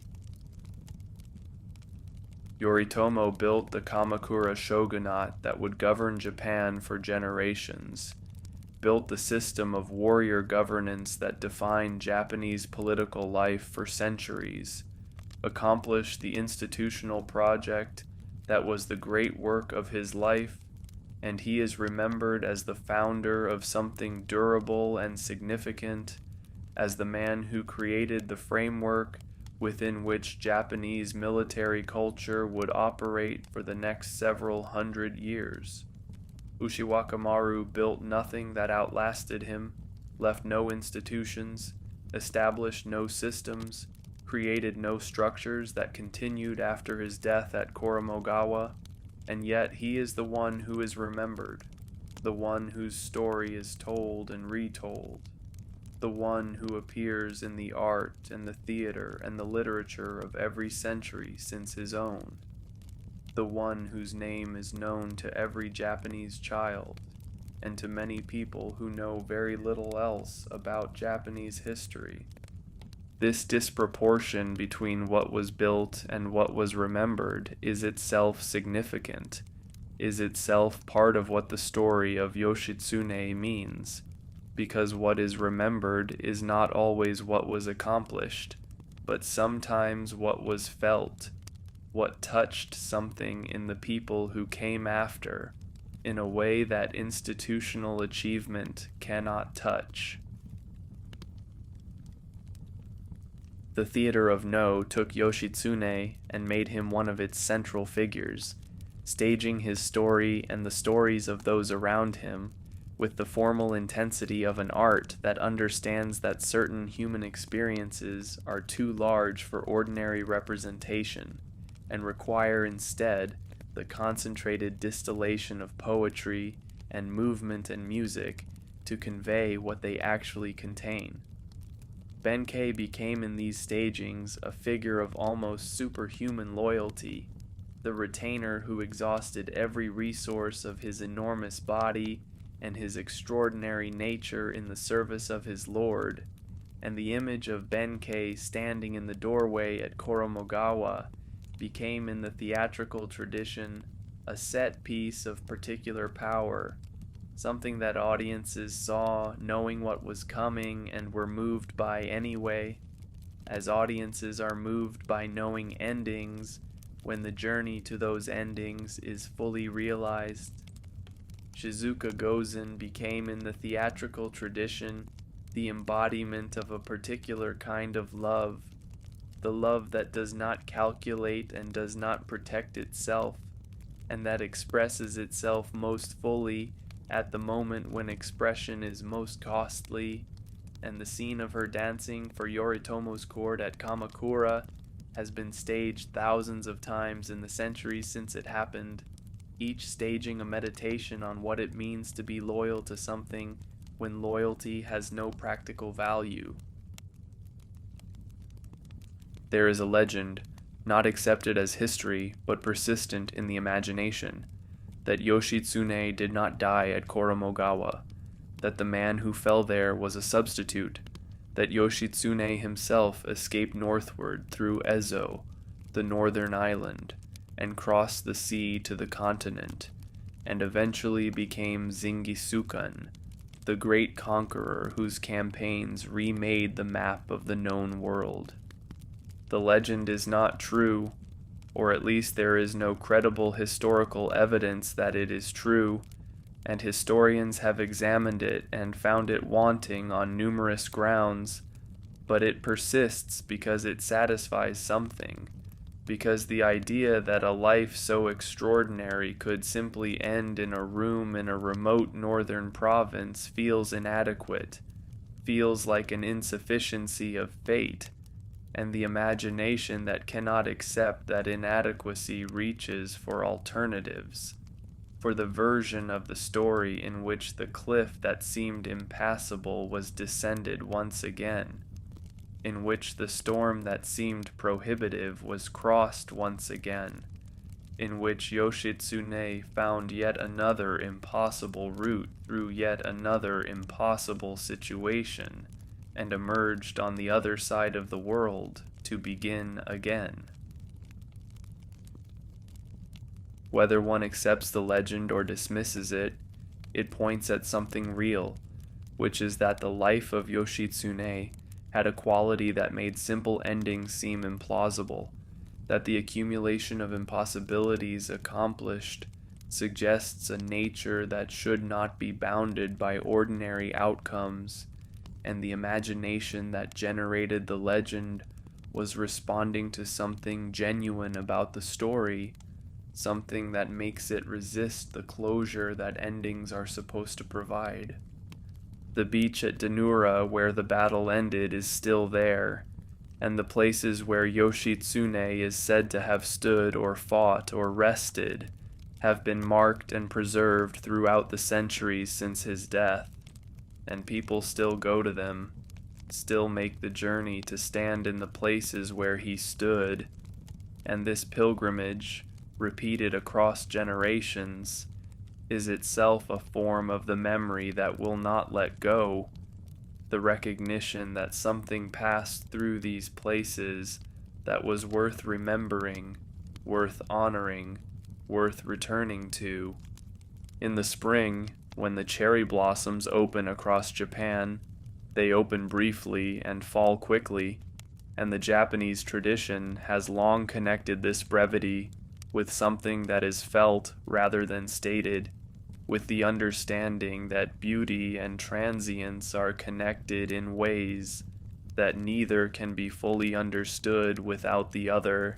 Yoritomo built the Kamakura shogunate that would govern Japan for generations, built the system of warrior governance that defined Japanese political life for centuries, accomplished the institutional project that was the great work of his life, and he is remembered as the founder of something durable and significant, as the man who created the framework within which Japanese military culture would operate for the next several hundred years. Ushiwakamaru built nothing that outlasted him, left no institutions, established no systems, created no structures that continued after his death at Koromogawa, and yet he is the one who is remembered, the one whose story is told and retold, the one who appears in the art and the theater and the literature of every century since his own, the one whose name is known to every Japanese child, and to many people who know very little else about Japanese history. This disproportion between what was built and what was remembered is itself significant, is itself part of what the story of Yoshitsune means, because what is remembered is not always what was accomplished, but sometimes what was felt, what touched something in the people who came after, in a way that institutional achievement cannot touch. The theater of No took Yoshitsune and made him one of its central figures, staging his story and the stories of those around him with the formal intensity of an art that understands that certain human experiences are too large for ordinary representation and require instead the concentrated distillation of poetry and movement and music to convey what they actually contain. Benkei became in these stagings a figure of almost superhuman loyalty, the retainer who exhausted every resource of his enormous body and his extraordinary nature in the service of his lord, and the image of Benkei standing in the doorway at Koromogawa became in the theatrical tradition a set piece of particular power, something that audiences saw knowing what was coming and were moved by anyway, as audiences are moved by knowing endings when the journey to those endings is fully realized. Shizuka Gozen became in the theatrical tradition the embodiment of a particular kind of love, the love that does not calculate and does not protect itself, and that expresses itself most fully at the moment when expression is most costly, and the scene of her dancing for Yoritomo's court at Kamakura has been staged thousands of times in the centuries since it happened, each staging a meditation on what it means to be loyal to something when loyalty has no practical value. There is a legend, not accepted as history but persistent in the imagination, that Yoshitsune did not die at Koromogawa, that the man who fell there was a substitute, that Yoshitsune himself escaped northward through Ezo, the northern island, and crossed the sea to the continent, and eventually became Zingisukan, the great conqueror whose campaigns remade the map of the known world. The legend is not true, or at least there is no credible historical evidence that it is true, and historians have examined it and found it wanting on numerous grounds, but it persists because it satisfies something, because the idea that a life so extraordinary could simply end in a room in a remote northern province feels inadequate, feels like an insufficiency of fate, and the imagination that cannot accept that inadequacy reaches for alternatives, for the version of the story in which the cliff that seemed impassable was descended once again, in which the storm that seemed prohibitive was crossed once again, in which Yoshitsune found yet another impossible route through yet another impossible situation, and emerged on the other side of the world to begin again. Whether one accepts the legend or dismisses it, it points at something real, which is that the life of Yoshitsune had a quality that made simple endings seem implausible, that the accumulation of impossibilities accomplished suggests a nature that should not be bounded by ordinary outcomes, and the imagination that generated the legend was responding to something genuine about the story, something that makes it resist the closure that endings are supposed to provide. The beach at Dan-no-ura where the battle ended is still there, and the places where Yoshitsune is said to have stood or fought or rested have been marked and preserved throughout the centuries since his death, and people still go to them, still make the journey to stand in the places where he stood, and this pilgrimage, repeated across generations, is itself a form of the memory that will not let go, the recognition that something passed through these places that was worth remembering, worth honoring, worth returning to. In the spring, when the cherry blossoms open across Japan, they open briefly and fall quickly, and the Japanese tradition has long connected this brevity with something that is felt rather than stated, with the understanding that beauty and transience are connected in ways that neither can be fully understood without the other,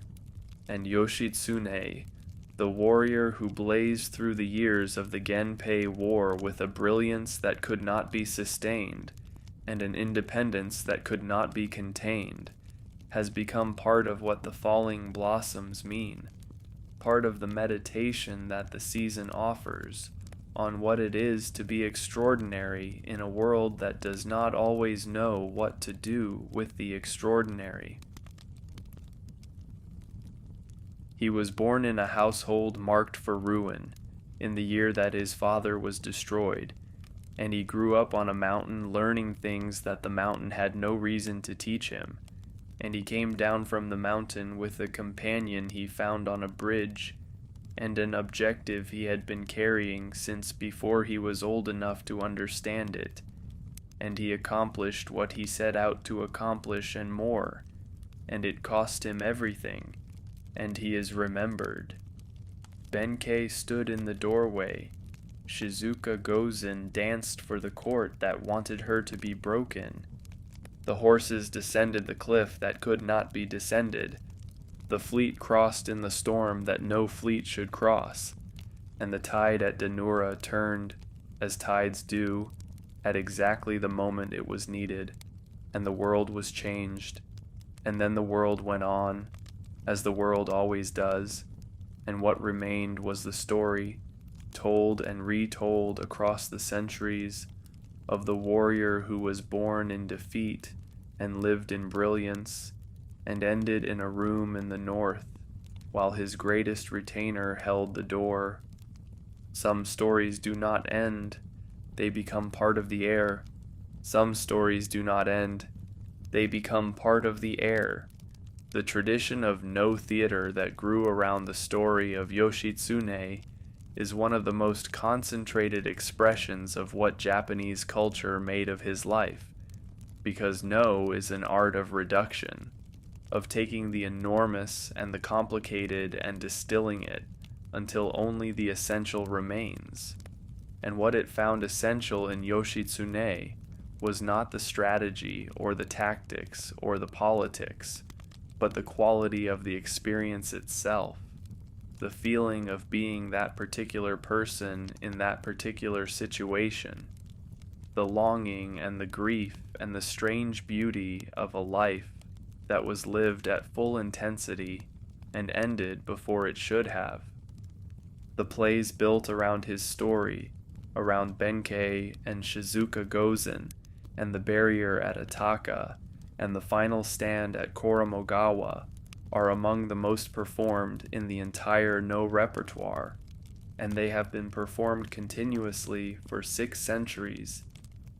and Yoshitsune, the warrior who blazed through the years of the Benkei War with a brilliance that could not be sustained, and an independence that could not be contained, has become part of what the falling blossoms mean, part of the meditation that the season offers on what it is to be extraordinary in a world that does not always know what to do with the extraordinary. He was born in a household marked for ruin, in the year that his father was destroyed, and he grew up on a mountain learning things that the mountain had no reason to teach him, and he came down from the mountain with a companion he found on a bridge, and an objective he had been carrying since before he was old enough to understand it, and he accomplished what he set out to accomplish and more, and it cost him everything, and he is remembered. Benkei stood in the doorway. Shizuka Gozen danced for the court that wanted her to be broken. The horses descended the cliff that could not be descended. The fleet crossed in the storm that no fleet should cross, and the tide at Dan-no-ura turned, as tides do, at exactly the moment it was needed, and the world was changed, and then the world went on, as the world always does, and what remained was the story, told and retold across the centuries, of the warrior who was born in defeat and lived in brilliance, and ended in a room in the north, while his greatest retainer held the door. Some stories do not end, they become part of the air. Some stories do not end, they become part of the air. The tradition of no theater that grew around the story of Yoshitsune is one of the most concentrated expressions of what Japanese culture made of his life, because no is an art of reduction, of taking the enormous and the complicated and distilling it until only the essential remains. And what it found essential in Yoshitsune was not the strategy or the tactics or the politics, but the quality of the experience itself, the feeling of being that particular person in that particular situation, the longing and the grief and the strange beauty of a life that was lived at full intensity and ended before it should have. The plays built around his story, around Benkei and Shizuka Gozen, and the barrier at Ataka, and the final stand at Koromogawa, are among the most performed in the entire No repertoire, and they have been performed continuously for 6 centuries,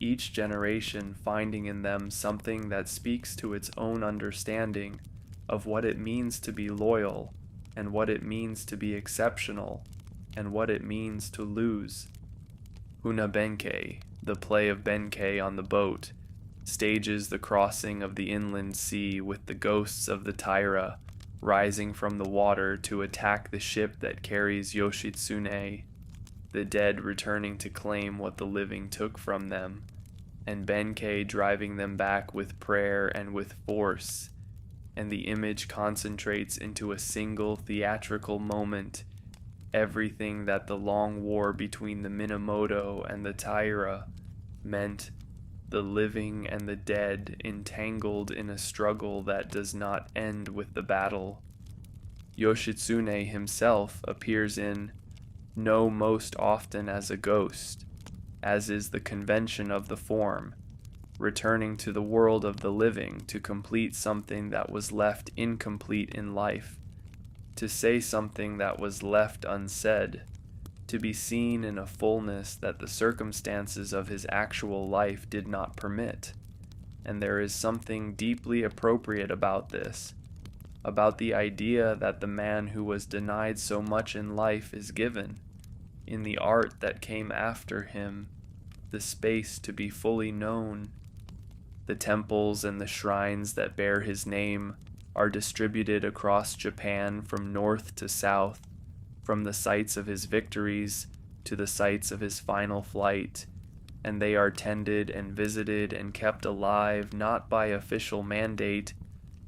each generation finding in them something that speaks to its own understanding of what it means to be loyal and what it means to be exceptional, and what it means to lose. Benkei, the play of Benkei on the boat, stages the crossing of the inland sea with the ghosts of the Taira rising from the water to attack the ship that carries Yoshitsune, the dead returning to claim what the living took from them, and Benkei driving them back with prayer and with force, and the image concentrates into a single theatrical moment, everything that the long war between the Minamoto and the Taira meant, the living and the dead entangled in a struggle that does not end with the battle. Yoshitsune himself appears in no most often as a ghost, as is the convention of the form, returning to the world of the living to complete something that was left incomplete in life, to say something that was left unsaid, to be seen in a fullness that the circumstances of his actual life did not permit. And there is something deeply appropriate about this, about the idea that the man who was denied so much in life is given, in the art that came after him, the space to be fully known. The temples and the shrines that bear his name are distributed across Japan from north to south, from the sites of his victories to the sites of his final flight, and they are tended and visited and kept alive not by official mandate,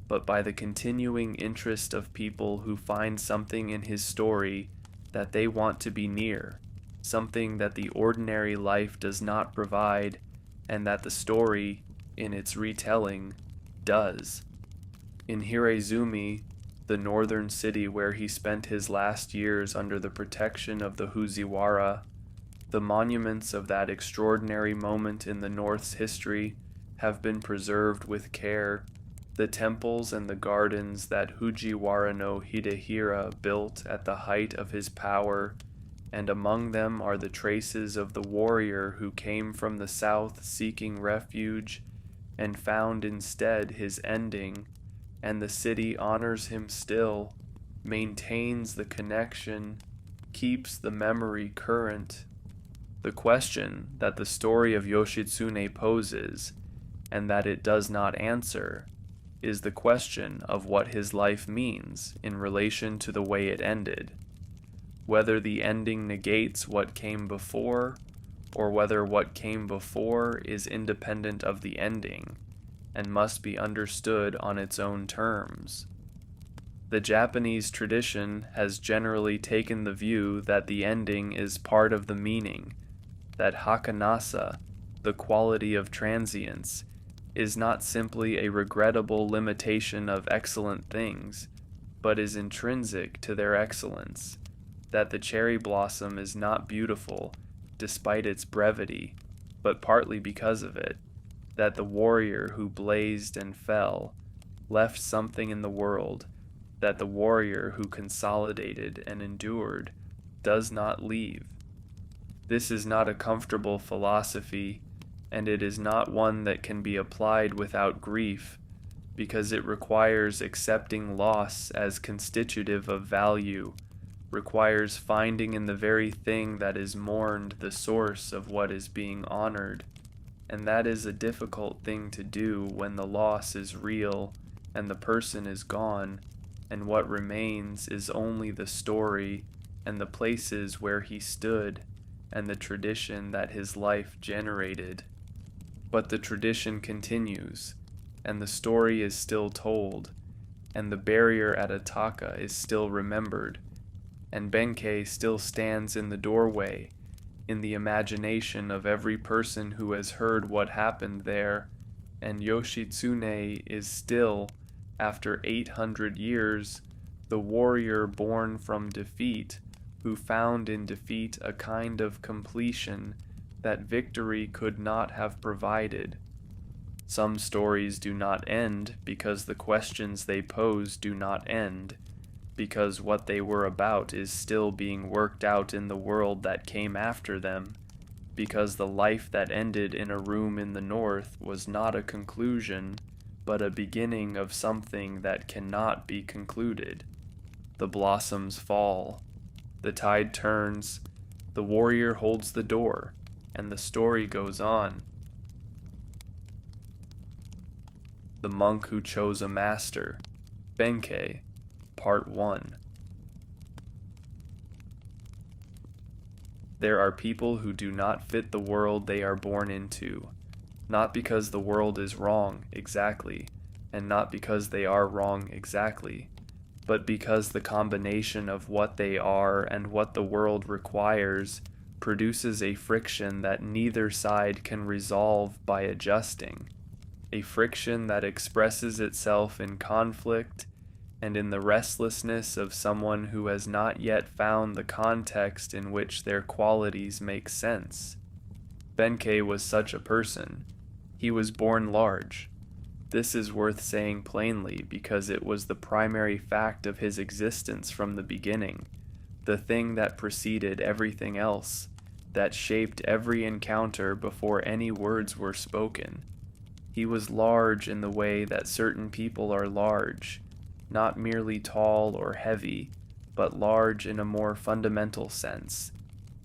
but by the continuing interest of people who find something in his story that they want to be near, something that the ordinary life does not provide, and that the story, in its retelling, does. In Hirezumi, the northern city where he spent his last years under the protection of the Fujiwara, the monuments of that extraordinary moment in the North's history have been preserved with care. The temples and the gardens that Fujiwara no Hidehira built at the height of his power, and among them are the traces of the warrior who came from the south seeking refuge and found instead his ending, and the city honors him still, maintains the connection, keeps the memory current. The question that the story of Yoshitsune poses, and that it does not answer, is the question of what his life means in relation to the way it ended, whether the ending negates what came before, or whether what came before is independent of the ending, and must be understood on its own terms. The Japanese tradition has generally taken the view that the ending is part of the meaning, that hakanasa, the quality of transience, is not simply a regrettable limitation of excellent things, but is intrinsic to their excellence, that the cherry blossom is not beautiful despite its brevity, but partly because of it, that the warrior who blazed and fell left something in the world, that the warrior who consolidated and endured does not leave. This is not a comfortable philosophy, and it is not one that can be applied without grief, because it requires accepting loss as constitutive of value, requires finding in the very thing that is mourned the source of what is being honored, and that is a difficult thing to do when the loss is real and the person is gone, and what remains is only the story and the places where he stood and the tradition that his life generated. But the tradition continues, and the story is still told, and the barrier at Ataka is still remembered, and Benkei still stands in the doorway, in the imagination of every person who has heard what happened there, and Yoshitsune is still, after 800 years, the warrior born from defeat, who found in defeat a kind of completion that victory could not have provided. Some stories do not end because the questions they pose do not end, because what they were about is still being worked out in the world that came after them, because the life that ended in a room in the north was not a conclusion, but a beginning of something that cannot be concluded. the blossoms fall, the tide turns, the warrior holds the door, and the story goes on. The Monk Who Chose a Master, Benkei, Part 1. There are people who do not fit the world they are born into, not because the world is wrong exactly, and not because they are wrong exactly, but because the combination of what they are and what the world requires produces a friction that neither side can resolve by adjusting, a friction that expresses itself in conflict and in the restlessness of someone who has not yet found the context in which their qualities make sense. Benkei was such a person. He was born large. This is worth saying plainly because it was the primary fact of his existence from the beginning, the thing that preceded everything else, that shaped every encounter before any words were spoken. He was large in the way that certain people are large, not merely tall or heavy, but large in a more fundamental sense,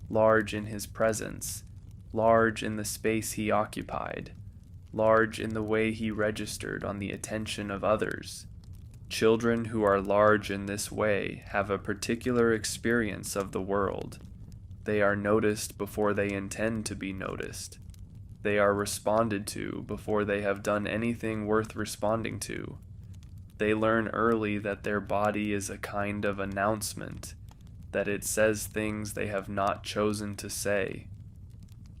large in his presence, large in the space he occupied, large in the way he registered on the attention of others. Children who are large in this way have a particular experience of the world. They are noticed before they intend to be noticed. They are responded to before they have done anything worth responding to. They learn early that their body is a kind of announcement, that it says things they have not chosen to say.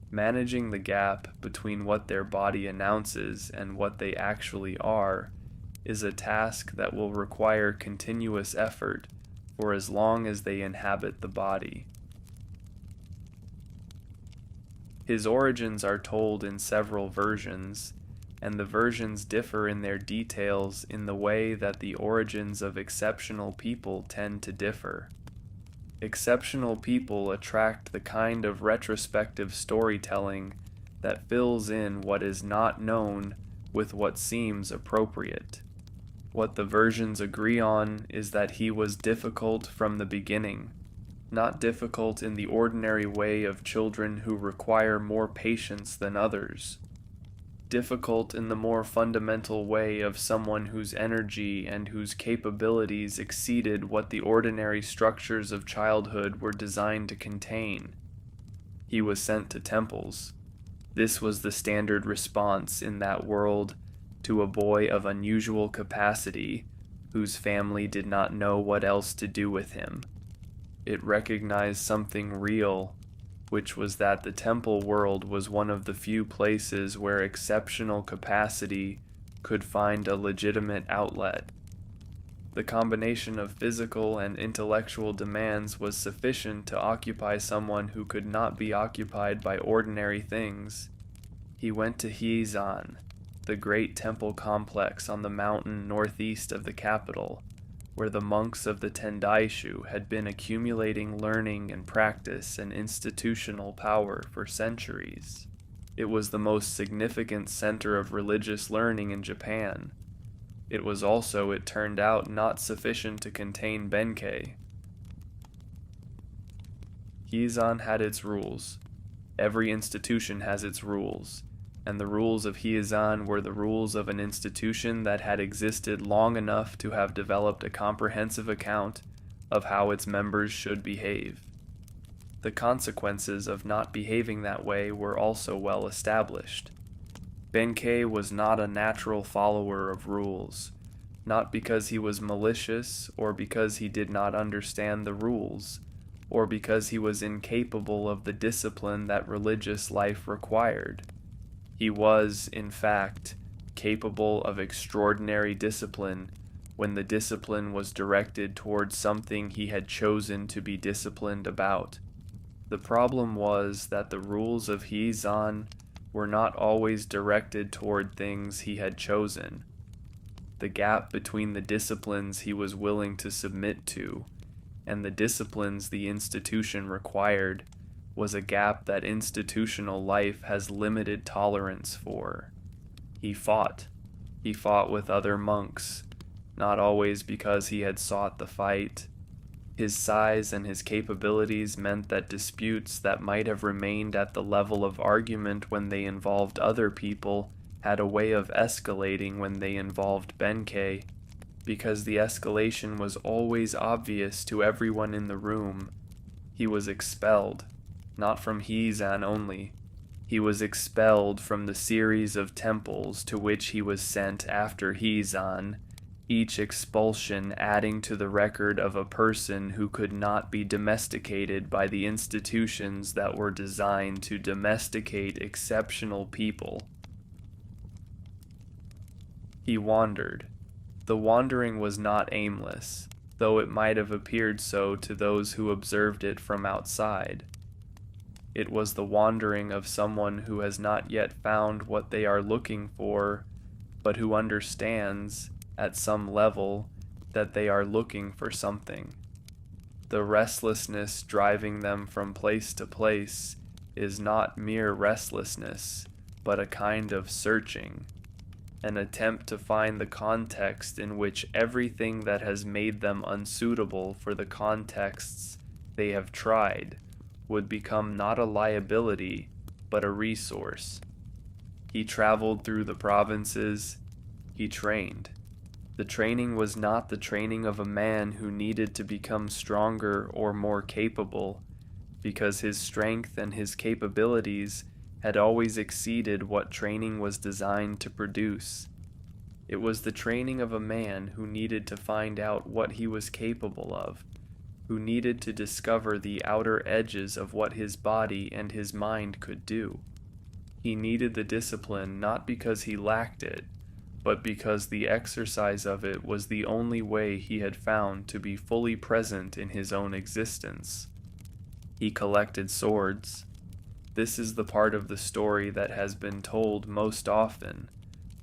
Managing the gap between what their body announces and what they actually are is a task that will require continuous effort for as long as they inhabit the body. His origins are told in several versions, and the versions differ in their details in the way that the origins of exceptional people tend to differ. Exceptional people attract the kind of retrospective storytelling that fills in what is not known with what seems appropriate. What the versions agree on is that he was difficult from the beginning, not difficult in the ordinary way of children who require more patience than others, difficult in the more fundamental way of someone whose energy and whose capabilities exceeded what the ordinary structures of childhood were designed to contain. He was sent to temples. This was the standard response in that world to a boy of unusual capacity whose family did not know what else to do with him. It recognized something real, which was that the temple world was one of the few places where exceptional capacity could find a legitimate outlet. The combination of physical and intellectual demands was sufficient to occupy someone who could not be occupied by ordinary things. He went to Hizan, the great temple complex on the mountain northeast of the capital, where the monks of the Tendaishu had been accumulating learning and practice and institutional power for centuries. It was the most significant center of religious learning in Japan. It was also, it turned out, not sufficient to contain Benkei. Hizan had its rules. Every institution has its rules, and the rules of Hizan were the rules of an institution that had existed long enough to have developed a comprehensive account of how its members should behave. The consequences of not behaving that way were also well established. Benkei was not a natural follower of rules, not because he was malicious or because he did not understand the rules, or because he was incapable of the discipline that religious life required. He was, in fact, capable of extraordinary discipline when the discipline was directed towards something he had chosen to be disciplined about. The problem was that the rules of Hizan were not always directed toward things he had chosen. The gap between the disciplines he was willing to submit to and the disciplines the institution required was a gap that institutional life has limited tolerance for. He fought. He fought with other monks, not always because he had sought the fight, His size and his capabilities meant that disputes that might have remained at the level of argument when they involved other people had a way of escalating when they involved Benkei, because the escalation was always obvious to everyone in the room. He was expelled, not from Hizan only. He was expelled from the series of temples to which he was sent after Hizan, each expulsion adding to the record of a person who could not be domesticated by the institutions that were designed to domesticate exceptional people. He wandered. The wandering was not aimless, though it might have appeared so to those who observed it from outside. It was the wandering of someone who has not yet found what they are looking for, but who understands, at some level, that they are looking for something. The restlessness driving them from place to place is not mere restlessness, but a kind of searching, an attempt to find the context in which everything that has made them unsuitable for the contexts they have tried would become not a liability, but a resource. He traveled through the provinces. He trained. The training was not the training of a man who needed to become stronger or more capable, because his strength and his capabilities had always exceeded what training was designed to produce. It was the training of a man who needed to find out what he was capable of, who needed to discover the outer edges of what his body and his mind could do. He needed the discipline not because he lacked it, but because the exercise of it was the only way he had found to be fully present in his own existence. He collected swords. This is the part of the story that has been told most often,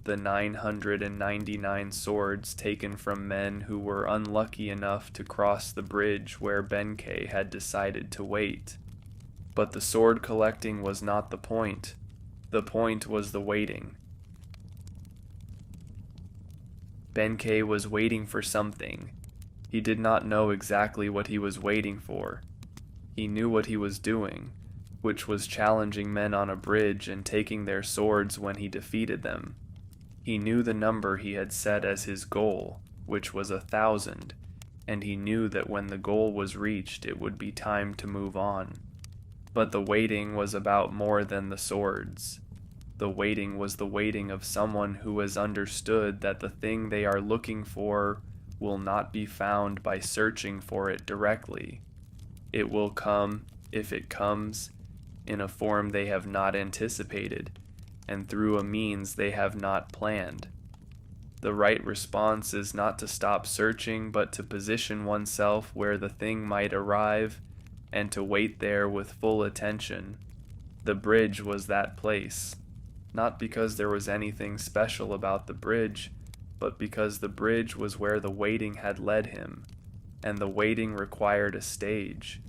the 999 swords taken from men who were unlucky enough to cross the bridge where Benkei had decided to wait. But the sword collecting was not the point. The point was the waiting. Benkei was waiting for something. He did not know exactly what he was waiting for. He knew what he was doing, which was challenging men on a bridge and taking their swords when he defeated them. He knew the number he had set as his goal, which was 1,000, and he knew that when the goal was reached it would be time to move on. But the waiting was about more than the swords. The waiting was the waiting of someone who has understood that the thing they are looking for will not be found by searching for it directly. It will come, if it comes, in a form they have not anticipated, and through a means they have not planned. The right response is not to stop searching, but to position oneself where the thing might arrive, and to wait there with full attention. The bridge was that place, not because there was anything special about the bridge, but because the bridge was where the waiting had led him, and the waiting required a stage.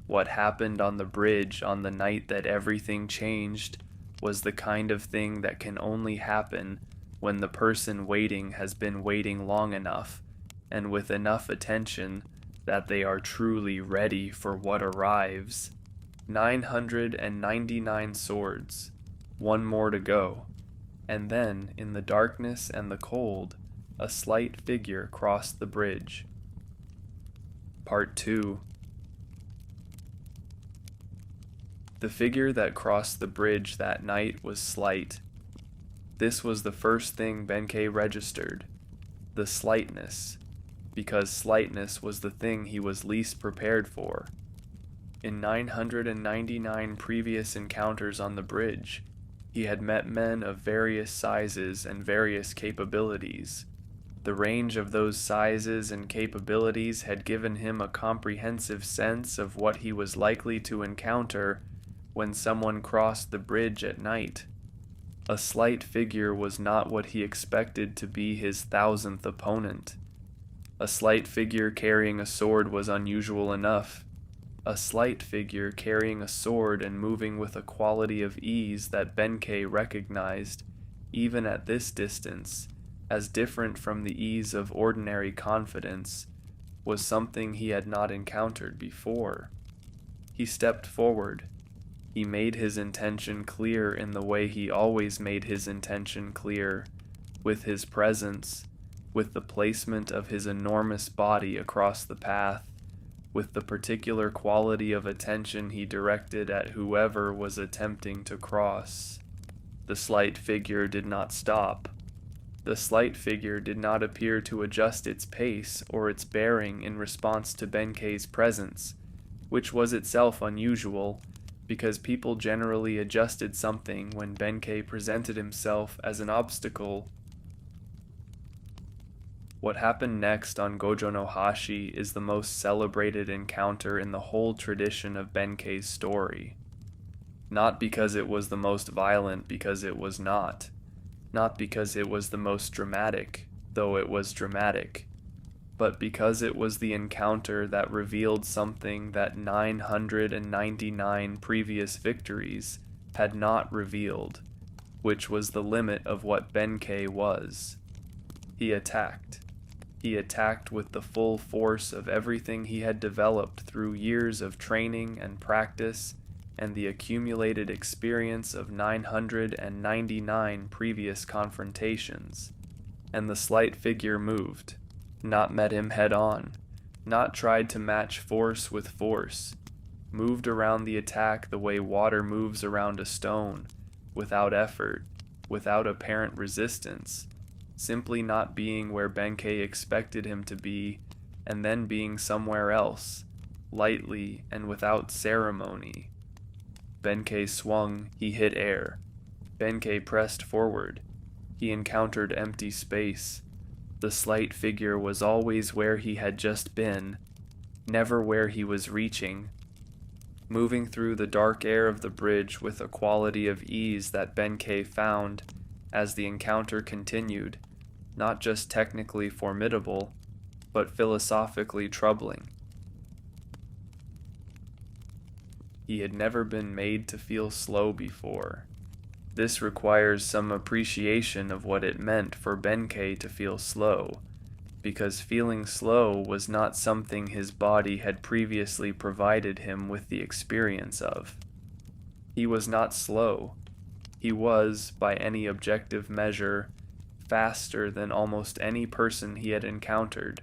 What happened on the bridge on the night that everything changed was the kind of thing that can only happen when the person waiting has been waiting long enough, and with enough attention that they are truly ready for what arrives. 999 swords, one more to go, and then, in the darkness and the cold, a slight figure crossed the bridge. Part 2. The figure that crossed the bridge that night was slight. This was the first thing Benkei registered, the slightness, because slightness was the thing he was least prepared for. In 999 previous encounters on the bridge, he had met men of various sizes and various capabilities. The range of those sizes and capabilities had given him a comprehensive sense of what he was likely to encounter when someone crossed the bridge at night. A slight figure was not what he expected to be his 1,000th opponent. A slight figure carrying a sword was unusual enough. A slight figure carrying a sword and moving with a quality of ease that Benkei recognized, even at this distance, as different from the ease of ordinary confidence, was something he had not encountered before. He stepped forward. He made his intention clear in the way he always made his intention clear, with his presence, with the placement of his enormous body across the path, with the particular quality of attention he directed at whoever was attempting to cross. The slight figure did not stop. The slight figure did not appear to adjust its pace or its bearing in response to Benkei's presence, which was itself unusual, because people generally adjusted something when Benkei presented himself as an obstacle. What happened next on Gojo no Hashi is the most celebrated encounter in the whole tradition of Benkei's story. Not because it was the most violent, because it was not. Not because it was the most dramatic, though it was dramatic, but because it was the encounter that revealed something that 999 previous victories had not revealed, which was the limit of what Benkei was. He attacked. He attacked with the full force of everything he had developed through years of training and practice and the accumulated experience of 999 previous confrontations. And the slight figure moved, not met him head-on, not tried to match force with force, moved around the attack the way water moves around a stone, without effort, without apparent resistance, simply not being where Benkei expected him to be, and then being somewhere else, lightly and without ceremony. Benkei swung, he hit air. Benkei pressed forward. He encountered empty space. The slight figure was always where he had just been, never where he was reaching. Moving through the dark air of the bridge with a quality of ease that Benkei found, as the encounter continued, not just technically formidable, but philosophically troubling. He had never been made to feel slow before. This requires some appreciation of what it meant for Benkei to feel slow, because feeling slow was not something his body had previously provided him with the experience of. He was not slow. He was, by any objective measure, faster than almost any person he had encountered,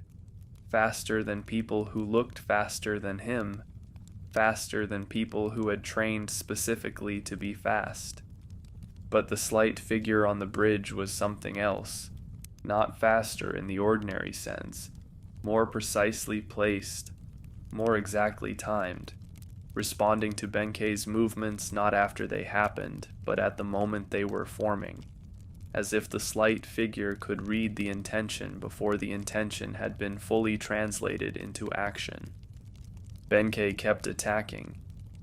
faster than people who looked faster than him, faster than people who had trained specifically to be fast. But the slight figure on the bridge was something else, not faster in the ordinary sense, more precisely placed, more exactly timed, responding to Benkei's movements not after they happened, but at the moment they were forming, as if the slight figure could read the intention before the intention had been fully translated into action. Benkei kept attacking.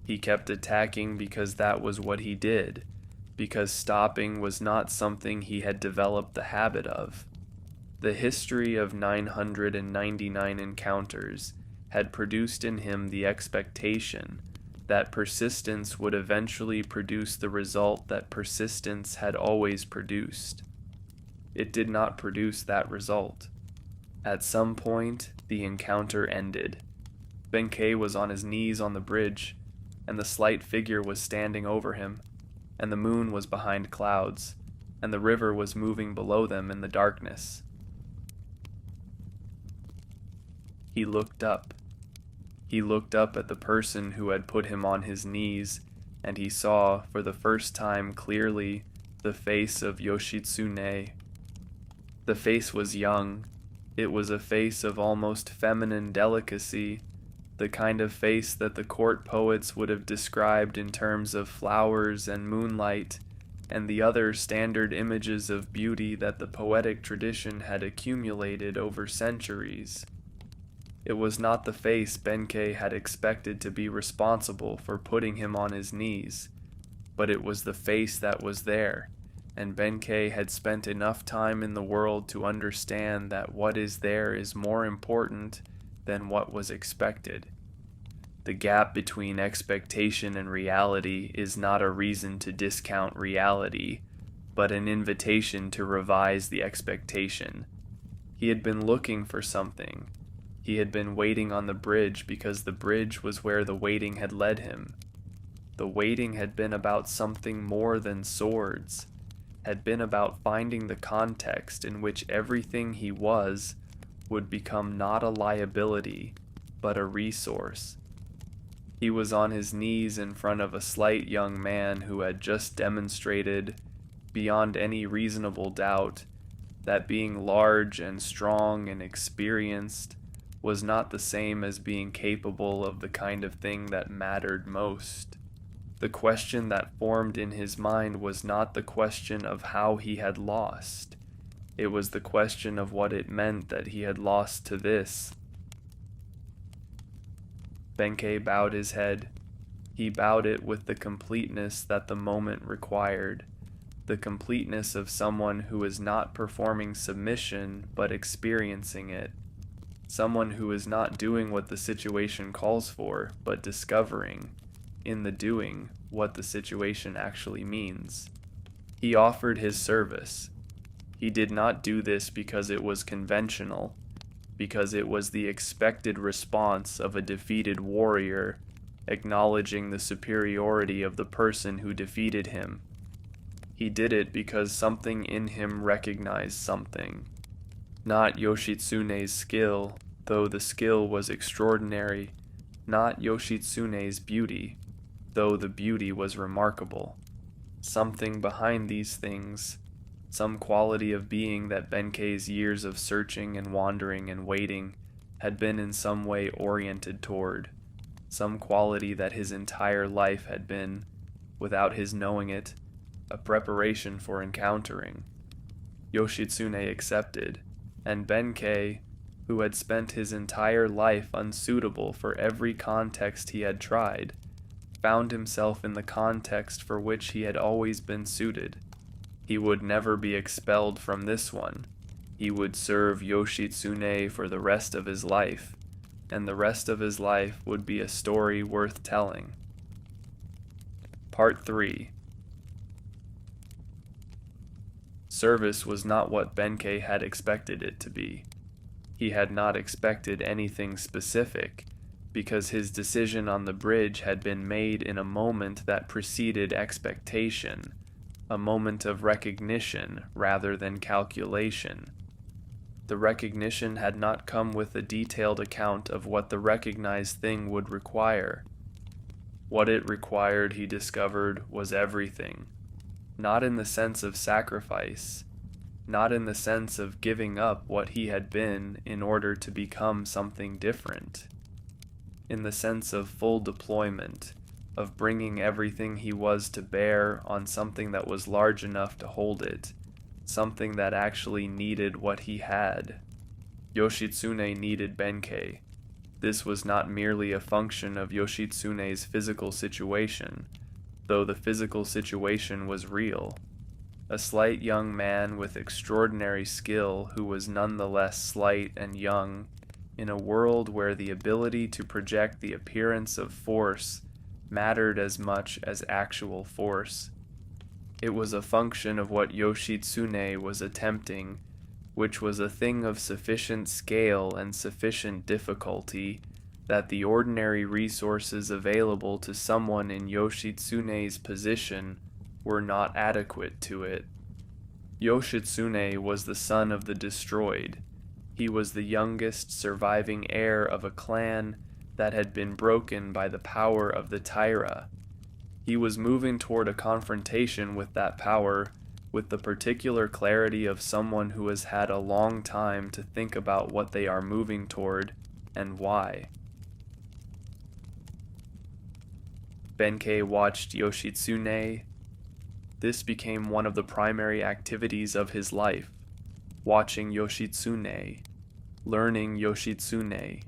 He kept attacking because that was what he did, because stopping was not something he had developed the habit of. The history of 999 encounters had produced in him the expectation that persistence would eventually produce the result that persistence had always produced. It did not produce that result. At some point, the encounter ended. Benkei was on his knees on the bridge, and the slight figure was standing over him, and the moon was behind clouds, and the river was moving below them in the darkness. He looked up. He looked up at the person who had put him on his knees, and he saw, for the first time clearly, the face of Yoshitsune. The face was young. It was a face of almost feminine delicacy, the kind of face that the court poets would have described in terms of flowers and moonlight, and the other standard images of beauty that the poetic tradition had accumulated over centuries. It was not the face Benkei had expected to be responsible for putting him on his knees, but it was the face that was there, and Benkei had spent enough time in the world to understand that what is there is more important than what was expected. The gap between expectation and reality is not a reason to discount reality, but an invitation to revise the expectation. He had been looking for something, He had been waiting on the bridge because the bridge was where the waiting had led him. The waiting had been about something more than swords, had been about finding the context in which everything he was would become not a liability, but a resource. He was on his knees in front of a slight young man who had just demonstrated, beyond any reasonable doubt, that being large and strong and experienced was not the same as being capable of the kind of thing that mattered most. The question that formed in his mind was not the question of how he had lost. It was the question of what it meant that he had lost to this. Benkei bowed his head. He bowed it with the completeness that the moment required, the completeness of someone who is not performing submission but experiencing it, someone who is not doing what the situation calls for but discovering, in the doing, what the situation actually means. He offered his service. He did not do this because it was conventional, because it was the expected response of a defeated warrior acknowledging the superiority of the person who defeated him. He did it because something in him recognized something. Not Yoshitsune's skill, though the skill was extraordinary, not Yoshitsune's beauty, though the beauty was remarkable. Something behind these things, some quality of being that Benkei's years of searching and wandering and waiting had been in some way oriented toward, some quality that his entire life had been, without his knowing it, a preparation for encountering. Yoshitsune accepted, and Benkei, who had spent his entire life unsuitable for every context he had tried, found himself in the context for which he had always been suited. He would never be expelled from this one. He would serve Yoshitsune for the rest of his life, and the rest of his life would be a story worth telling. Part 3. Service was not what Benkei had expected it to be. He had not expected anything specific, because his decision on the bridge had been made in a moment that preceded expectation, a moment of recognition rather than calculation. The recognition had not come with a detailed account of what the recognized thing would require. What it required, he discovered, was everything. Not in the sense of sacrifice, not in the sense of giving up what he had been in order to become something different. In the sense of full deployment, of bringing everything he was to bear on something that was large enough to hold it, something that actually needed what he had. Yoshitsune needed Benkei. This was not merely a function of Yoshitsune's physical situation, though the physical situation was real. A slight young man with extraordinary skill who was nonetheless slight and young, in a world where the ability to project the appearance of force mattered as much as actual force. It was a function of what Yoshitsune was attempting, which was a thing of sufficient scale and sufficient difficulty that the ordinary resources available to someone in Yoshitsune's position were not adequate to it. Yoshitsune was the son of the destroyed. He was the youngest surviving heir of a clan that had been broken by the power of the Taira. He was moving toward a confrontation with that power with the particular clarity of someone who has had a long time to think about what they are moving toward and why. Benkei watched Yoshitsune. This became one of the primary activities of his life, watching Yoshitsune, learning Yoshitsune,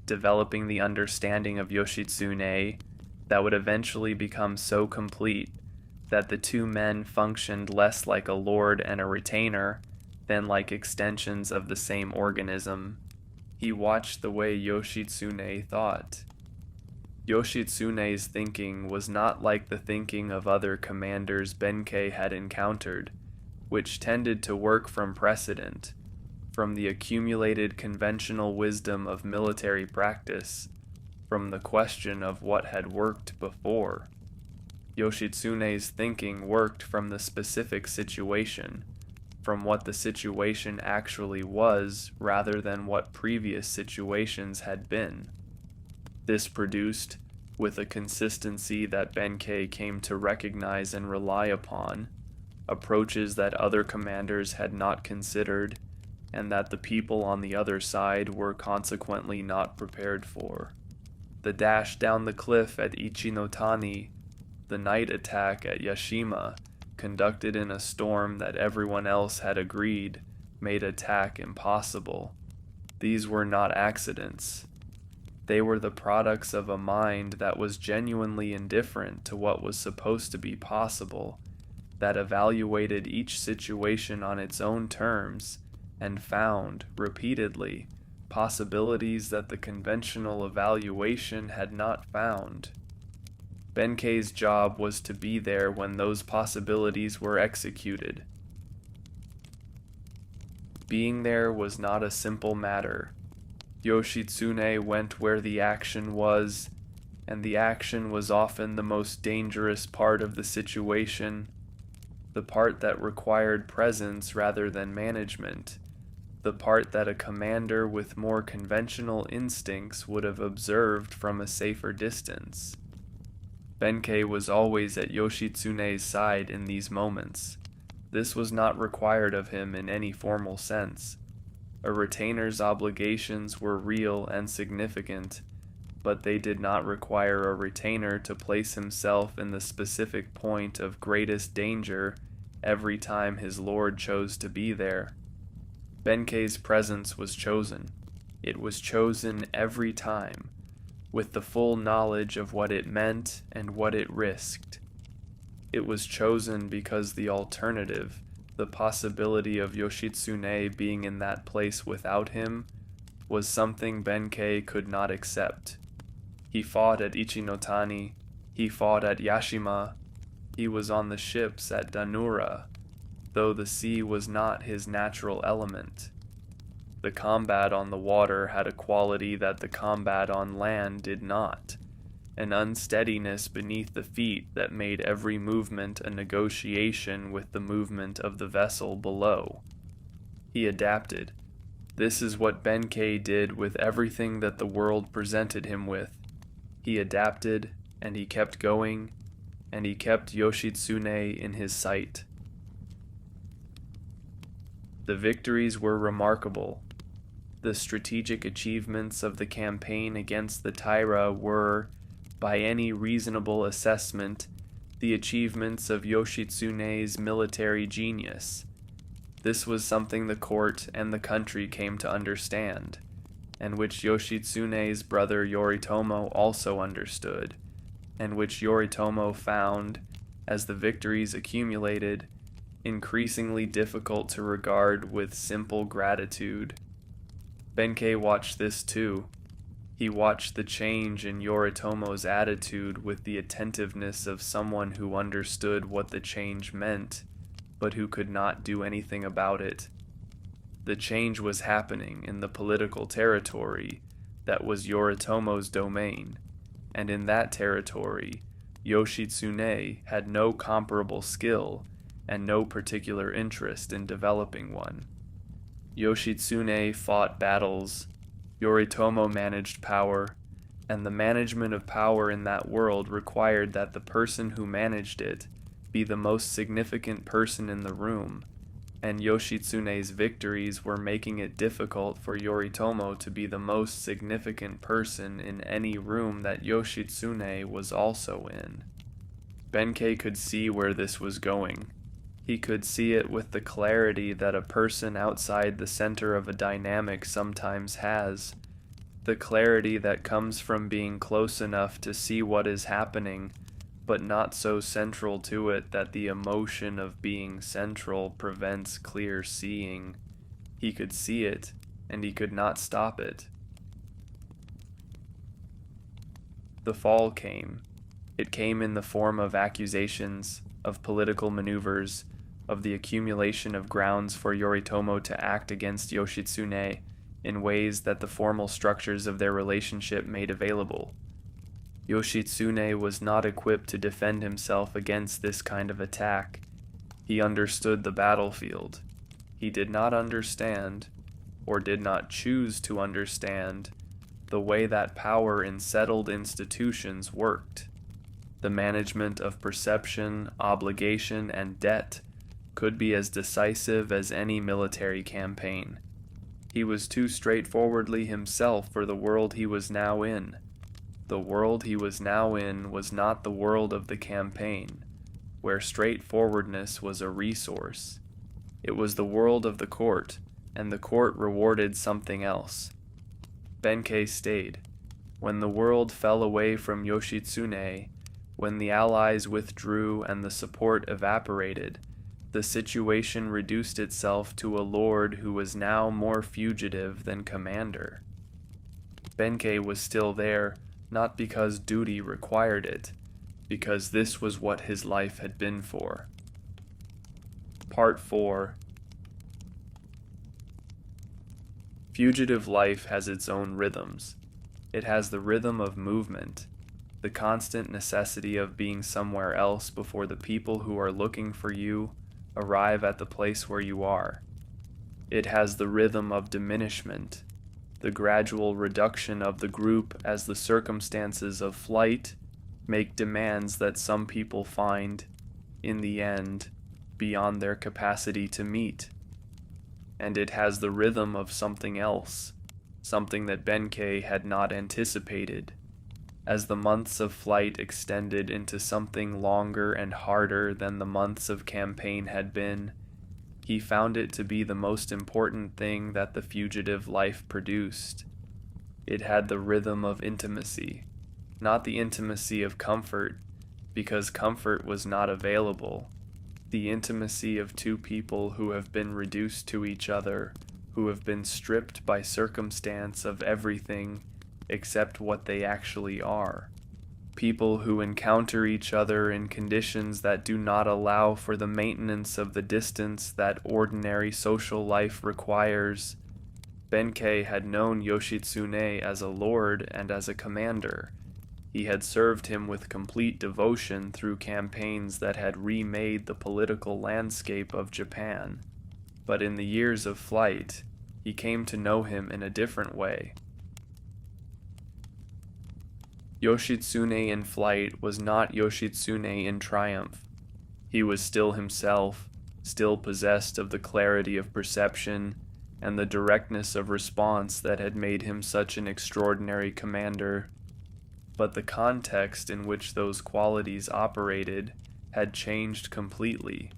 developing the understanding of Yoshitsune that would eventually become so complete that the two men functioned less like a lord and a retainer than like extensions of the same organism. He watched the way Yoshitsune thought. Yoshitsune's thinking was not like the thinking of other commanders Benkei had encountered, which tended to work from precedent, from the accumulated conventional wisdom of military practice, from the question of what had worked before. Yoshitsune's thinking worked from the specific situation, from what the situation actually was rather than what previous situations had been. This produced, with a consistency that Benkei came to recognize and rely upon, approaches that other commanders had not considered and that the people on the other side were consequently not prepared for. The dash down the cliff at Ichinotani, the night attack at Yashima, conducted in a storm that everyone else had agreed made attack impossible. These were not accidents. They were the products of a mind that was genuinely indifferent to what was supposed to be possible, that evaluated each situation on its own terms and found, repeatedly, possibilities that the conventional evaluation had not found. Benkei's job was to be there when those possibilities were executed. Being there was not a simple matter. Yoshitsune went where the action was, and the action was often the most dangerous part of the situation, the part that required presence rather than management, the part that a commander with more conventional instincts would have observed from a safer distance. Benkei was always at Yoshitsune's side in these moments. This was not required of him in any formal sense. A retainer's obligations were real and significant, but they did not require a retainer to place himself in the specific point of greatest danger every time his lord chose to be there. Benkei's presence was chosen. It was chosen every time, with the full knowledge of what it meant and what it risked. It was chosen because the alternative, the possibility of Yoshitsune being in that place without him, was something Benkei could not accept. He fought at Ichinotani, he fought at Yashima, he was on the ships at dan-no-ura, though the sea was not his natural element. The combat on the water had a quality that the combat on land did not, an unsteadiness beneath the feet that made every movement a negotiation with the movement of the vessel below. He adapted. This is what Benkei did with everything that the world presented him with. He adapted, and he kept going, and he kept Yoshitsune in his sight. The victories were remarkable. The strategic achievements of the campaign against the Taira were, by any reasonable assessment, the achievements of Yoshitsune's military genius. This was something the court and the country came to understand, and which Yoshitsune's brother Yoritomo also understood, and which Yoritomo found, as the victories accumulated, increasingly difficult to regard with simple gratitude. Benkei watched this too. He watched the change in Yoritomo's attitude with the attentiveness of someone who understood what the change meant, but who could not do anything about it. The change was happening in the political territory that was Yoritomo's domain, and in that territory, Yoshitsune had no comparable skill and no particular interest in developing one. Yoshitsune fought battles, Yoritomo managed power, and the management of power in that world required that the person who managed it be the most significant person in the room, and Yoshitsune's victories were making it difficult for Yoritomo to be the most significant person in any room that Yoshitsune was also in. Benkei could see where this was going. He could see it with the clarity that a person outside the center of a dynamic sometimes has, the clarity that comes from being close enough to see what is happening, but not so central to it that the emotion of being central prevents clear seeing. He could see it, and he could not stop it. The fall came. It came in the form of accusations, of political maneuvers, of the accumulation of grounds for Yoritomo to act against Yoshitsune in ways that the formal structures of their relationship made available. Yoshitsune was not equipped to defend himself against this kind of attack. He understood the battlefield. He did not understand, or did not choose to understand, the way that power in settled institutions worked. The management of perception, obligation, and debt could be as decisive as any military campaign. He was too straightforwardly himself for the world he was now in. The world he was now in was not the world of the campaign, where straightforwardness was a resource. It was the world of the court, and the court rewarded something else. Benkei stayed. When the world fell away from Yoshitsune, when the allies withdrew and the support evaporated, the situation reduced itself to a lord who was now more fugitive than commander. Benkei was still there, not because duty required it, because this was what his life had been for. Part 4. Fugitive life has its own rhythms. It has the rhythm of movement, the constant necessity of being somewhere else before the people who are looking for you arrive at the place where you are. It has the rhythm of diminishment, the gradual reduction of the group as the circumstances of flight make demands that some people find, in the end, beyond their capacity to meet. And it has the rhythm of something else, something that Benkei had not anticipated. As the months of flight extended into something longer and harder than the months of campaign had been, he found it to be the most important thing that the fugitive life produced. It had the rhythm of intimacy, not the intimacy of comfort, because comfort was not available. The intimacy of two people who have been reduced to each other, who have been stripped by circumstance of everything except what they actually are. People who encounter each other in conditions that do not allow for the maintenance of the distance that ordinary social life requires. Benkei had known Yoshitsune as a lord and as a commander. He had served him with complete devotion through campaigns that had remade the political landscape of Japan. But in the years of flight, he came to know him in a different way. Yoshitsune in flight was not Yoshitsune in triumph. He was still himself, still possessed of the clarity of perception and the directness of response that had made him such an extraordinary commander. But the context in which those qualities operated had changed completely,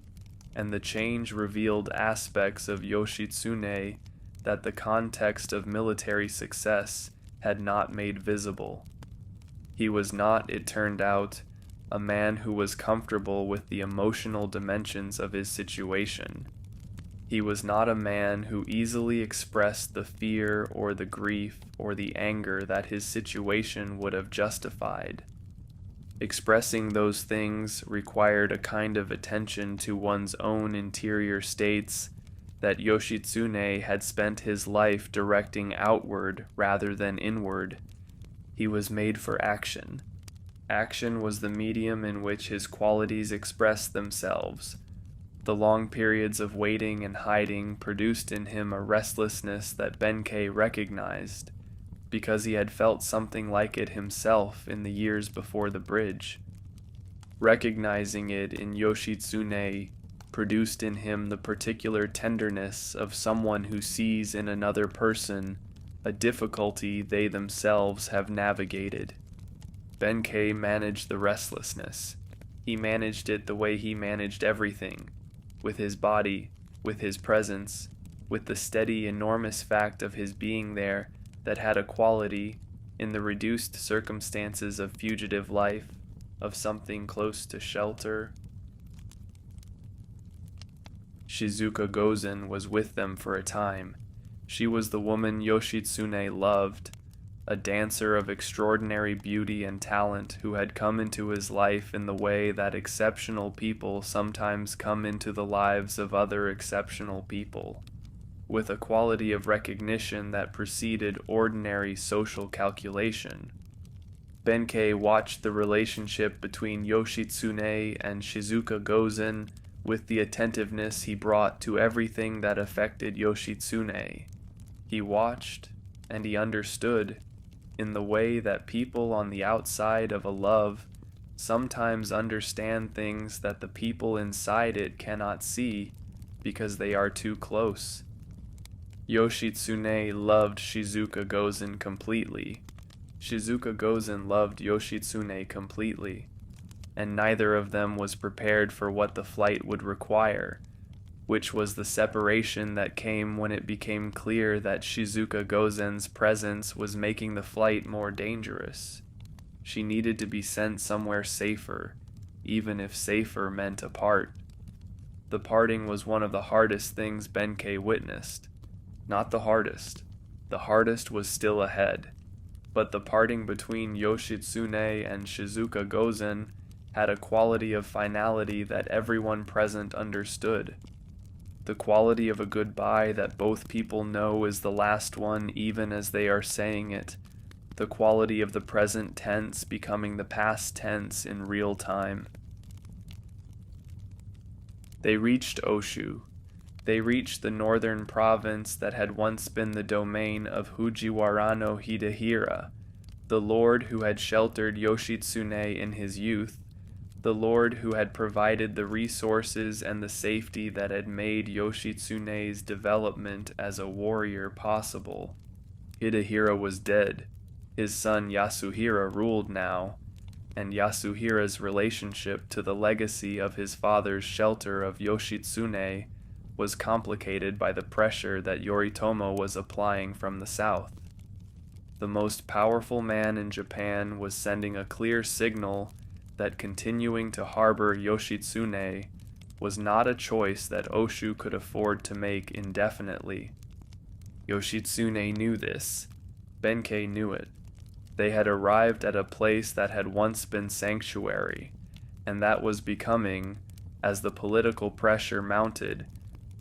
and the change revealed aspects of Yoshitsune that the context of military success had not made visible. He was not, it turned out, a man who was comfortable with the emotional dimensions of his situation. He was not a man who easily expressed the fear or the grief or the anger that his situation would have justified. Expressing those things required a kind of attention to one's own interior states that Yoshitsune had spent his life directing outward rather than inward. He was made for action. Action was the medium in which his qualities expressed themselves. The long periods of waiting and hiding produced in him a restlessness that Benkei recognized, because he had felt something like it himself in the years before the bridge. Recognizing it in Yoshitsune produced in him the particular tenderness of someone who sees in another person a difficulty they themselves have navigated. Benkei managed the restlessness. He managed it the way he managed everything, with his body, with his presence, with the steady, enormous fact of his being there that had a quality, in the reduced circumstances of fugitive life, of something close to shelter. Shizuka Gozen was with them for a time. She was the woman Yoshitsune loved, a dancer of extraordinary beauty and talent who had come into his life in the way that exceptional people sometimes come into the lives of other exceptional people, with a quality of recognition that preceded ordinary social calculation. Benkei watched the relationship between Yoshitsune and Shizuka Gozen with the attentiveness he brought to everything that affected Yoshitsune. He watched, and he understood, in the way that people on the outside of a love sometimes understand things that the people inside it cannot see because they are too close. Yoshitsune loved Shizuka Gozen completely. Shizuka Gozen loved Yoshitsune completely, and neither of them was prepared for what the flight would require, which was the separation that came when it became clear that Shizuka Gozen's presence was making the flight more dangerous. She needed to be sent somewhere safer, even if safer meant apart. The parting was one of the hardest things Benkei witnessed. Not the hardest. The hardest was still ahead. But the parting between Yoshitsune and Shizuka Gozen had a quality of finality that everyone present understood. The quality of a goodbye that both people know is the last one even as they are saying it. The quality of the present tense becoming the past tense in real time. They reached Oshu. They reached the northern province that had once been the domain of Fujiwara no Hidehira, the lord who had sheltered Yoshitsune in his youth, the lord who had provided the resources and the safety that had made Yoshitsune's development as a warrior possible. Hidehira was dead. His son Yasuhira ruled now, and Yasuhira's relationship to the legacy of his father's shelter of Yoshitsune was complicated by the pressure that Yoritomo was applying from the south. The most powerful man in Japan was sending a clear signal that continuing to harbor Yoshitsune was not a choice that Oshu could afford to make indefinitely. Yoshitsune knew this. Benkei knew it. They had arrived at a place that had once been sanctuary, and that was becoming, as the political pressure mounted,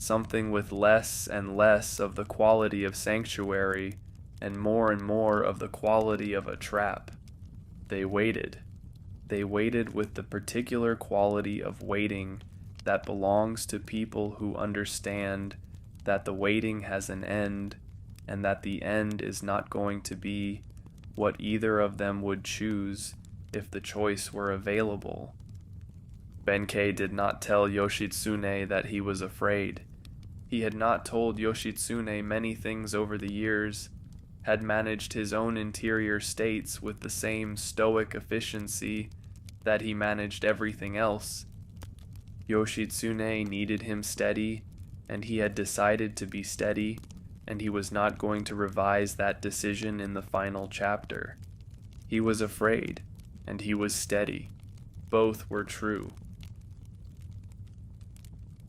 something with less and less of the quality of sanctuary and more of the quality of a trap. They waited. They waited with the particular quality of waiting that belongs to people who understand that the waiting has an end and that the end is not going to be what either of them would choose if the choice were available. Benkei did not tell Yoshitsune that he was afraid. He had not told Yoshitsune many things over the years, had managed his own interior states with the same stoic efficiency that he managed everything else. Yoshitsune needed him steady, and he had decided to be steady, and he was not going to revise that decision in the final chapter. He was afraid, and he was steady. Both were true.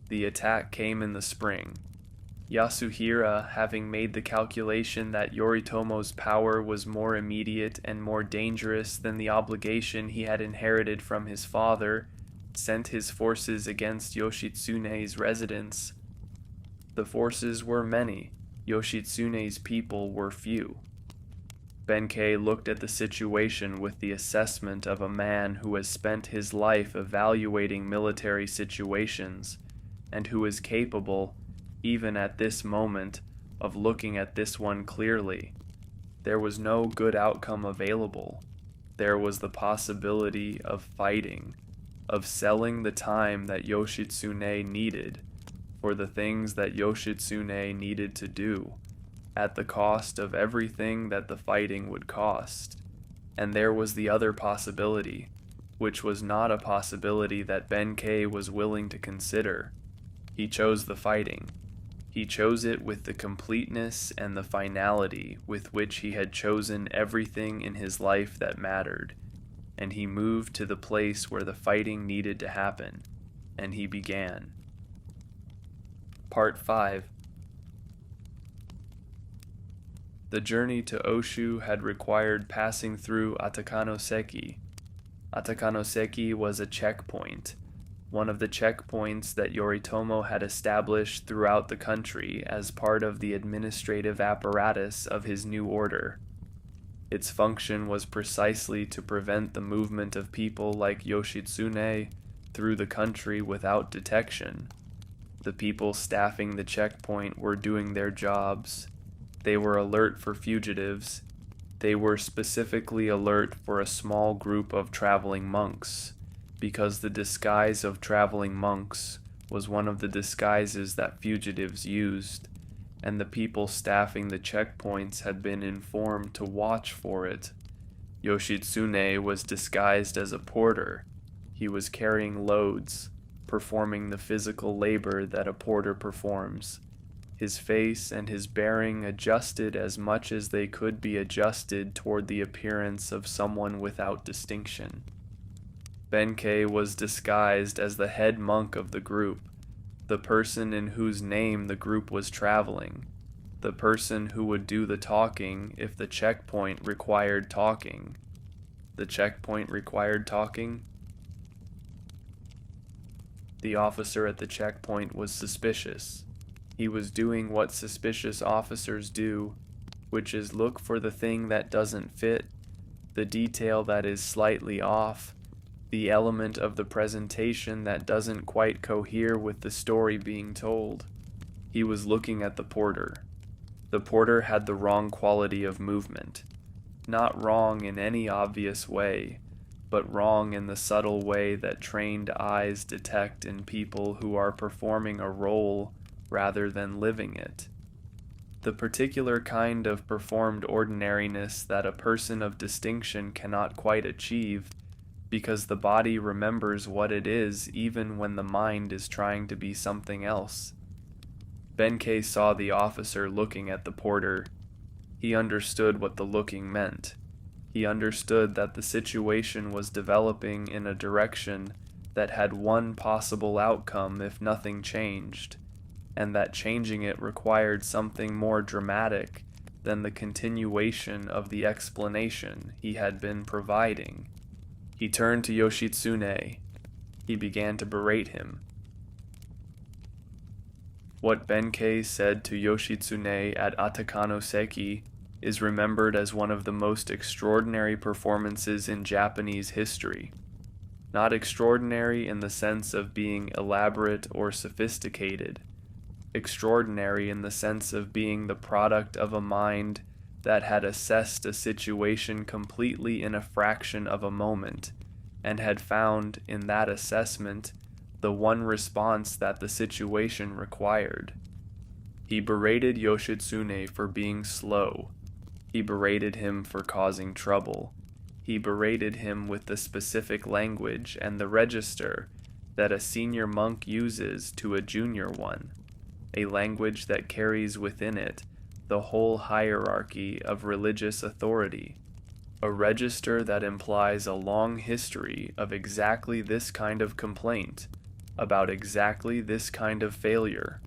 The attack came in the spring. Yasuhira, having made the calculation that Yoritomo's power was more immediate and more dangerous than the obligation he had inherited from his father, sent his forces against Yoshitsune's residence. The forces were many. Yoshitsune's people were few. Benkei looked at the situation with the assessment of a man who has spent his life evaluating military situations, and who is capable, even at this moment, of looking at this one clearly. There was no good outcome available. There was the possibility of fighting, of selling the time that Yoshitsune needed for the things that Yoshitsune needed to do, at the cost of everything that the fighting would cost. And there was the other possibility, which was not a possibility that Benkei was willing to consider. He chose the fighting. He chose it with the completeness and the finality with which he had chosen everything in his life that mattered, and he moved to the place where the fighting needed to happen, and he began. Part 5. The journey to Oshu had required passing through Atakanoseki. Atakanoseki was a checkpoint, one of the checkpoints that Yoritomo had established throughout the country as part of the administrative apparatus of his new order. Its function was precisely to prevent the movement of people like Yoshitsune through the country without detection. The people staffing the checkpoint were doing their jobs. They were alert for fugitives. They were specifically alert for a small group of traveling monks, because the disguise of traveling monks was one of the disguises that fugitives used, and the people staffing the checkpoints had been informed to watch for it. Yoshitsune was disguised as a porter. He was carrying loads, performing the physical labor that a porter performs. His face and his bearing adjusted as much as they could be adjusted toward the appearance of someone without distinction. Benkei was disguised as the head monk of the group, the person in whose name the group was traveling, the person who would do the talking if the checkpoint required talking. The checkpoint required talking? The officer at the checkpoint was suspicious. He was doing what suspicious officers do, which is look for the thing that doesn't fit, the detail that is slightly off, the element of the presentation that doesn't quite cohere with the story being told. He was looking at the porter. The porter had the wrong quality of movement. Not wrong in any obvious way, but wrong in the subtle way that trained eyes detect in people who are performing a role rather than living it. The particular kind of performed ordinariness that a person of distinction cannot quite achieve, because the body remembers what it is even when the mind is trying to be something else. Benkei saw the officer looking at the porter. He understood what the looking meant. He understood that the situation was developing in a direction that had one possible outcome if nothing changed, and that changing it required something more dramatic than the continuation of the explanation he had been providing. He turned to Yoshitsune. He began to berate him. What Benkei said to Yoshitsune at Atakanoseki is remembered as one of the most extraordinary performances in Japanese history. Not extraordinary in the sense of being elaborate or sophisticated, extraordinary in the sense of being the product of a mind that had assessed a situation completely in a fraction of a moment, and had found in that assessment the one response that the situation required. He berated Yoshitsune for being slow. He berated him for causing trouble. He berated him with the specific language and the register that a senior monk uses to a junior one, a language that carries within it the whole hierarchy of religious authority, a register that implies a long history of exactly this kind of complaint, about exactly this kind of failure.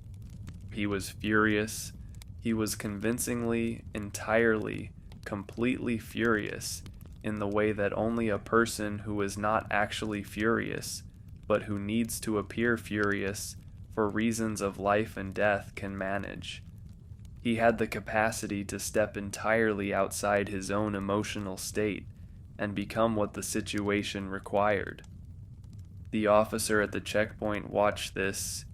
He was furious. He was convincingly, entirely, completely furious in the way that only a person who is not actually furious, but who needs to appear furious for reasons of life and death can manage. He had the capacity to step entirely outside his own emotional state and become what the situation required. The officer at the checkpoint watched this.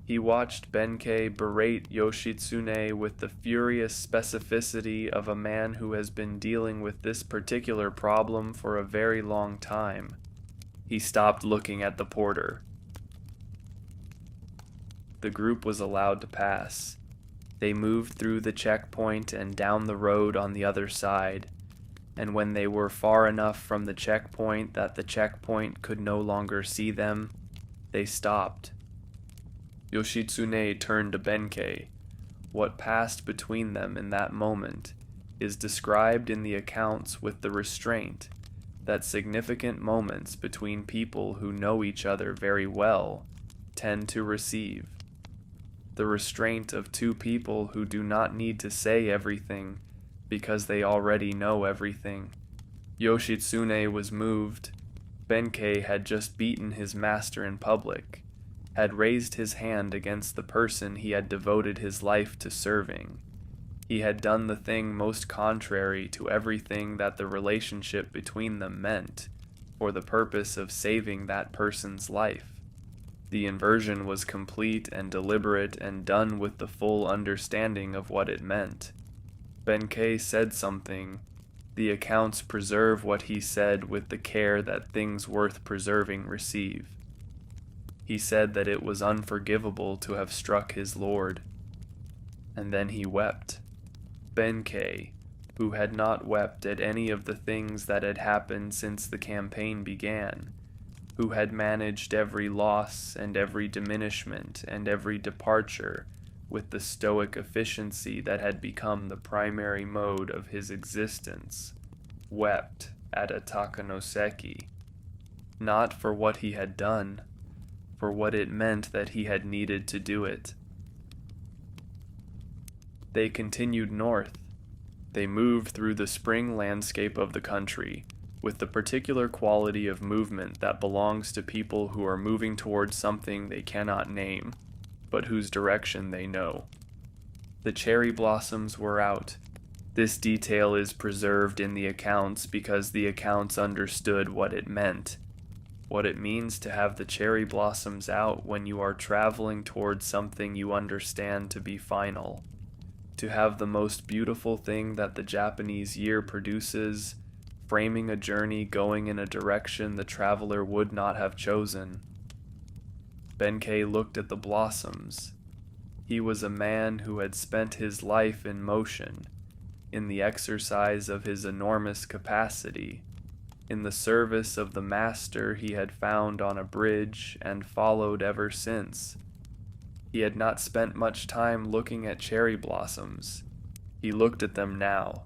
He watched Benkei berate Yoshitsune with the furious specificity of a man who has been dealing with this particular problem for a very long time. He stopped looking at the porter. The group was allowed to pass. They moved through the checkpoint and down the road on the other side, and when they were far enough from the checkpoint that the checkpoint could no longer see them, they stopped. Yoshitsune turned to Benkei. What passed between them in that moment is described in the accounts with the restraint that significant moments between people who know each other very well tend to receive. The restraint of two people who do not need to say everything because they already know everything. Yoshitsune was moved. Benkei had just beaten his master in public, had raised his hand against the person he had devoted his life to serving. He had done the thing most contrary to everything that the relationship between them meant, for the purpose of saving that person's life. The inversion was complete and deliberate and done with the full understanding of what it meant. Benkei said something. The accounts preserve what he said with the care that things worth preserving receive. He said that it was unforgivable to have struck his lord. And then he wept. Benkei, who had not wept at any of the things that had happened since the campaign began, who had managed every loss and every diminishment and every departure with the stoic efficiency that had become the primary mode of his existence, wept at a Takanoseki, not for what he had done, for what it meant that he had needed to do it. They continued north. They moved through the spring landscape of the country, with the particular quality of movement that belongs to people who are moving towards something they cannot name, but whose direction they know. The cherry blossoms were out. This detail is preserved in the accounts because the accounts understood what it meant. What it means to have the cherry blossoms out when you are traveling towards something you understand to be final. To have the most beautiful thing that the Japanese year produces, framing a journey going in a direction the traveler would not have chosen. Benkei looked at the blossoms. He was a man who had spent his life in motion, in the exercise of his enormous capacity, in the service of the master he had found on a bridge and followed ever since. He had not spent much time looking at cherry blossoms. He looked at them now.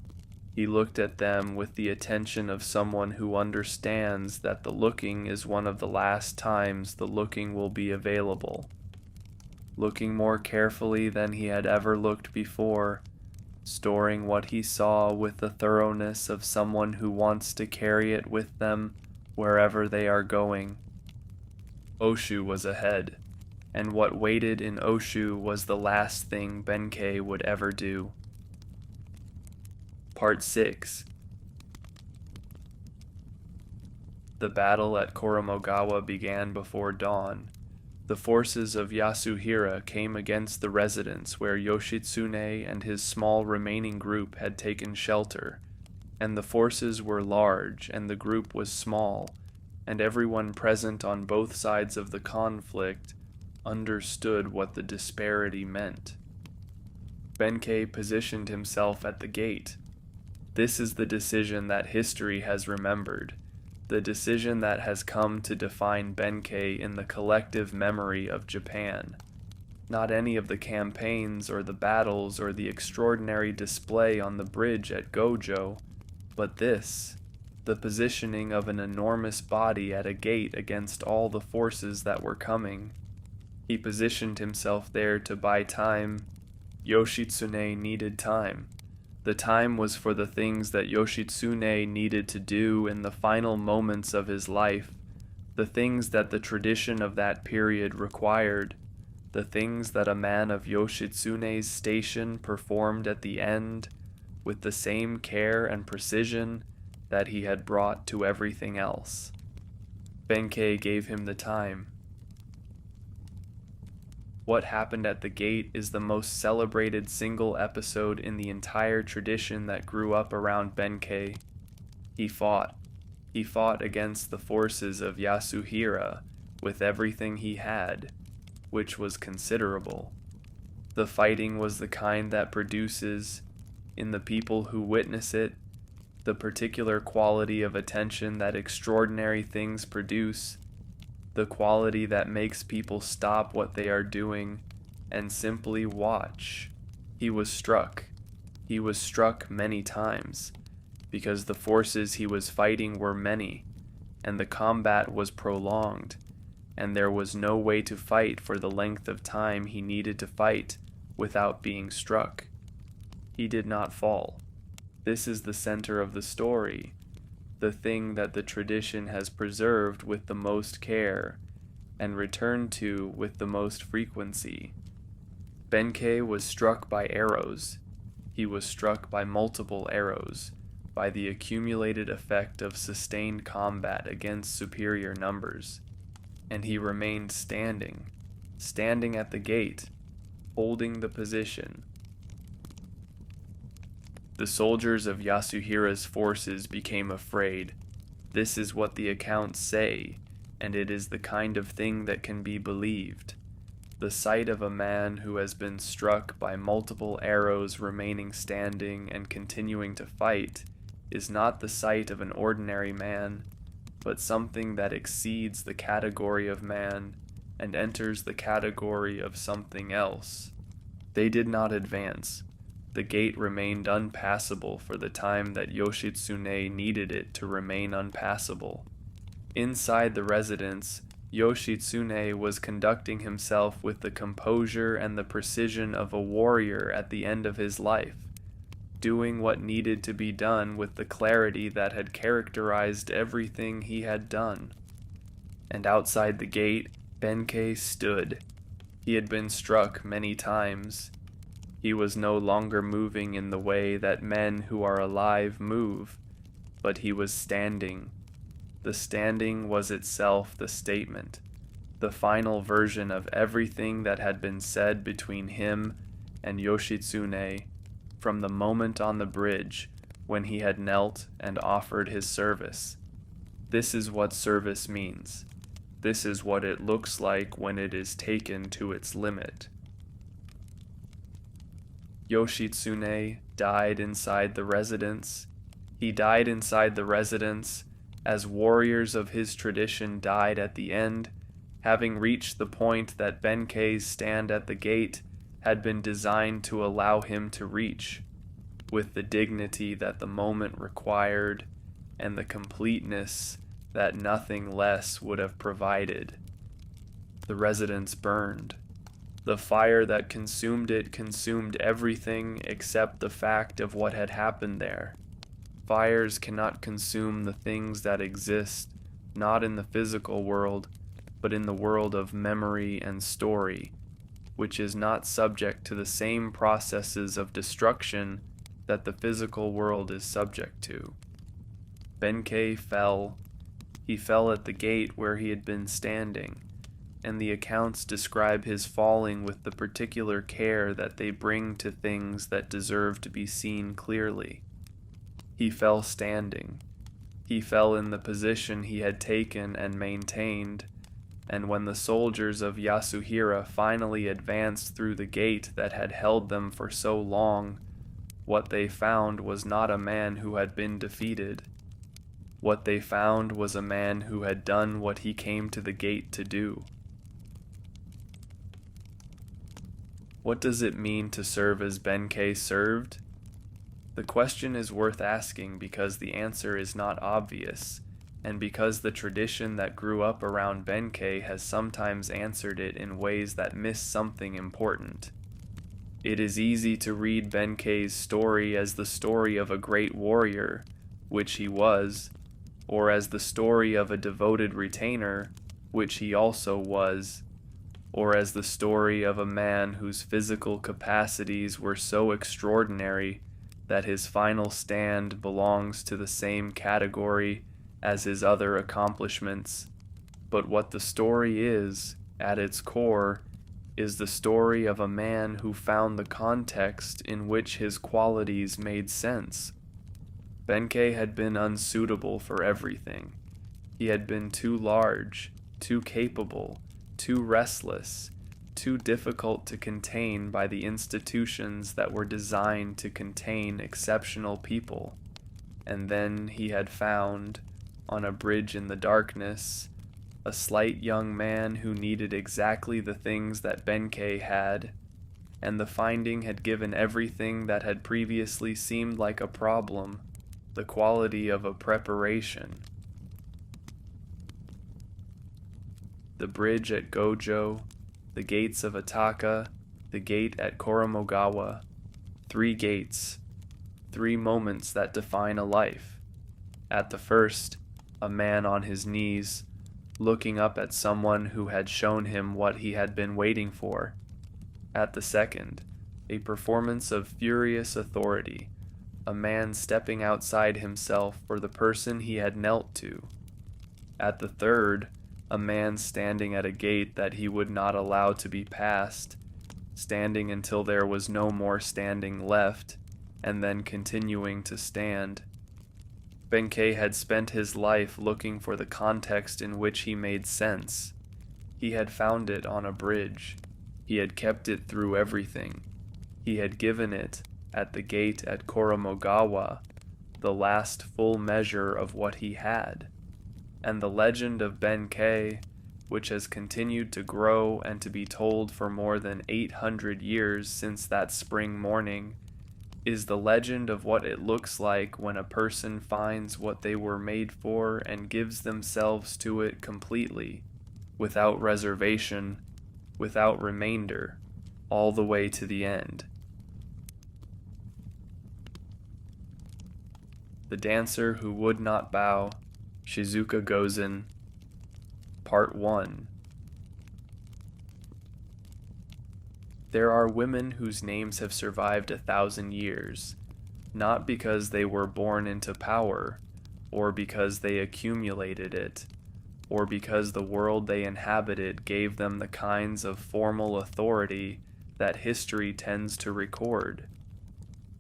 He looked at them with the attention of someone who understands that the looking is one of the last times the looking will be available. Looking more carefully than he had ever looked before, storing what he saw with the thoroughness of someone who wants to carry it with them wherever they are going. Oshu was ahead, and what waited in Oshu was the last thing Benkei would ever do. Part 6. The battle at Koromogawa began before dawn. The forces of Yasuhira came against the residence where Yoshitsune and his small remaining group had taken shelter, and the forces were large and the group was small, and everyone present on both sides of the conflict understood what the disparity meant. Benkei positioned himself at the gate. This is the decision that history has remembered, the decision that has come to define Benkei in the collective memory of Japan. Not any of the campaigns or the battles or the extraordinary display on the bridge at Gojo, but this, the positioning of an enormous body at a gate against all the forces that were coming. He positioned himself there to buy time. Yoshitsune needed time. The time was for the things that Yoshitsune needed to do in the final moments of his life, the things that the tradition of that period required, the things that a man of Yoshitsune's station performed at the end with the same care and precision that he had brought to everything else. Benkei gave him the time. What happened at the gate is the most celebrated single episode in the entire tradition that grew up around Benkei. He fought. He fought against the forces of Yasuhira with everything he had, which was considerable. The fighting was the kind that produces, in the people who witness it, the particular quality of attention that extraordinary things produce, the quality that makes people stop what they are doing and simply watch. He was struck. He was struck many times, because the forces he was fighting were many, and the combat was prolonged, and there was no way to fight for the length of time he needed to fight without being struck. He did not fall. This is the center of the story, the thing that the tradition has preserved with the most care and returned to with the most frequency. Benkei was struck by arrows. He was struck by multiple arrows, by the accumulated effect of sustained combat against superior numbers. And he remained standing at the gate, holding the position. The soldiers of Yasuhira's forces became afraid. This is what the accounts say, and it is the kind of thing that can be believed. The sight of a man who has been struck by multiple arrows remaining standing and continuing to fight is not the sight of an ordinary man, but something that exceeds the category of man and enters the category of something else. They did not advance. The gate remained unpassable for the time that Yoshitsune needed it to remain unpassable. Inside the residence, Yoshitsune was conducting himself with the composure and the precision of a warrior at the end of his life, doing what needed to be done with the clarity that had characterized everything he had done. And outside the gate, Benkei stood. He had been struck many times. He was no longer moving in the way that men who are alive move, but he was standing. The standing was itself the statement, the final version of everything that had been said between him and Yoshitsune from the moment on the bridge when he had knelt and offered his service. This is what service means. This is what it looks like when it is taken to its limit. Yoshitsune died inside the residence. He died inside the residence as warriors of his tradition died at the end, having reached the point that Benkei's stand at the gate had been designed to allow him to reach, with the dignity that the moment required and the completeness that nothing less would have provided. The residence burned. The fire that consumed it consumed everything except the fact of what had happened there. Fires cannot consume the things that exist, not in the physical world, but in the world of memory and story, which is not subject to the same processes of destruction that the physical world is subject to. Benkei fell. He fell at the gate where he had been standing, and the accounts describe his falling with the particular care that they bring to things that deserve to be seen clearly. He fell standing. He fell in the position he had taken and maintained, and when the soldiers of Yasuhira finally advanced through the gate that had held them for so long, what they found was not a man who had been defeated. What they found was a man who had done what he came to the gate to do. What does it mean to serve as Benkei served? The question is worth asking because the answer is not obvious, and because the tradition that grew up around Benkei has sometimes answered it in ways that miss something important. It is easy to read Benkei's story as the story of a great warrior, which he was, or as the story of a devoted retainer, which he also was, or as the story of a man whose physical capacities were so extraordinary that his final stand belongs to the same category as his other accomplishments. But what the story is, at its core, is the story of a man who found the context in which his qualities made sense. Benkei had been unsuitable for everything. He had been too large, too capable, too restless, too difficult to contain by the institutions that were designed to contain exceptional people. And then he had found, on a bridge in the darkness, a slight young man who needed exactly the things that Benkei had, and the finding had given everything that had previously seemed like a problem the quality of a preparation. The bridge at Gojo, the gates of Ataka, the gate at Koromogawa, 3 gates, three moments that define a life. At the first, a man on his knees, looking up at someone who had shown him what he had been waiting for. At the second, a performance of furious authority, a man stepping outside himself for the person he had knelt to. At the third, a man standing at a gate that he would not allow to be passed, standing until there was no more standing left, and then continuing to stand. Benkei had spent his life looking for the context in which he made sense. He had found it on a bridge. He had kept it through everything. He had given it, at the gate at Koromogawa, the last full measure of what he had. And the legend of Benkei, which has continued to grow and to be told for more than 800 years since that spring morning, is the legend of what it looks like when a person finds what they were made for and gives themselves to it completely, without reservation, without remainder, all the way to the end. The Dancer Who Would Not Bow, Shizuka Gozen, Part 1. There are women whose names have survived 1,000 years, not because they were born into power, or because they accumulated it, or because the world they inhabited gave them the kinds of formal authority that history tends to record,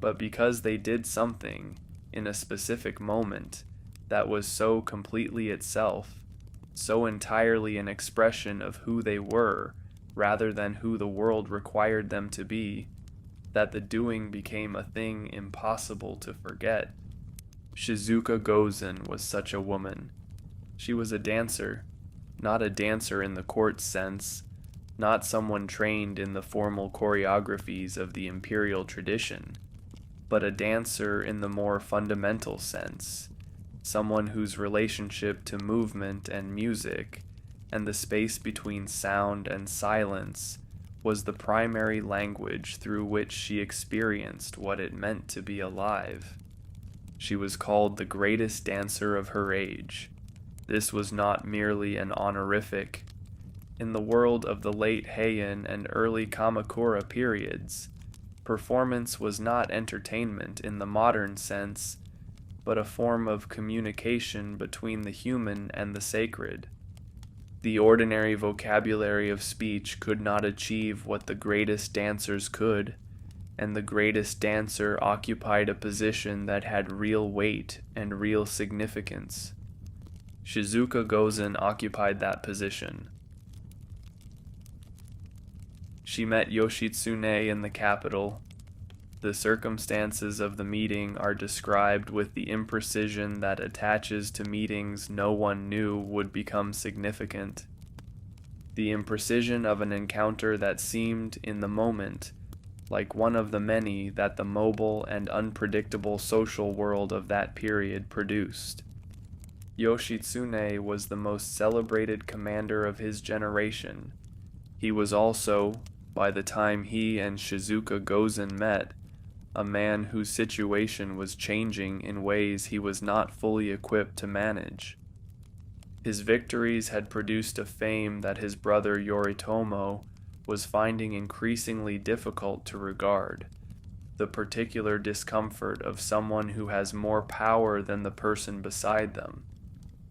but because they did something, in a specific moment, that was so completely itself, so entirely an expression of who they were, rather than who the world required them to be, that the doing became a thing impossible to forget. Shizuka Gozen was such a woman. She was a dancer, not a dancer in the court sense, not someone trained in the formal choreographies of the imperial tradition, but a dancer in the more fundamental sense, someone whose relationship to movement and music, and the space between sound and silence, was the primary language through which she experienced what it meant to be alive. She was called the greatest dancer of her age. This was not merely an honorific. In the world of the late Heian and early Kamakura periods, performance was not entertainment in the modern sense, but a form of communication between the human and the sacred. The ordinary vocabulary of speech could not achieve what the greatest dancers could, and the greatest dancer occupied a position that had real weight and real significance. Shizuka Gozen occupied that position. She met Yoshitsune in the capital. The circumstances of the meeting are described with the imprecision that attaches to meetings no one knew would become significant. The imprecision of an encounter that seemed, in the moment, like one of the many that the mobile and unpredictable social world of that period produced. Yoshitsune was the most celebrated commander of his generation. He was also, by the time he and Shizuka Gozen met, a man whose situation was changing in ways he was not fully equipped to manage. His victories had produced a fame that his brother Yoritomo was finding increasingly difficult to regard, the particular discomfort of someone who has more power than the person beside them,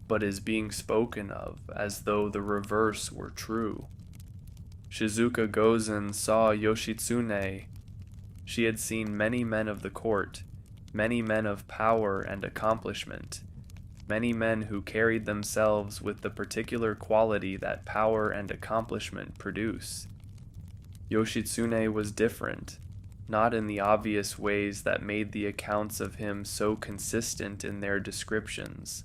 but is being spoken of as though the reverse were true. Shizuka Gozen saw Yoshitsune. She had seen many men of the court, many men of power and accomplishment, many men who carried themselves with the particular quality that power and accomplishment produce. Yoshitsune was different, not in the obvious ways that made the accounts of him so consistent in their descriptions,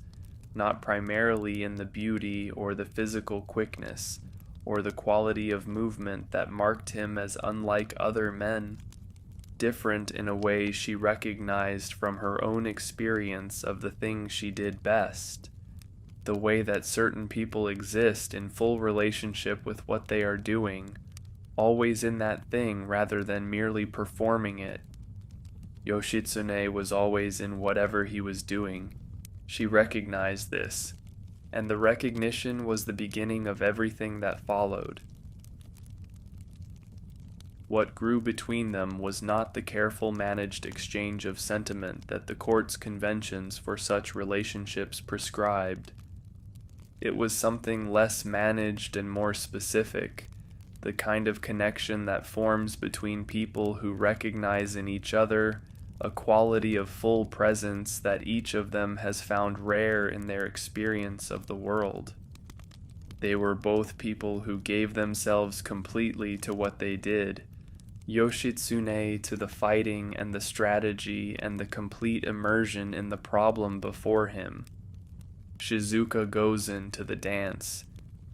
not primarily in the beauty or the physical quickness, or the quality of movement that marked him as unlike other men, different in a way she recognized from her own experience of the thing she did best, the way that certain people exist in full relationship with what they are doing, always in that thing rather than merely performing it. Yoshitsune was always in whatever he was doing. She recognized this, and the recognition was the beginning of everything that followed. What grew between them was not the careful managed exchange of sentiment that the court's conventions for such relationships prescribed. It was something less managed and more specific, the kind of connection that forms between people who recognize in each other a quality of full presence that each of them has found rare in their experience of the world. They were both people who gave themselves completely to what they did, Yoshitsune to the fighting and the strategy and the complete immersion in the problem before him, Shizuka Gozen to the dance,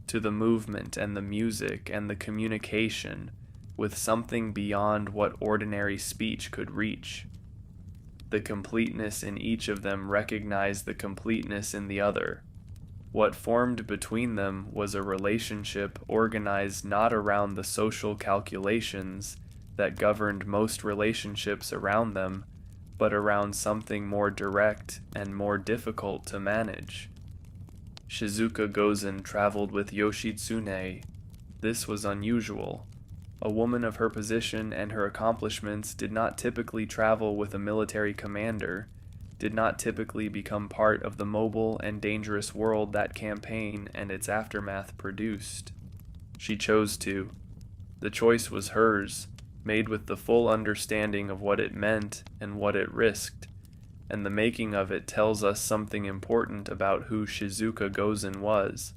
to the movement and the music and the communication with something beyond what ordinary speech could reach. The completeness in each of them recognized the completeness in the other. What formed between them was a relationship organized not around the social calculations that governed most relationships around them, but around something more direct and more difficult to manage. Shizuka Gozen traveled with Yoshitsune. This was unusual. A woman of her position and her accomplishments did not typically travel with a military commander, did not typically become part of the mobile and dangerous world that campaign and its aftermath produced. She chose to. The choice was hers, made with the full understanding of what it meant and what it risked, and the making of it tells us something important about who Shizuka Gozen was.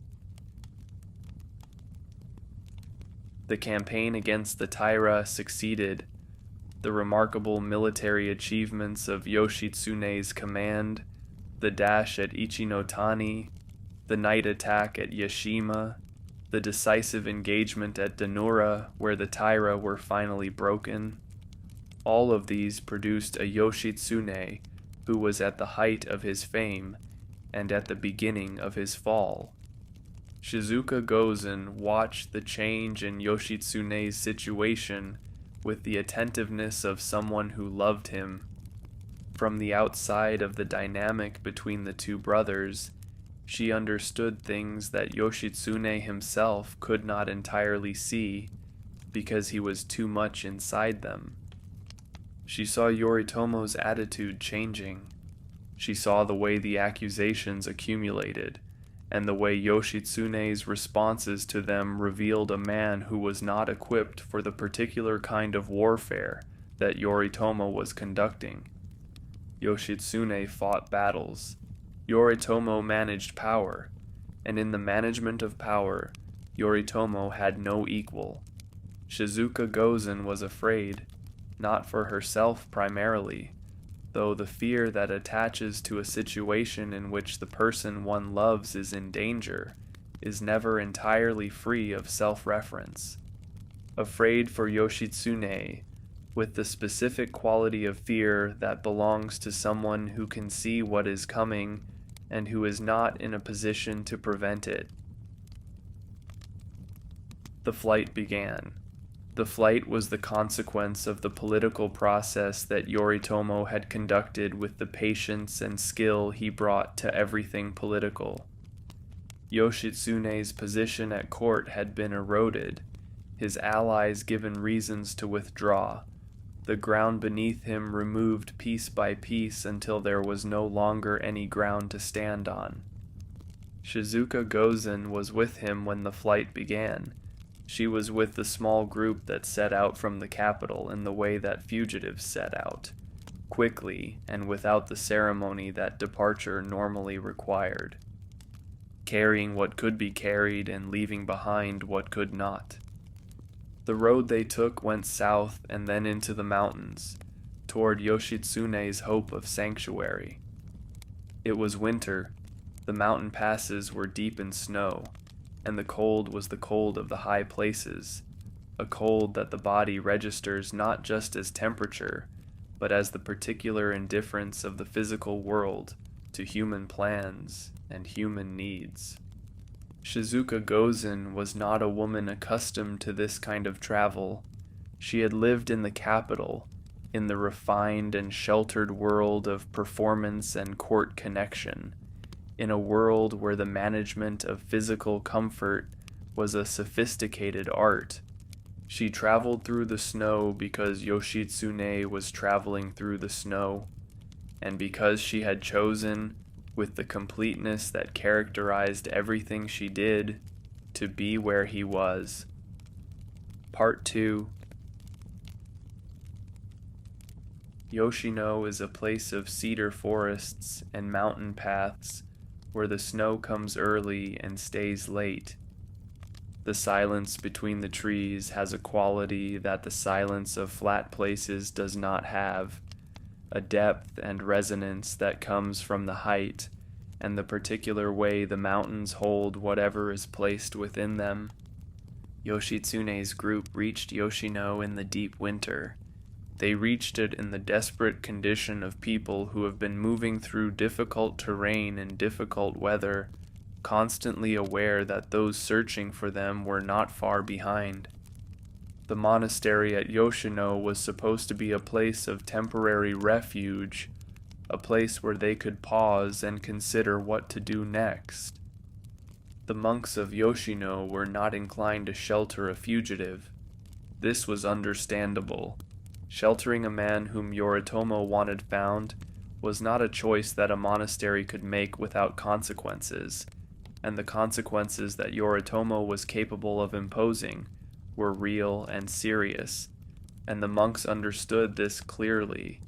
The campaign against the Taira succeeded. The remarkable military achievements of Yoshitsune's command, the dash at Ichinotani, the night attack at Yashima, the decisive engagement at dan-no-ura where the Taira were finally broken, all of these produced a Yoshitsune who was at the height of his fame and at the beginning of his fall. Shizuka Gozen watched the change in Yoshitsune's situation with the attentiveness of someone who loved him. From the outside of the dynamic between the two brothers, she understood things that Yoshitsune himself could not entirely see because he was too much inside them. She saw Yoritomo's attitude changing. She saw the way the accusations accumulated, and the way Yoshitsune's responses to them revealed a man who was not equipped for the particular kind of warfare that Yoritomo was conducting. Yoshitsune fought battles. Yoritomo managed power, and in the management of power, Yoritomo had no equal. Shizuka Gozen was afraid, not for herself primarily, though the fear that attaches to a situation in which the person one loves is in danger is never entirely free of self-reference. Afraid for Yoshitsune, with the specific quality of fear that belongs to someone who can see what is coming and who is not in a position to prevent it. The flight began. The flight was the consequence of the political process that Yoritomo had conducted with the patience and skill he brought to everything political. Yoshitsune's position at court had been eroded, his allies given reasons to withdraw, the ground beneath him removed piece by piece until there was no longer any ground to stand on. Shizuka Gozen was with him when the flight began. She was with the small group that set out from the capital in the way that fugitives set out, quickly and without the ceremony that departure normally required, carrying what could be carried and leaving behind what could not. The road they took went south and then into the mountains, toward Yoshitsune's hope of sanctuary. It was winter, the mountain passes were deep in snow, and the cold was the cold of the high places, a cold that the body registers not just as temperature, but as the particular indifference of the physical world to human plans and human needs. Shizuka Gozen was not a woman accustomed to this kind of travel. She had lived in the capital, in the refined and sheltered world of performance and court connection, in a world where the management of physical comfort was a sophisticated art. She traveled through the snow because Yoshitsune was traveling through the snow, and because she had chosen, with the completeness that characterized everything she did, to be where he was. Part 2. Yoshino is a place of cedar forests and mountain paths where the snow comes early and stays late. The silence between the trees has a quality that the silence of flat places does not have, a depth and resonance that comes from the height and the particular way the mountains hold whatever is placed within them. Yoshitsune's group reached Yoshino in the deep winter. They reached it in the desperate condition of people who have been moving through difficult terrain and difficult weather, constantly aware that those searching for them were not far behind. The monastery at Yoshino was supposed to be a place of temporary refuge, a place where they could pause and consider what to do next. The monks of Yoshino were not inclined to shelter a fugitive. This was understandable. Sheltering a man whom Yoritomo wanted found was not a choice that a monastery could make without consequences, and the consequences that Yoritomo was capable of imposing were real and serious, and the monks understood this clearly.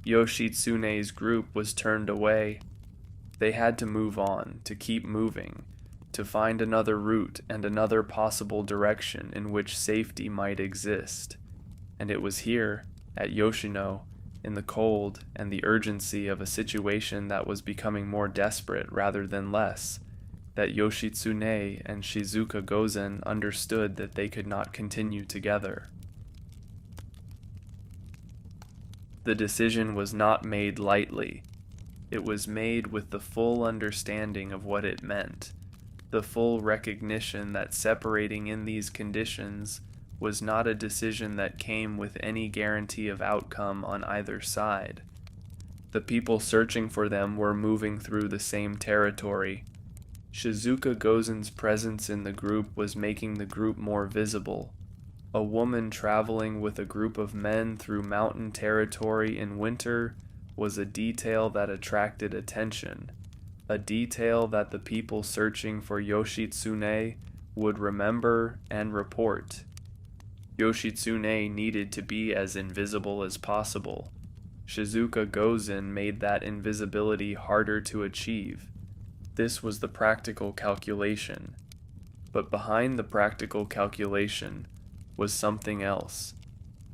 Yoshitsune's group was turned away. They had to move on, to keep moving, to find another route and another possible direction in which safety might exist. And it was here, at Yoshino, in the cold and the urgency of a situation that was becoming more desperate rather than less, that Yoshitsune and Shizuka Gozen understood that they could not continue together. The decision was not made lightly. It was made with the full understanding of what it meant, the full recognition that separating in these conditions was not a decision that came with any guarantee of outcome on either side. The people searching for them were moving through the same territory. Shizuka Gozen's presence in the group was making the group more visible. A woman traveling with a group of men through mountain territory in winter was a detail that attracted attention, a detail that the people searching for Yoshitsune would remember and report. Yoshitsune needed to be as invisible as possible. Shizuka Gozen made that invisibility harder to achieve. This was the practical calculation. But behind the practical calculation was something else,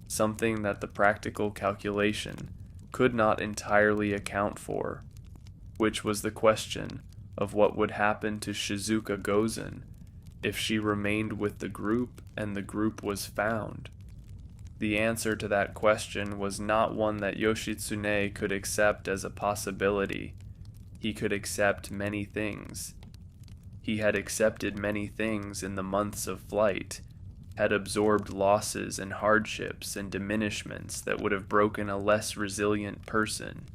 something that the practical calculation could not entirely account for, which was the question of what would happen to Shizuka Gozen if she remained with the group and the group was found. The answer to that question was not one that Yoshitsune could accept as a possibility. He could accept many things. He had accepted many things in the months of flight, had absorbed losses and hardships and diminishments that would have broken a less resilient person.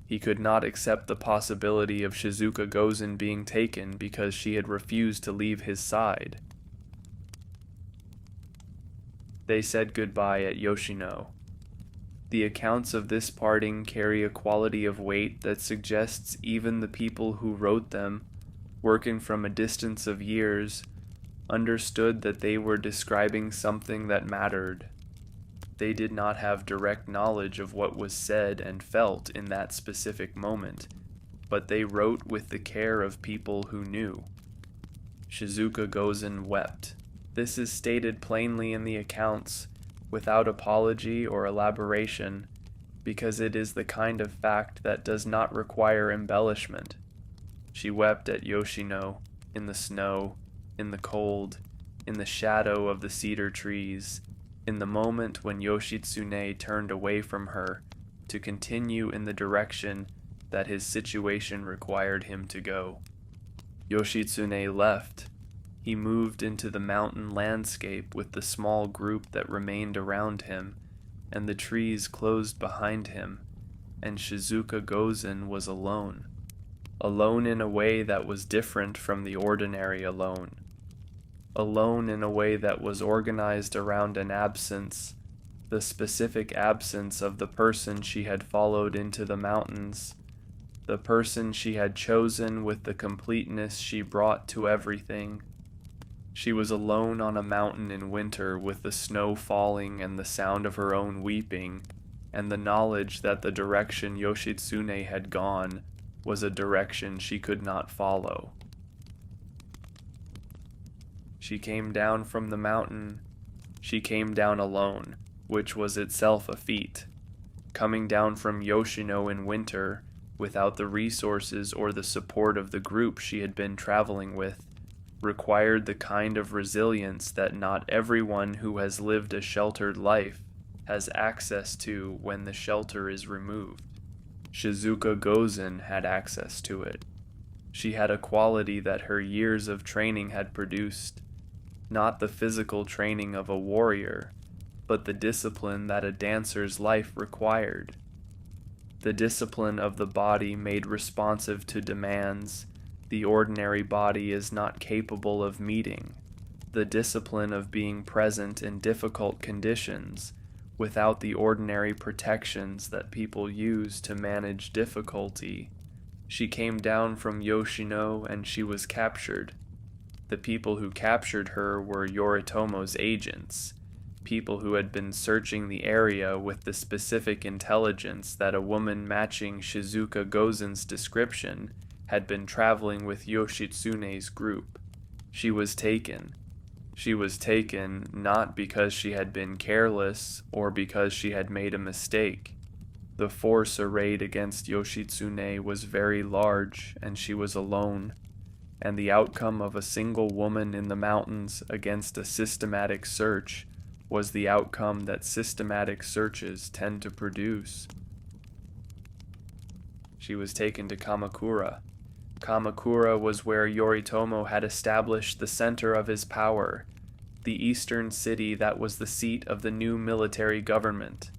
He could not accept the possibility of Shizuka Gozen being taken because she had refused to leave his side. They said goodbye at Yoshino. The accounts of this parting carry a quality of weight that suggests even the people who wrote them, working from a distance of years, understood that they were describing something that mattered. They did not have direct knowledge of what was said and felt in that specific moment, but they wrote with the care of people who knew. Shizuka Gozen wept. This is stated plainly in the accounts, without apology or elaboration, because it is the kind of fact that does not require embellishment. She wept at Yoshino, in the snow, in the cold, in the shadow of the cedar trees, in the moment when Yoshitsune turned away from her to continue in the direction that his situation required him to go. Yoshitsune left. He moved into the mountain landscape with the small group that remained around him, and the trees closed behind him, and Shizuka Gozen was alone. Alone in a way that was different from the ordinary alone. Alone in a way that was organized around an absence, the specific absence of the person she had followed into the mountains, the person she had chosen with the completeness she brought to everything. She was alone on a mountain in winter with the snow falling and the sound of her own weeping, and the knowledge that the direction Yoshitsune had gone was a direction she could not follow. She came down from the mountain. She came down alone, which was itself a feat. Coming down from Yoshino in winter, without the resources or the support of the group she had been traveling with, required the kind of resilience that not everyone who has lived a sheltered life has access to when the shelter is removed. Shizuka Gozen had access to it. She had a quality that her years of training had produced, not the physical training of a warrior, but the discipline that a dancer's life required. The discipline of the body made responsive to demands the ordinary body is not capable of meeting. The discipline of being present in difficult conditions without the ordinary protections that people use to manage difficulty. She came down from Yoshino and she was captured. The people who captured her were Yoritomo's agents, people who had been searching the area with the specific intelligence that a woman matching Shizuka Gozen's description had been traveling with Yoshitsune's group. She was taken. She was taken not because she had been careless or because she had made a mistake. The force arrayed against Yoshitsune was very large, and she was alone, and the outcome of a single woman in the mountains against a systematic search was the outcome that systematic searches tend to produce. She was taken to Kamakura. Kamakura was where Yoritomo had established the center of his power, the eastern city that was the seat of the new military government.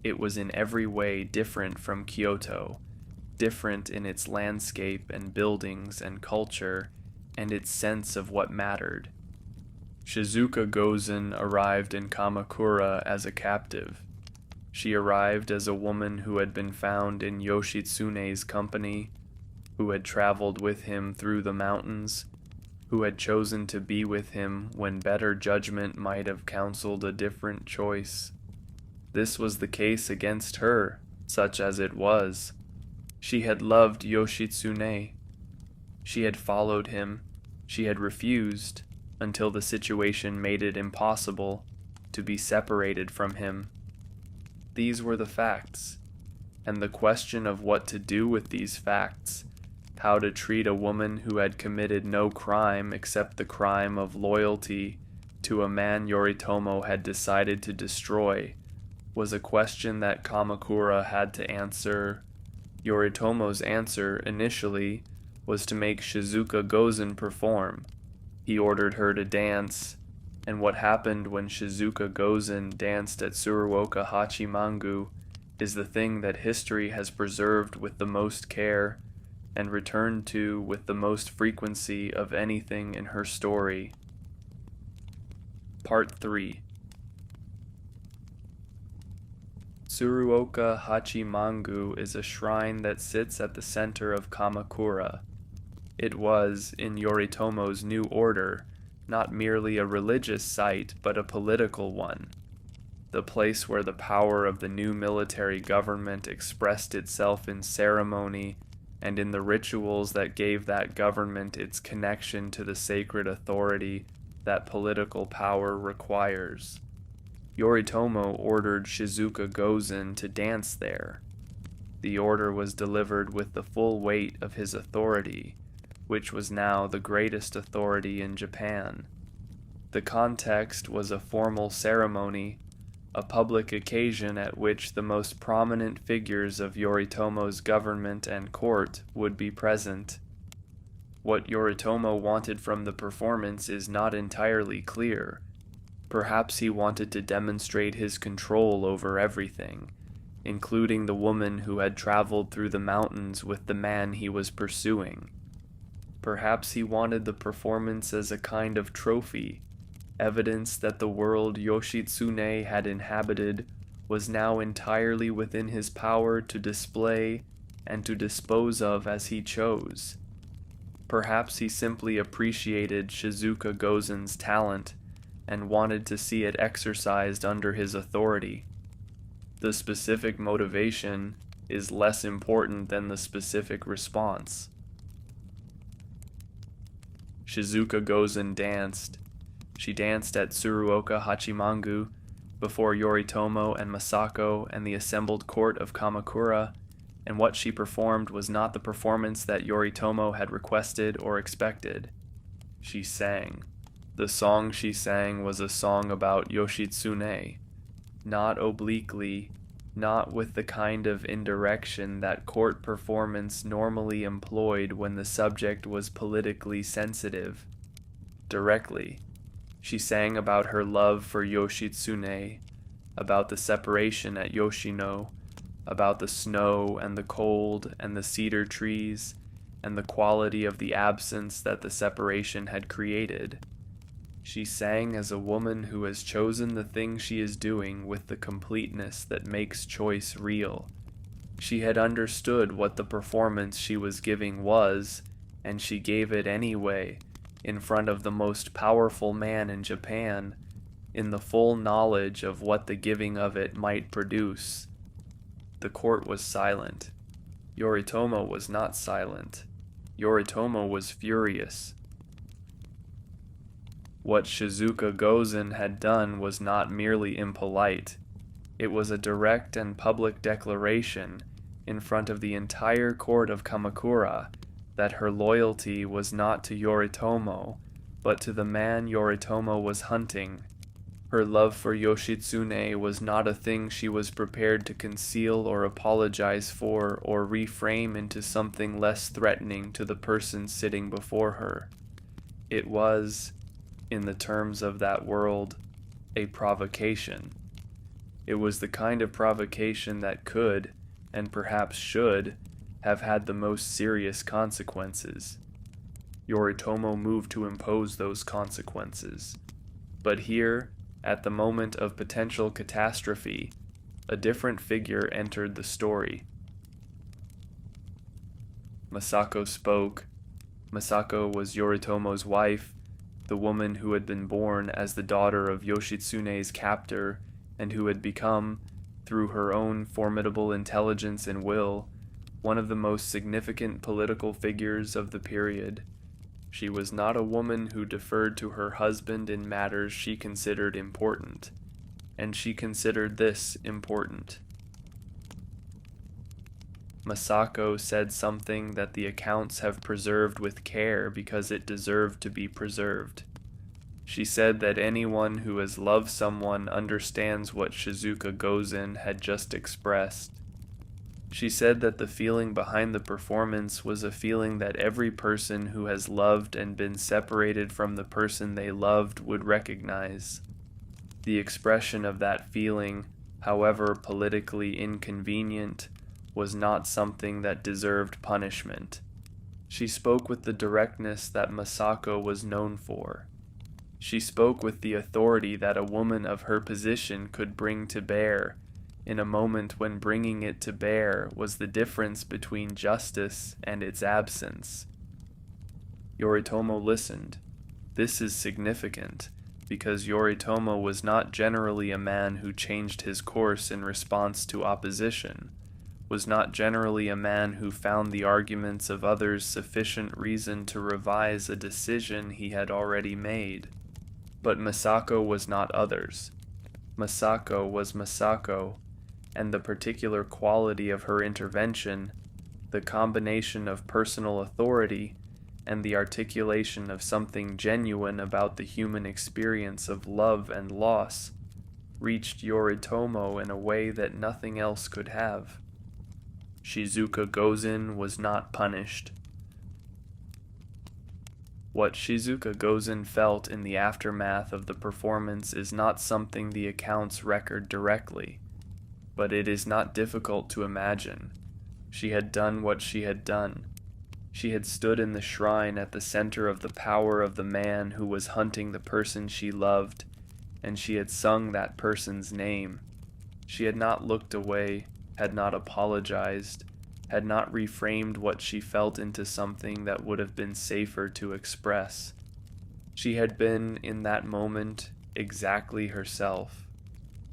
It was in every way different from Kyoto, different in its landscape and buildings and culture, and its sense of what mattered. Shizuka Gozen arrived in Kamakura as a captive. She arrived as a woman who had been found in Yoshitsune's company, who had traveled with him through the mountains, who had chosen to be with him when better judgment might have counseled a different choice. This was the case against her, such as it was. She had loved Yoshitsune. She had followed him. She had refused, until the situation made it impossible, to be separated from him. These were the facts, and the question of what to do with these facts, how to treat a woman who had committed no crime except the crime of loyalty to a man Yoritomo had decided to destroy, was a question that Kamakura had to answer. Yoritomo's answer, initially, was to make Shizuka Gozen perform. He ordered her to dance, and what happened when Shizuka Gozen danced at Tsuruoka Hachimangu is the thing that history has preserved with the most care and returned to with the most frequency of anything in her story. Part 3. Tsuruoka Hachimangu is a shrine that sits at the center of Kamakura. It was, in Yoritomo's new order, not merely a religious site but a political one, the place where the power of the new military government expressed itself in ceremony and in the rituals that gave that government its connection to the sacred authority that political power requires. Yoritomo ordered Shizuka Gozen to dance there. The order was delivered with the full weight of his authority, which was now the greatest authority in Japan. The context was a formal ceremony, a public occasion at which the most prominent figures of Yoritomo's government and court would be present. What Yoritomo wanted from the performance is not entirely clear. Perhaps he wanted to demonstrate his control over everything, including the woman who had traveled through the mountains with the man he was pursuing. Perhaps he wanted the performance as a kind of trophy, evidence that the world Yoshitsune had inhabited was now entirely within his power to display and to dispose of as he chose. Perhaps he simply appreciated Shizuka Gozen's talent and wanted to see it exercised under his authority. The specific motivation is less important than the specific response. Shizuka Gozen danced. She danced at Tsuruoka Hachimangu before Yoritomo and Masako and the assembled court of Kamakura, and what she performed was not the performance that Yoritomo had requested or expected. She sang. The song she sang was a song about Yoshitsune, not obliquely, not with the kind of indirection that court performance normally employed when the subject was politically sensitive. Directly, she sang about her love for Yoshitsune, about the separation at Yoshino, about the snow and the cold and the cedar trees, and the quality of the absence that the separation had created. She sang as a woman who has chosen the thing she is doing with the completeness that makes choice real. She had understood what the performance she was giving was, and she gave it anyway, in front of the most powerful man in Japan, in the full knowledge of what the giving of it might produce. The court was silent. Yoritomo was not silent. Yoritomo was furious. What Shizuka Gozen had done was not merely impolite. It was a direct and public declaration in front of the entire court of Kamakura that her loyalty was not to Yoritomo, but to the man Yoritomo was hunting. Her love for Yoshitsune was not a thing she was prepared to conceal or apologize for or reframe into something less threatening to the person sitting before her. It was, in the terms of that world, a provocation. It was the kind of provocation that could, and perhaps should, have had the most serious consequences. Yoritomo moved to impose those consequences. But here, at the moment of potential catastrophe, a different figure entered the story. Masako spoke. Masako was Yoritomo's wife, the woman who had been born as the daughter of Yoshitsune's captor and who had become, through her own formidable intelligence and will, one of the most significant political figures of the period. She was not a woman who deferred to her husband in matters she considered important, and she considered this important. Masako said something that the accounts have preserved with care because it deserved to be preserved. She said that anyone who has loved someone understands what Shizuka Gozen had just expressed. She said that the feeling behind the performance was a feeling that every person who has loved and been separated from the person they loved would recognize. The expression of that feeling, however politically inconvenient, was not something that deserved punishment. She spoke with the directness that Masako was known for. She spoke with the authority that a woman of her position could bring to bear, in a moment when bringing it to bear was the difference between justice and its absence. Yoritomo listened. This is significant, because Yoritomo was not generally a man who changed his course in response to opposition, was not generally a man who found the arguments of others sufficient reason to revise a decision he had already made. But Masako was not others. Masako was Masako, and the particular quality of her intervention, the combination of personal authority and the articulation of something genuine about the human experience of love and loss, reached Yoritomo in a way that nothing else could have. Shizuka Gozen was not punished. What Shizuka Gozen felt in the aftermath of the performance is not something the accounts record directly, but it is not difficult to imagine. She had done what she had done. She had stood in the shrine at the center of the power of the man who was hunting the person she loved, and she had sung that person's name. She had not looked away, had not apologized, had not reframed what she felt into something that would have been safer to express. She had been, in that moment, exactly herself,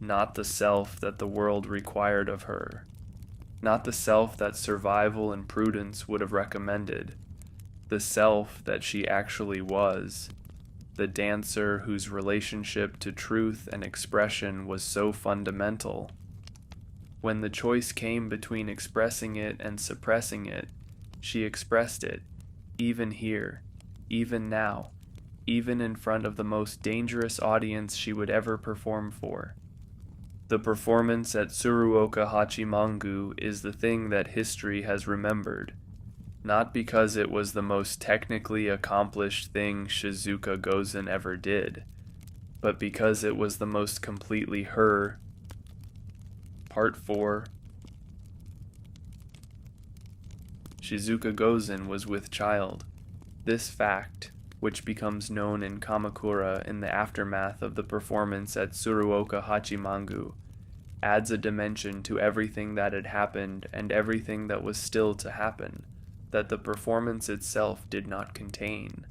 not the self that the world required of her, not the self that survival and prudence would have recommended, the self that she actually was, the dancer whose relationship to truth and expression was so fundamental. When the choice came between expressing it and suppressing it, she expressed it, even here, even now, even in front of the most dangerous audience she would ever perform for. The performance at Tsuruoka Hachimangu is the thing that history has remembered, not because it was the most technically accomplished thing Shizuka Gozen ever did, but because it was the most completely her. Part 4. Shizuka Gozen was with child. This fact, which becomes known in Kamakura in the aftermath of the performance at Tsuruoka Hachimangu, adds a dimension to everything that had happened and everything that was still to happen, that the performance itself did not contain.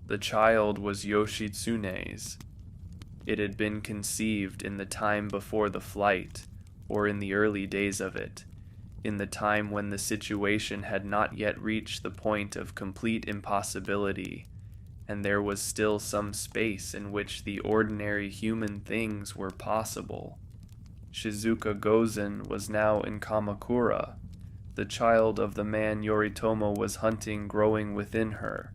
The child was Yoshitsune's. It had been conceived in the time before the flight, or in the early days of it, in the time when the situation had not yet reached the point of complete impossibility, and there was still some space in which the ordinary human things were possible. Shizuka Gozen was now in Kamakura, the child of the man Yoritomo was hunting growing within her,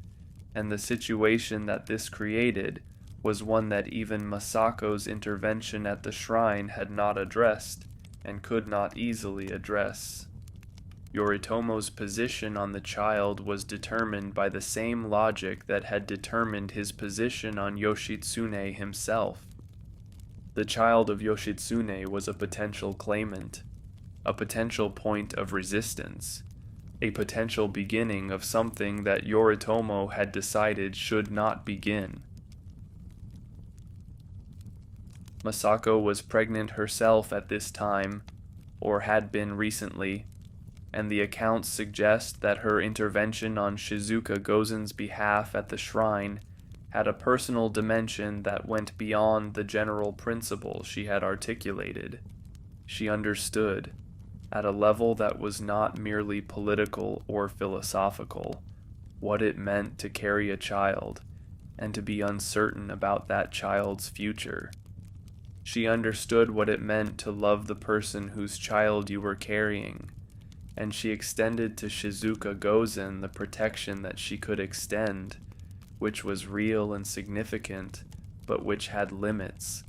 and the situation that this created was one that even Masako's intervention at the shrine had not addressed, and could not easily address. Yoritomo's position on the child was determined by the same logic that had determined his position on Yoshitsune himself. The child of Yoshitsune was a potential claimant, a potential point of resistance, a potential beginning of something that Yoritomo had decided should not begin. Masako was pregnant herself at this time, or had been recently, and the accounts suggest that her intervention on Shizuka Gozen's behalf at the shrine had a personal dimension that went beyond the general principle she had articulated. She understood, at a level that was not merely political or philosophical, what it meant to carry a child, and to be uncertain about that child's future. She understood what it meant to love the person whose child you were carrying, and she extended to Shizuka Gozen the protection that she could extend, which was real and significant, but which had limits.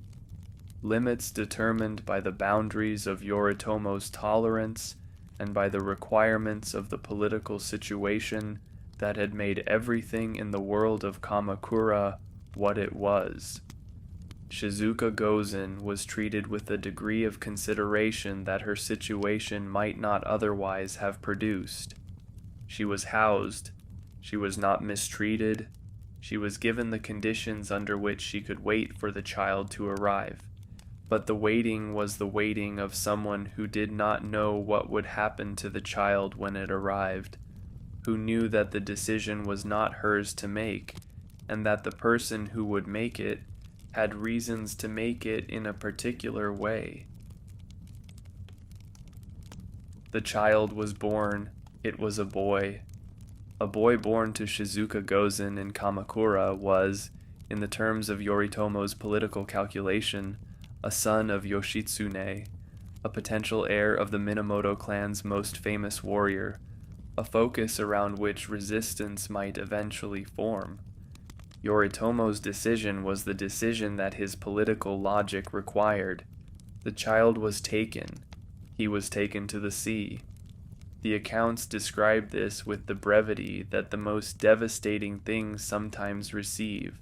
Limits determined by the boundaries of Yoritomo's tolerance and by the requirements of the political situation that had made everything in the world of Kamakura what it was. Shizuka Gozen was treated with a degree of consideration that her situation might not otherwise have produced. She was housed, she was not mistreated, she was given the conditions under which she could wait for the child to arrive. But the waiting was the waiting of someone who did not know what would happen to the child when it arrived, who knew that the decision was not hers to make, and that the person who would make it had reasons to make it in a particular way. The child was born. It was a boy. A boy born to Shizuka Gozen in Kamakura was, in the terms of Yoritomo's political calculation, a son of Yoshitsune, a potential heir of the Minamoto clan's most famous warrior, a focus around which resistance might eventually form. Yoritomo's decision was the decision that his political logic required. The child was taken. He was taken to the sea. The accounts describe this with the brevity that the most devastating things sometimes receive,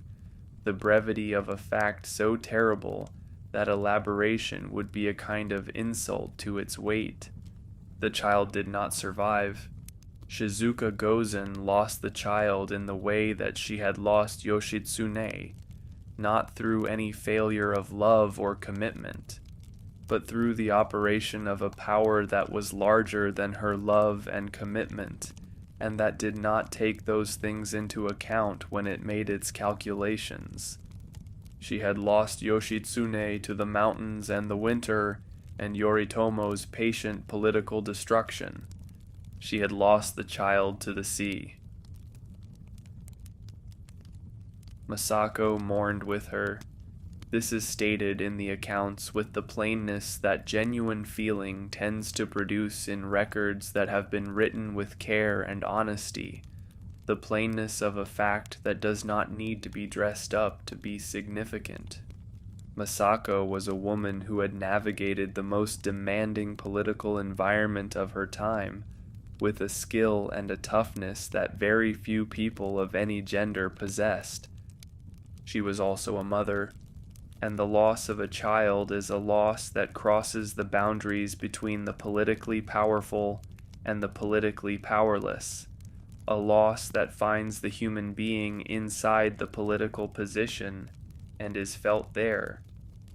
the brevity of a fact so terrible that elaboration would be a kind of insult to its weight. The child did not survive. Shizuka Gozen lost the child in the way that she had lost Yoshitsune, not through any failure of love or commitment, but through the operation of a power that was larger than her love and commitment, and that did not take those things into account when it made its calculations. She had lost Yoshitsune to the mountains and the winter, and Yoritomo's patient political destruction. She had lost the child to the sea. Masako mourned with her. This is stated in the accounts with the plainness that genuine feeling tends to produce in records that have been written with care and honesty, the plainness of a fact that does not need to be dressed up to be significant. Masako was a woman who had navigated the most demanding political environment of her time with a skill and a toughness that very few people of any gender possessed. She was also a mother, and the loss of a child is a loss that crosses the boundaries between the politically powerful and the politically powerless, a loss that finds the human being inside the political position and is felt there,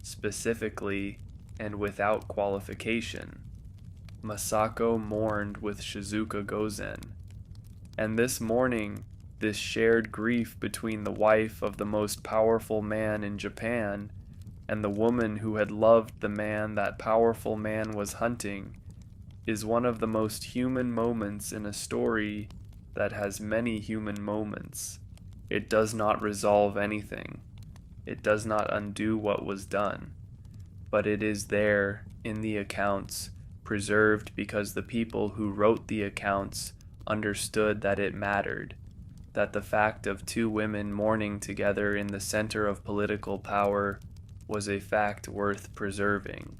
specifically and without qualification. Masako mourned with Shizuka Gozen, and this mourning, this shared grief between the wife of the most powerful man in Japan and the woman who had loved the man that powerful man was hunting, is one of the most human moments in a story that has many human moments. It does not resolve anything. It does not undo what was done. But it is there, in the accounts, preserved because the people who wrote the accounts understood that it mattered, that the fact of two women mourning together in the center of political power was a fact worth preserving.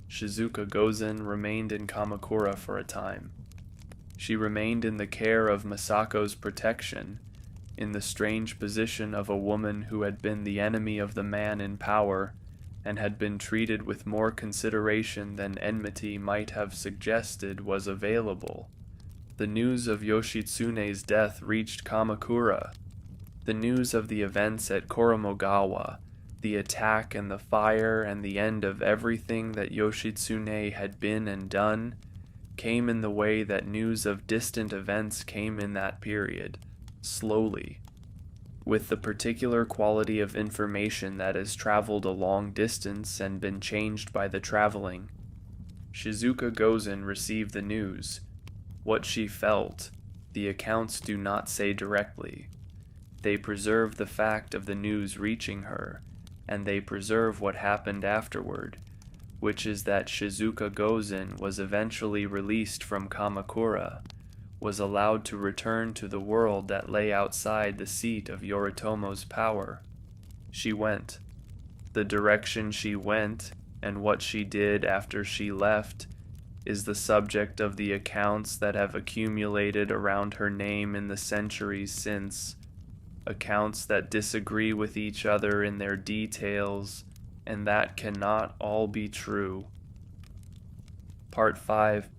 Shizuka Gozen remained in Kamakura for a time. She remained in the care of Masako's protection, in the strange position of a woman who had been the enemy of the man in power and had been treated with more consideration than enmity might have suggested was available. The news of Yoshitsune's death reached Kamakura. The news of the events at Koromogawa, the attack and the fire and the end of everything that Yoshitsune had been and done, came in the way that news of distant events came in that period, slowly, with the particular quality of information that has traveled a long distance and been changed by the traveling. Shizuka Gozen received the news. What she felt, the accounts do not say directly. They preserve the fact of the news reaching her, and they preserve what happened afterward, which is that Shizuka Gozen was eventually released from Kamakura, was allowed to return to the world that lay outside the seat of Yoritomo's power. She went. The direction she went, and what she did after she left, is the subject of the accounts that have accumulated around her name in the centuries since, accounts that disagree with each other in their details, and that cannot all be true. Part 5.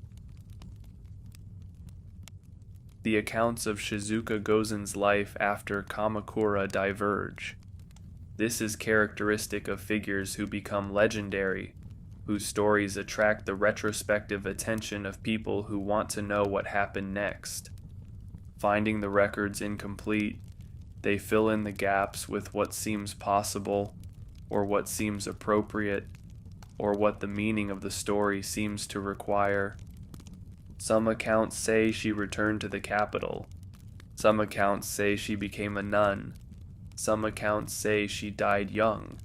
The accounts of Shizuka Gozen's life after Kamakura diverge. This is characteristic of figures who become legendary, whose stories attract the retrospective attention of people who want to know what happened next. Finding the records incomplete, they fill in the gaps with what seems possible, or what seems appropriate, or what the meaning of the story seems to require. Some accounts say she returned to the capital. Some accounts say she became a nun. Some accounts say she died young,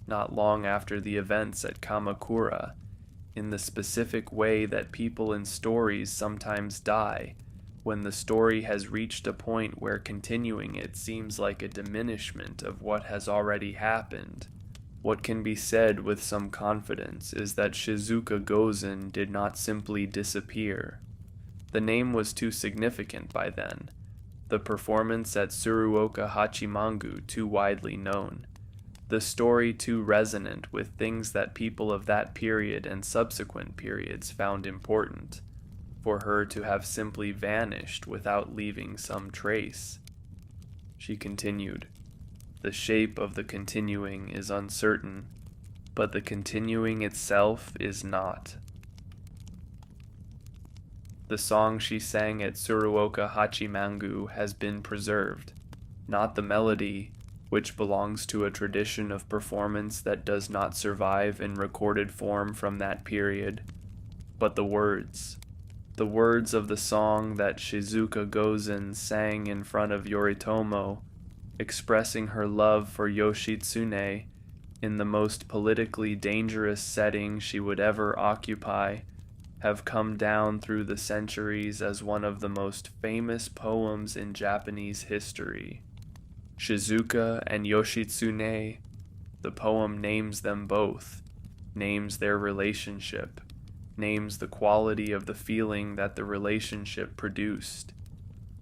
not long after the events at Kamakura, in the specific way that people in stories sometimes die, when the story has reached a point where continuing it seems like a diminishment of what has already happened, What can be said with some confidence is that Shizuka Gozen did not simply disappear. The name was too significant by then, the performance at Tsuruoka Hachimangu too widely known, the story too resonant with things that people of that period and subsequent periods found important, for her to have simply vanished without leaving some trace. She continued, "The shape of the continuing is uncertain, but the continuing itself is not." The song she sang at Tsuruoka Hachimangu has been preserved, not the melody, which belongs to a tradition of performance that does not survive in recorded form from that period, but the words of the song that Shizuka Gozen sang in front of Yoritomo, expressing her love for Yoshitsune in the most politically dangerous setting she would ever occupy, have come down through the centuries as one of the most famous poems in Japanese history. Shizuka and Yoshitsune, the poem names them both, names their relationship, names the quality of the feeling that the relationship produced.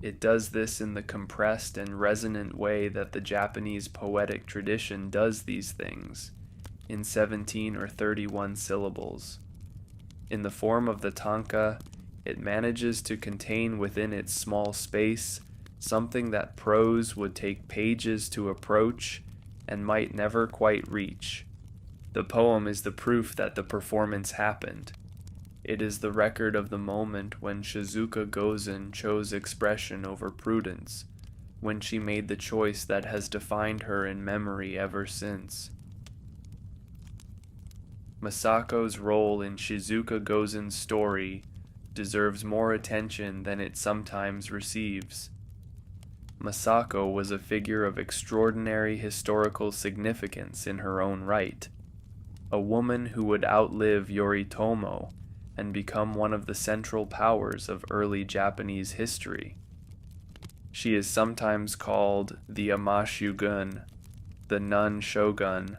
It does this in the compressed and resonant way that the Japanese poetic tradition does these things, in 17 or 31 syllables. In the form of the tanka, it manages to contain within its small space something that prose would take pages to approach and might never quite reach. The poem is the proof that the performance happened. It is the record of the moment when Shizuka Gozen chose expression over prudence, when she made the choice that has defined her in memory ever since. Masako's role in Shizuka Gozen's story deserves more attention than it sometimes receives. Masako was a figure of extraordinary historical significance in her own right, a woman who would outlive Yoritomo and become one of the central powers of early Japanese history. She is sometimes called the Amashugun, the nun shogun,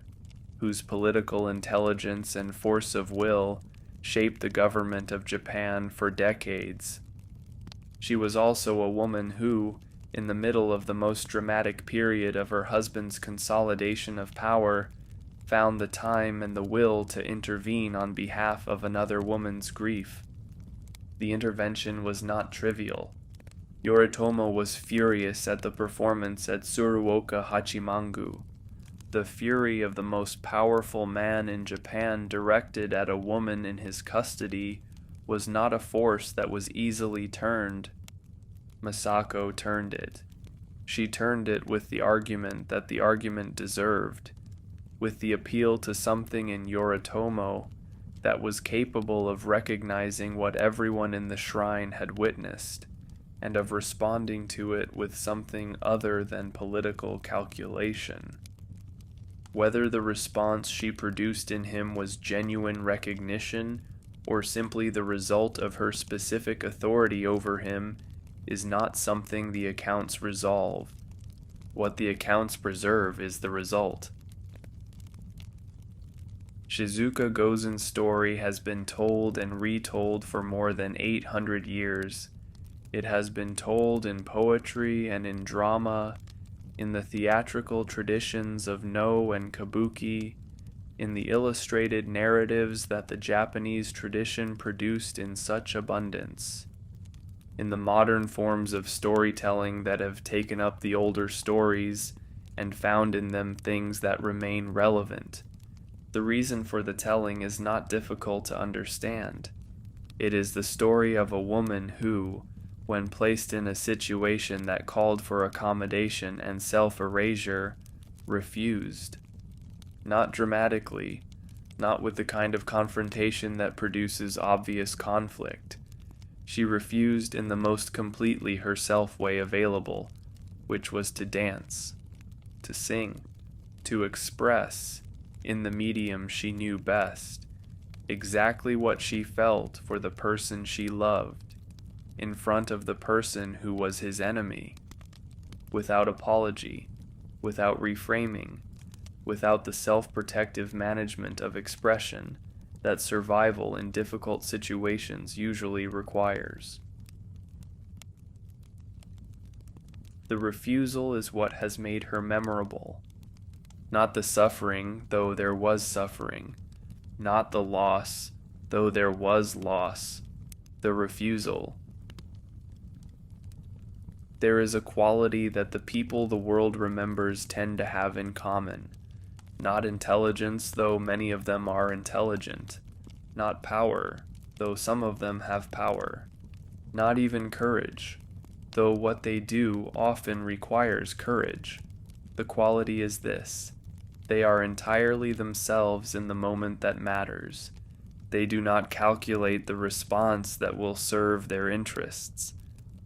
whose political intelligence and force of will shaped the government of Japan for decades. She was also a woman who, in the middle of the most dramatic period of her husband's consolidation of power, found the time and the will to intervene on behalf of another woman's grief. The intervention was not trivial. Yoritomo was furious at the performance at Tsuruoka Hachimangu. The fury of the most powerful man in Japan directed at a woman in his custody was not a force that was easily turned. Masako turned it. She turned it with the argument that the argument deserved, with the appeal to something in Yoritomo that was capable of recognizing what everyone in the shrine had witnessed, and of responding to it with something other than political calculation. Whether the response she produced in him was genuine recognition or simply the result of her specific authority over him is not something the accounts resolve. What the accounts preserve is the result. Shizuka Gozen's story has been told and retold for more than 800 years. It has been told in poetry and in drama, in the theatrical traditions of No and Kabuki, in the illustrated narratives that the Japanese tradition produced in such abundance, in the modern forms of storytelling that have taken up the older stories and found in them things that remain relevant. The reason for the telling is not difficult to understand. It is the story of a woman who, when placed in a situation that called for accommodation and self-erasure, refused. Not dramatically, not with the kind of confrontation that produces obvious conflict. She refused in the most completely herself way available, which was to dance, to sing, to express, in the medium she knew best, exactly what she felt for the person she loved, in front of the person who was his enemy, without apology, without reframing, without the self-protective management of expression that survival in difficult situations usually requires. The refusal is what has made her memorable. Not the suffering, though there was suffering. Not the loss, though there was loss. The refusal. There is a quality that the people the world remembers tend to have in common. Not intelligence, though many of them are intelligent. Not power, though some of them have power. Not even courage, though what they do often requires courage. The quality is this: they are entirely themselves in the moment that matters. They do not calculate the response that will serve their interests.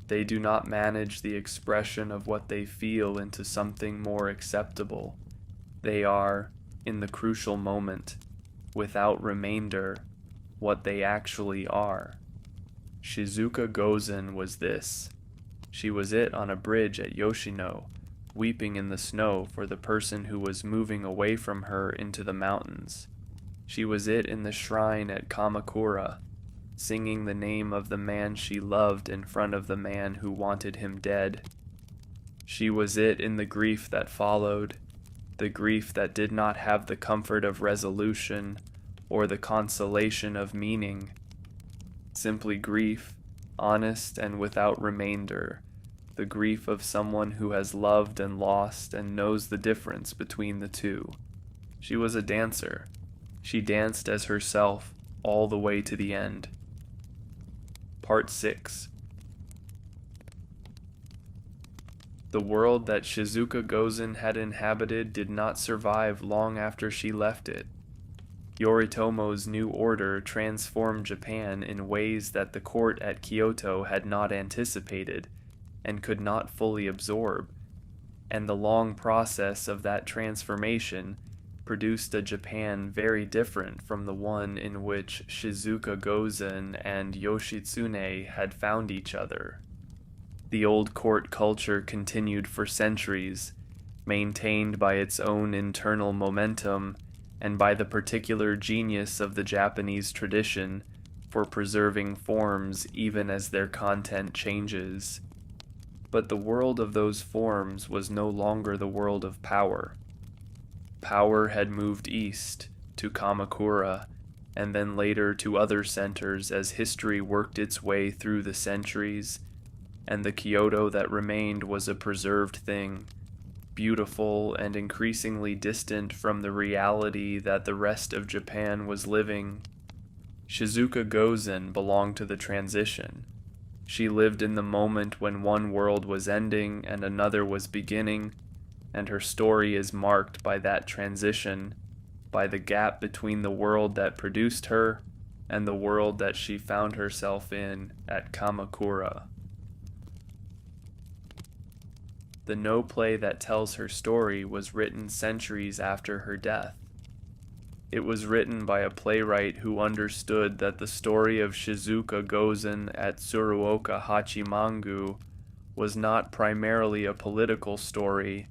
They do not manage the expression of what they feel into something more acceptable. They are, in the crucial moment, without remainder, what they actually are. Shizuka Gozen was this. She was it on a bridge at Yoshino, weeping in the snow for the person who was moving away from her into the mountains. She was it in the shrine at Kamakura, singing the name of the man she loved in front of the man who wanted him dead. She was it in the grief that followed, the grief that did not have the comfort of resolution or the consolation of meaning. Simply grief, honest and without remainder, the grief of someone who has loved and lost and knows the difference between the two. She was a dancer. She danced as herself all the way to the end. Part 6. The world that Shizuka Gozen had inhabited did not survive long after she left it. Yoritomo's new order transformed Japan in ways that the court at Kyoto had not anticipated and could not fully absorb, and the long process of that transformation produced a Japan very different from the one in which Shizuka Gozen and Yoshitsune had found each other. The old court culture continued for centuries, maintained by its own internal momentum and by the particular genius of the Japanese tradition for preserving forms even as their content changes. But the world of those forms was no longer the world of power. Power had moved east to Kamakura, and then later to other centers as history worked its way through the centuries, and the Kyoto that remained was a preserved thing, beautiful and increasingly distant from the reality that the rest of Japan was living. Shizuka Gozen belonged to the transition. She lived in the moment when one world was ending and another was beginning, and her story is marked by that transition, by the gap between the world that produced her and the world that she found herself in at Kamakura. The no play that tells her story was written centuries after her death. It was written by a playwright who understood that the story of Shizuka Gozen at Tsuruoka Hachimangu was not primarily a political story,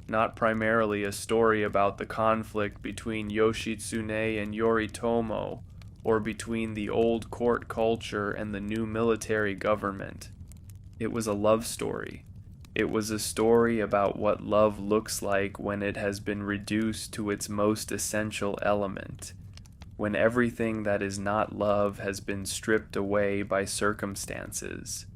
not primarily a story about the conflict between Yoshitsune and Yoritomo, or between the old court culture and the new military government. It was a love story. It was a story about what love looks like when it has been reduced to its most essential element, when everything that is not love has been stripped away by circumstances,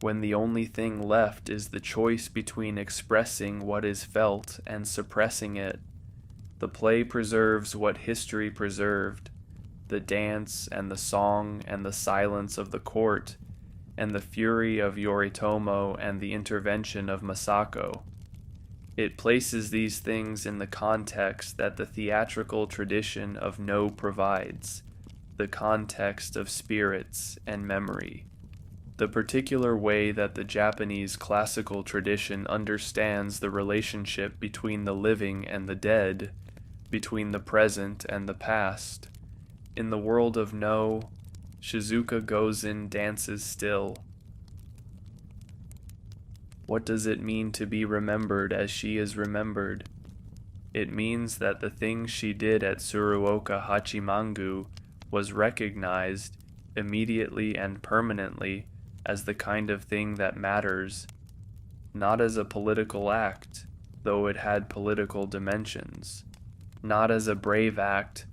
when the only thing left is the choice between expressing what is felt and suppressing it. The play preserves what history preserved, the dance and the song and the silence of the court, and the fury of Yoritomo and the intervention of Masako. It places these things in the context that the theatrical tradition of No provides, the context of spirits and memory, the particular way that the Japanese classical tradition understands the relationship between the living and the dead, between the present and the past. In the world of No, Shizuka Gozen dances still. What does it mean to be remembered as she is remembered? It means that the thing she did at Tsuruoka Hachimangu was recognized immediately and permanently as the kind of thing that matters, not as a political act, though it had political dimensions, not as a brave act,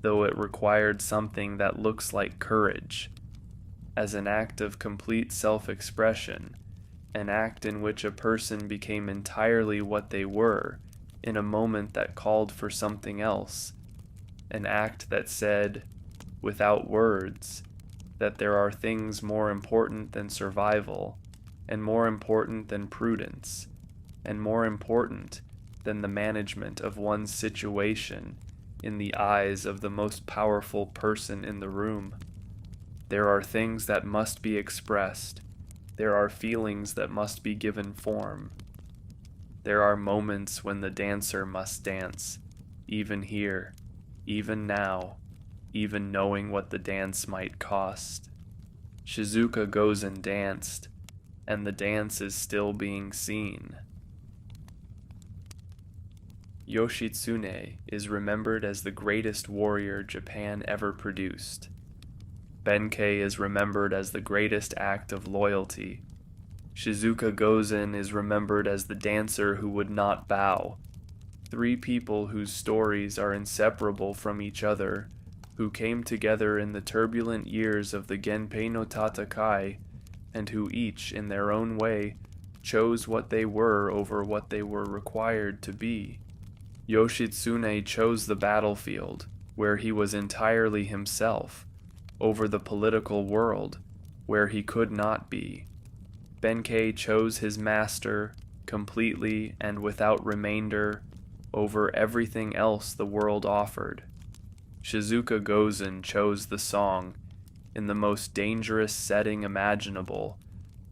though it required something that looks like courage, as an act of complete self-expression, an act in which a person became entirely what they were in a moment that called for something else, an act that said, without words, that there are things more important than survival, and more important than prudence, and more important than the management of one's situation in the eyes of the most powerful person in the room. There are things that must be expressed. There are feelings that must be given form. There are moments when the dancer must dance, even here, even now, even knowing what the dance might cost. Shizuka Gozen danced, and the dance is still being seen. Yoshitsune is remembered as the greatest warrior Japan ever produced. Benkei is remembered as the greatest act of loyalty. Shizuka Gozen is remembered as the dancer who would not bow. Three people whose stories are inseparable from each other, who came together in the turbulent years of the Genpei no Tatakai, and who each, in their own way, chose what they were over what they were required to be. Yoshitsune chose the battlefield, where he was entirely himself, over the political world, where he could not be. Benkei chose his master, completely and without remainder, over everything else the world offered. Shizuka Gozen chose the song, in the most dangerous setting imaginable,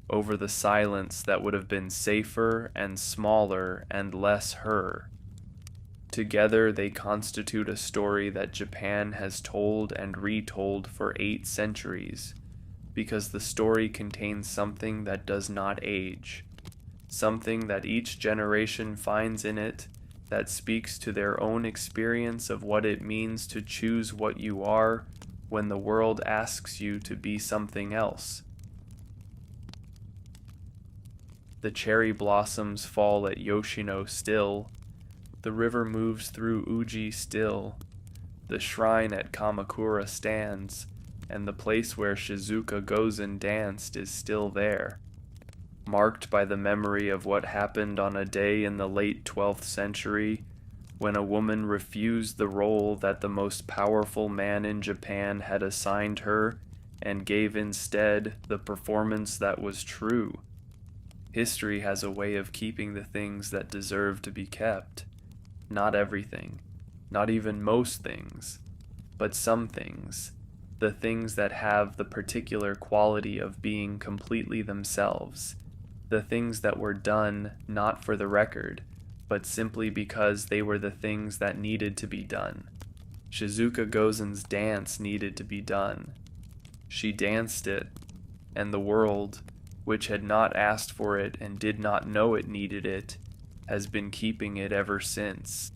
over the silence that would have been safer and smaller and less her. Together they constitute a story that Japan has told and retold for 8 centuries, because the story contains something that does not age, something that each generation finds in it that speaks to their own experience of what it means to choose what you are when the world asks you to be something else. The cherry blossoms fall at Yoshino still, the river moves through Uji still, the shrine at Kamakura stands, and the place where Shizuka Gozen danced is still there, marked by the memory of what happened on a day in the late 12th century when a woman refused the role that the most powerful man in Japan had assigned her and gave instead the performance that was true. History has a way of keeping the things that deserve to be kept. Not everything, not even most things, but some things, the things that have the particular quality of being completely themselves, the things that were done not for the record, but simply because they were the things that needed to be done. Shizuka Gozen's dance needed to be done. She danced it, and the world, which had not asked for it and did not know it needed it, has been keeping it ever since.